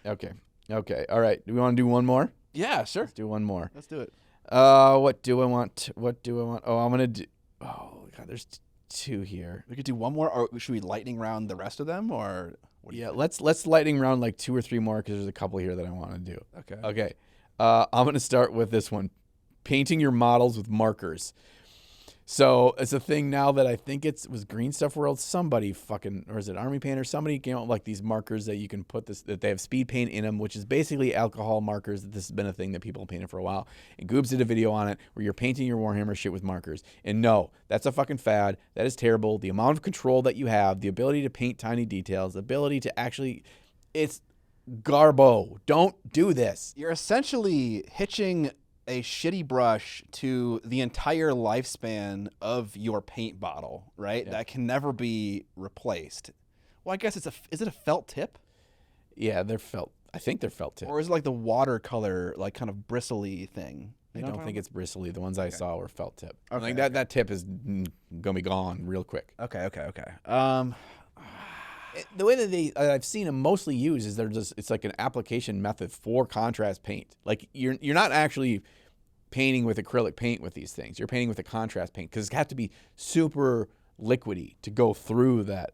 B: Okay. All right. Do we want to do one more?
A: Yeah, sure.
B: Let's do one more.
A: Let's do it.
B: What do I want? Oh, I'm going to do... Oh, God, there's 2 here.
A: We could do one more, or should we lightning round the rest of them, or...
B: Yeah, let's lightning round like 2 or 3 more because there's a couple here that I want to do.
A: Okay.
B: I'm going to start with this one. Painting your models with markers. So it's a thing now that I think was Green Stuff World. Somebody fucking, or is it Army Paint or somebody came out with like these markers that you can put that they have speed paint in them, which is basically alcohol markers. This has been a thing that people have painted for a while. And Goobs did a video on it where you're painting your Warhammer shit with markers. And no, that's a fucking fad. That is terrible. The amount of control that you have, the ability to paint tiny details, the ability to actually, it's garbo. Don't do this.
A: You're essentially hitching a shitty brush to the entire lifespan of your paint bottle, right? Yeah. That can never be replaced. Well, I guess is it a felt tip?
B: Yeah, they're felt. I think they're felt tip.
A: Or is it like the watercolor, like kind of bristly thing?
B: I don't think it's bristly. The ones I saw were felt tip.
A: Okay.
B: Like that tip is gonna be gone real quick.
A: Okay.
B: The way that I've seen them mostly used is it's like an application method for contrast paint. Like you're not actually painting with acrylic paint with these things. You're painting with a contrast paint because it has to be super liquidy to go through that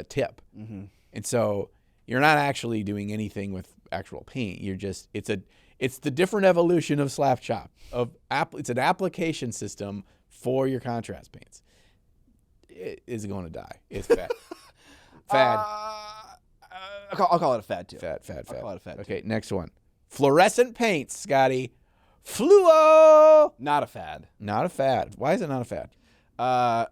B: tip.
A: Mm-hmm.
B: And so you're not actually doing anything with actual paint. You're just it's the different evolution of slap chop it's an application system for your contrast paints. It is going to die. It's fad.
A: I'll call it a fad too.
B: Fad.
A: I'll call it a fad.
B: Okay, next one. Fluorescent paints, Scotty. Fluo.
A: Not a fad.
B: Not a fad. Why is it not a fad?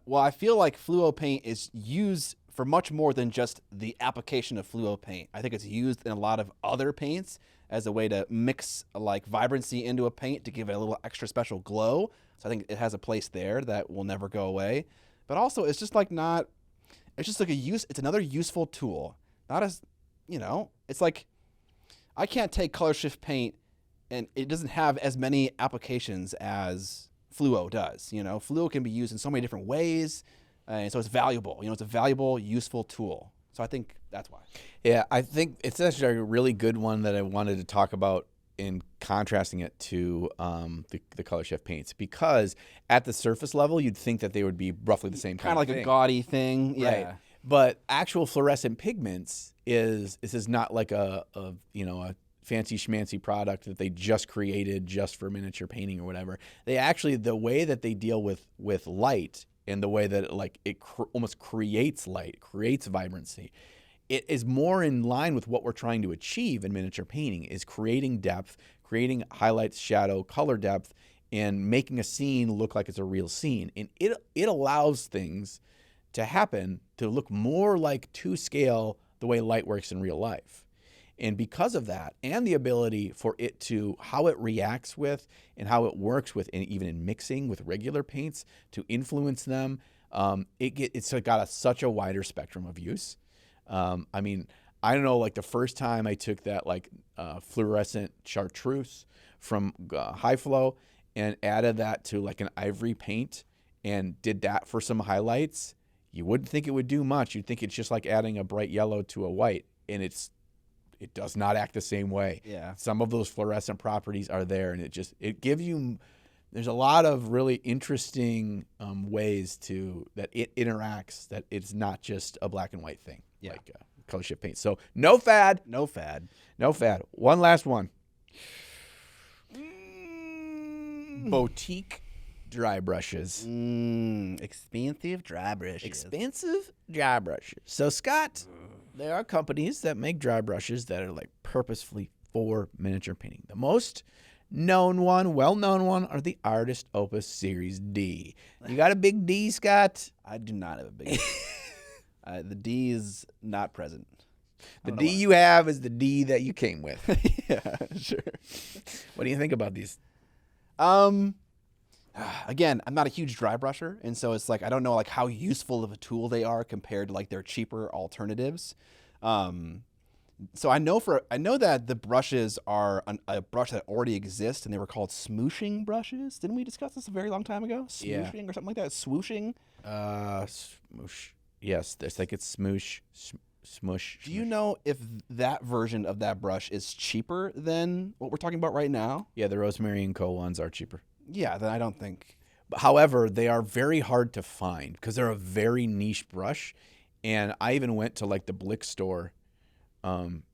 A: Well, I feel like fluo paint is used for much more than just the application of fluo paint. I think it's used in a lot of other paints as a way to mix like vibrancy into a paint to give it a little extra special glow. So I think it has a place there that will never go away. But also, it's just like not. It's just like it's another useful tool. Not as, it's like I can't take color shift paint and it doesn't have as many applications as fluo does. Fluo can be used in so many different ways, and so it's valuable. It's a valuable, useful tool. So I think that's why.
B: Yeah, I think it's actually a really good one that I wanted to talk about in contrasting it to the color shift paints, because at the surface level, you'd think that they would be roughly the same
A: kind of like a gaudy thing. Yeah.
B: Right. But actual fluorescent pigments is not like a fancy schmancy product that they just created just for miniature painting or whatever. They actually, the way that they deal with light and the way that it almost creates light, creates vibrancy, it is more in line with what we're trying to achieve in miniature painting, is creating depth, creating highlights, shadow, color depth, and making a scene look like it's a real scene. And it allows things to happen to look more like to scale the way light works in real life. And because of that, and the ability for it to, how it reacts with and how it works with, and even in mixing with regular paints to influence them, it's got such a wider spectrum of use. I mean, I don't know, like the first time I took that like fluorescent chartreuse from High Flow and added that to like an ivory paint and did that for some highlights, you wouldn't think it would do much. You'd think it's just like adding a bright yellow to a white, and it does not act the same way.
A: Yeah.
B: Some of those fluorescent properties are there, and it gives you, there's a lot of really interesting ways that it interacts, that it's not just a black and white thing.
A: Yeah.
B: Like color shift paint. So no fad.
A: No fad.
B: No fad. One last one. Boutique dry brushes.
A: Expensive dry brushes.
B: Expensive dry brushes. So, Scott, there are companies that make dry brushes that are like purposefully for miniature painting. The most known one, well-known one, are the Artist Opus Series D. You got a big D, Scott?
A: I do not have a big D. The D is not present.
B: The D you have is the D that you came with.
A: Yeah, sure.
B: What do you think about these?
A: Again, I'm not a huge dry brusher, and so it's like I don't know like how useful of a tool they are compared to like their cheaper alternatives. So I know that the brushes are a brush that already exists, and they were called smooshing brushes. Didn't we discuss this a very long time ago? Smooshing or something like that. Swooshing.
B: Smoosh. Yes, it's like it's smoosh. Smush.
A: Do you know if that version of that brush is cheaper than what we're talking about right now?
B: Yeah, the Rosemary & Co. ones are cheaper.
A: Yeah, then I don't think.
B: However, they are very hard to find because they're a very niche brush. And I even went to like the Blick store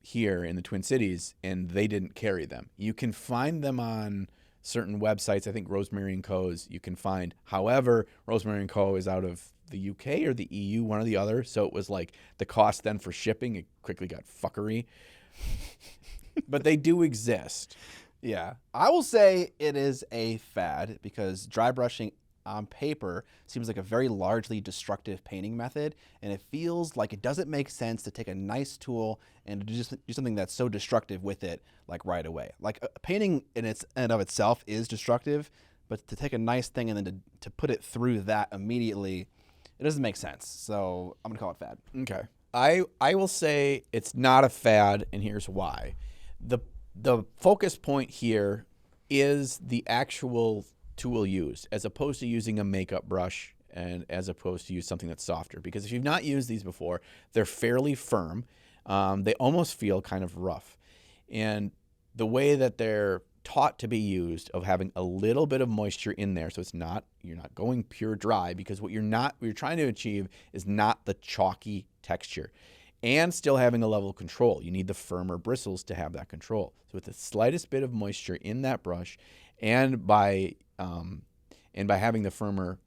B: here in the Twin Cities, and they didn't carry them. You can find them on certain websites. I think Rosemary & Co.'s you can find. However, Rosemary & Co. is out of the UK or the EU, one or the other. So it was like the cost then for shipping, it quickly got fuckery. But they do exist.
A: Yeah. I will say it is a fad because dry brushing on paper seems like a very largely destructive painting method, and it feels like it doesn't make sense to take a nice tool and just do something that's so destructive with it like right away. Like painting in and of itself is destructive, but to take a nice thing and then to put it through that immediately, it doesn't make sense. So I'm gonna call it fad.
B: Okay. I will say it's not a fad, and here's why. The focus point here is the actual tool used, as opposed to using a makeup brush and as opposed to use something that's softer. Because if you've not used these before, they're fairly firm. They almost feel kind of rough. And the way that they're taught to be used, of having a little bit of moisture in there, so you're not going pure dry, because what you're trying to achieve is not the chalky texture, and still having a level of control. You need the firmer bristles to have that control. So with the slightest bit of moisture in that brush, and by having the firmer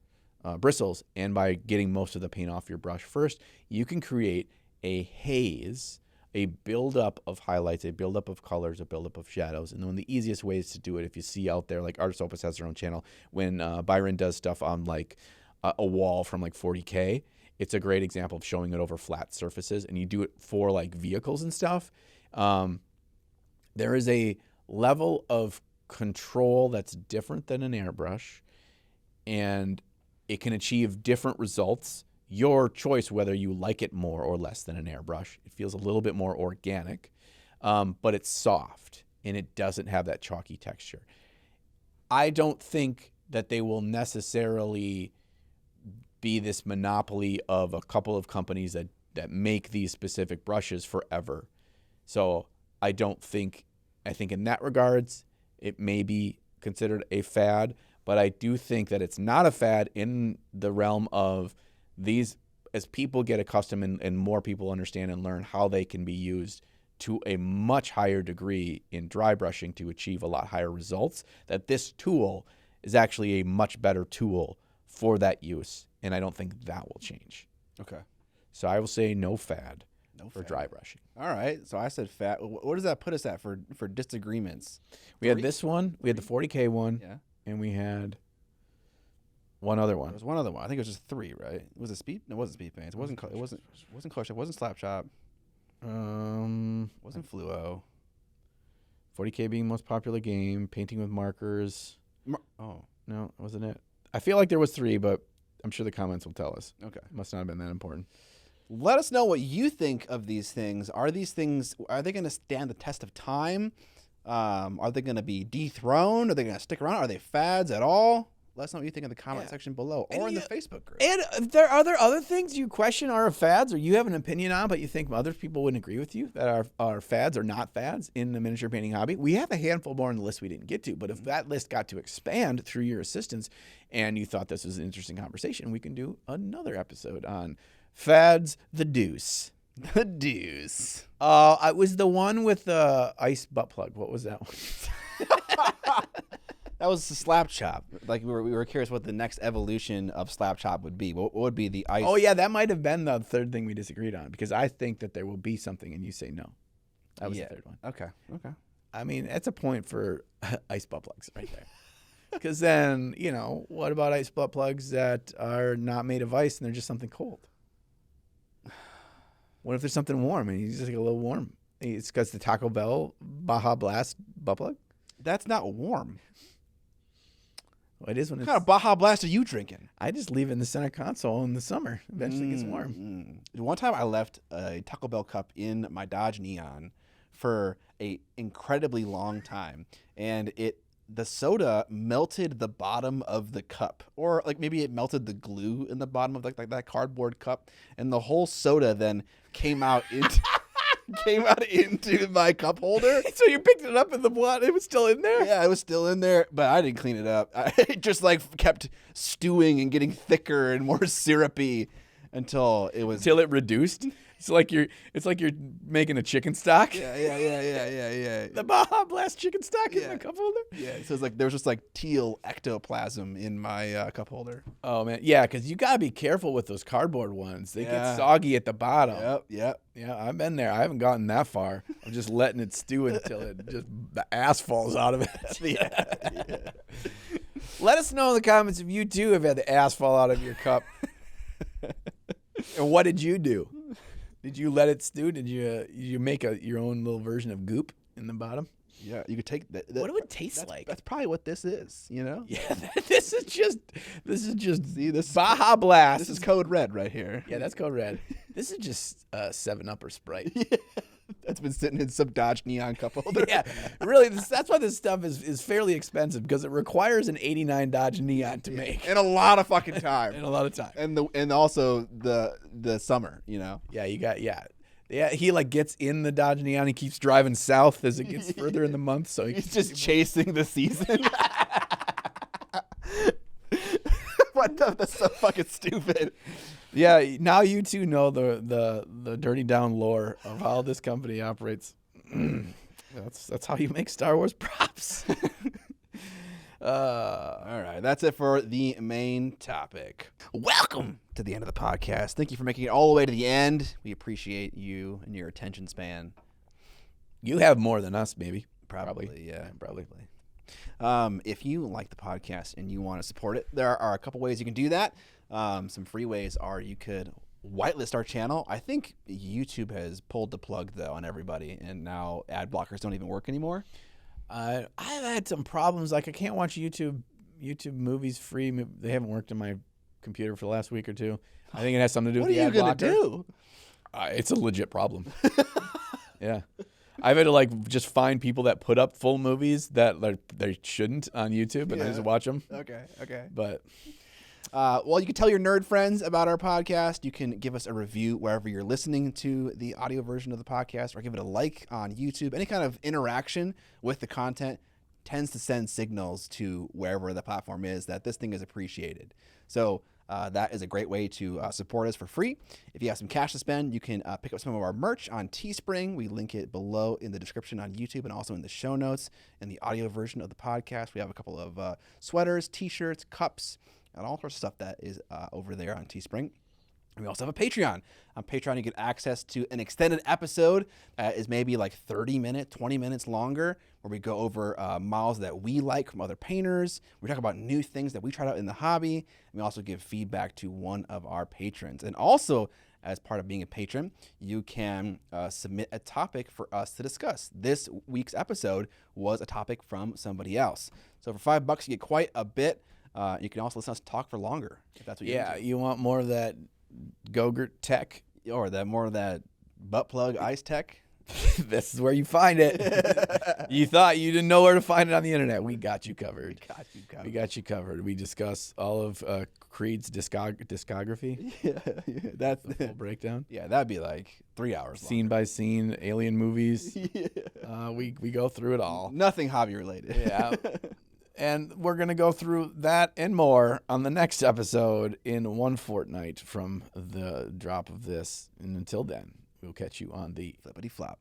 B: bristles, and by getting most of the paint off your brush first, you can create a haze, a buildup of highlights, a buildup of colors, a buildup of shadows. And one of the easiest ways to do it, if you see out there, like Artist Opus has their own channel, when Byron does stuff on like a wall from like 40K, it's a great example of showing it over flat surfaces, and you do it for like vehicles and stuff. There is a level of control that's different than an airbrush, and it can achieve different results. Your choice whether you like it more or less than an airbrush. It feels a little bit more organic, but it's soft, and it doesn't have that chalky texture. I don't think that they will necessarily be this monopoly of a couple of companies that make these specific brushes forever. So I think in that regards, it may be considered a fad, but I do think that it's not a fad in the realm of these, as people get accustomed and more people understand and learn how they can be used to a much higher degree in dry brushing to achieve a lot higher results, that this tool is actually a much better tool for that use. And I don't think that will change.
A: Okay.
B: So I will say no fad for dry brushing.
A: All right. So I said fad. What does that put us at for disagreements?
B: We had this one. We had the 40K one.
A: Yeah.
B: And we had one other
A: There
B: one.
A: was one other one. I think it was just 3, right? Was it Speed? No, it wasn't Speed Paints. It wasn't Close Up. It wasn't Slap Chop. Wasn't Fluo.
B: 40K being most popular game, painting with markers.
A: Oh,
B: No, wasn't it? I feel like there was 3, but I'm sure the comments will tell us.
A: okay.
B: Must not have been that important.
A: Let us know what you think of these things. Are they going to stand the test of time? Are they going to be dethroned? Are they going to stick around? Are they fads at all? Let us know what you think in the comment section below or in the Facebook group.
B: And are there other things you question are fads or you have an opinion on, but you think other people wouldn't agree with you that are fads or not fads in the miniature painting hobby? We have a handful more on the list we didn't get to, but if that list got to expand through your assistance and you thought this was an interesting conversation, we can do another episode on fads, the deuce.
A: The deuce.
B: It was the one with the ice butt plug. What was that one?
A: That was the Slap Chop. Like we were curious what the next evolution of Slap Chop would be. What would be the ice?
B: Oh yeah, that might have been the third thing we disagreed on because I think that there will be something and you say no. That was the third one.
A: Okay.
B: I mean, that's a point for ice butt plugs right there. Because then, what about ice butt plugs that are not made of ice and they're just something cold? What if there's something warm and you just like a little warm? It's because the Taco Bell Baja Blast butt plug?
A: That's not warm.
B: Well, it is when
A: What kind of Baja Blast are you drinking?
B: I just leave it in the center console in the summer. Eventually it gets warm.
A: One time I left a Taco Bell cup in my Dodge Neon for a incredibly long time, and the soda melted the bottom of the cup, or like maybe it melted the glue in the bottom of like that cardboard cup, and the whole soda then came out into my cup holder.
B: So you picked it up in the blood. It was still in there?
A: Yeah, it was still in there, but I didn't clean it up. It just like kept stewing and getting thicker and more syrupy until
B: it reduced. It's like you're making a chicken stock.
A: Yeah.
B: The Baja Blast chicken stock in the cup holder.
A: Yeah, so it's like there was just like teal ectoplasm in my cup holder.
B: Oh man, yeah, because you gotta be careful with those cardboard ones. They get soggy at the bottom.
A: Yep.
B: Yeah, I've been there. I haven't gotten that far. I'm just letting it stew until the ass falls out of it.
A: Yeah.
B: Let us know in the comments if you too have had the ass fall out of your cup. And what did you do? Did you let it stew? Did you make your own little version of goop in the bottom?
A: Yeah, you could take that.
B: What would it taste like?
A: That's probably what this is,
B: Yeah, this is just
A: See, this
B: Baja Blast.
A: This is code red right here.
B: Yeah, that's code red. This is just 7-Up or Sprite.
A: That's been sitting in some Dodge Neon cup holder.
B: Yeah, really, that's why this stuff is fairly expensive because it requires an 89 Dodge Neon to make.
A: And a lot of fucking time.
B: And a lot of time.
A: And also the summer,
B: Yeah, Yeah, he like gets in the Dodge Neon. He keeps driving south as it gets further in the month. So
A: he's just chasing the season. That's so fucking stupid.
B: Yeah, now you two know the dirty down lore of how this company operates. That's how you make Star Wars props.
A: All right, that's it for the main topic. Welcome to the end of the podcast. Thank you for making it all the way to the end. We appreciate you and your attention span.
B: You have more than us, maybe.
A: Probably, yeah.
B: Probably.
A: If you like the podcast and you want to support it, there are a couple ways you can do that. Some free ways are you could whitelist our channel. I think YouTube has pulled the plug, though, on everybody, and now ad blockers don't even work anymore.
B: I've had some problems. Like I can't watch YouTube movies free. They haven't worked on my computer for the last week or two. I think it has something to do with the ad blocker.
A: What are you going to do?
B: It's a legit problem. Yeah. I've had to like just find people that put up full movies that they shouldn't on YouTube, and I just watch them.
A: Okay.
B: But
A: well, you can tell your nerd friends about our podcast. You can give us a review wherever you're listening to the audio version of the podcast, or give it a like on YouTube. Any kind of interaction with the content tends to send signals to wherever the platform is that this thing is appreciated. So that is a great way to support us for free. If you have some cash to spend, you can pick up some of our merch on Teespring. We link it below in the description on YouTube and also in the show notes. In the audio version of the podcast, we have a couple of sweaters, t-shirts, cups, and all sorts of stuff that is over there on Teespring. We also have a Patreon. On Patreon, you get access to an extended episode that is maybe like 30 minutes, 20 minutes longer, where we go over models that we like from other painters. We talk about new things that we tried out in the hobby. And we also give feedback to one of our patrons. And also, as part of being a patron, you can submit a topic for us to discuss. This week's episode was a topic from somebody else. So for $5, you get quite a bit. You can also listen to us talk for longer, if that's what you're into.
B: You want more of that Gogurt tech?
A: Or more of that butt plug ice tech.
B: This is where you find it. You thought you didn't know where to find it on the internet. We got you covered. We got you covered. We discuss all of Creed's discography.
A: Yeah, that's
B: the full breakdown.
A: Yeah, that'd be like 3 hours long.
B: Scene by scene, alien movies.
A: Yeah.
B: We go through it all.
A: Nothing hobby related.
B: Yeah. And we're going to go through that and more on the next episode in 1 fortnight from the drop of this. And until then, we'll catch you on the
A: Flippity flop.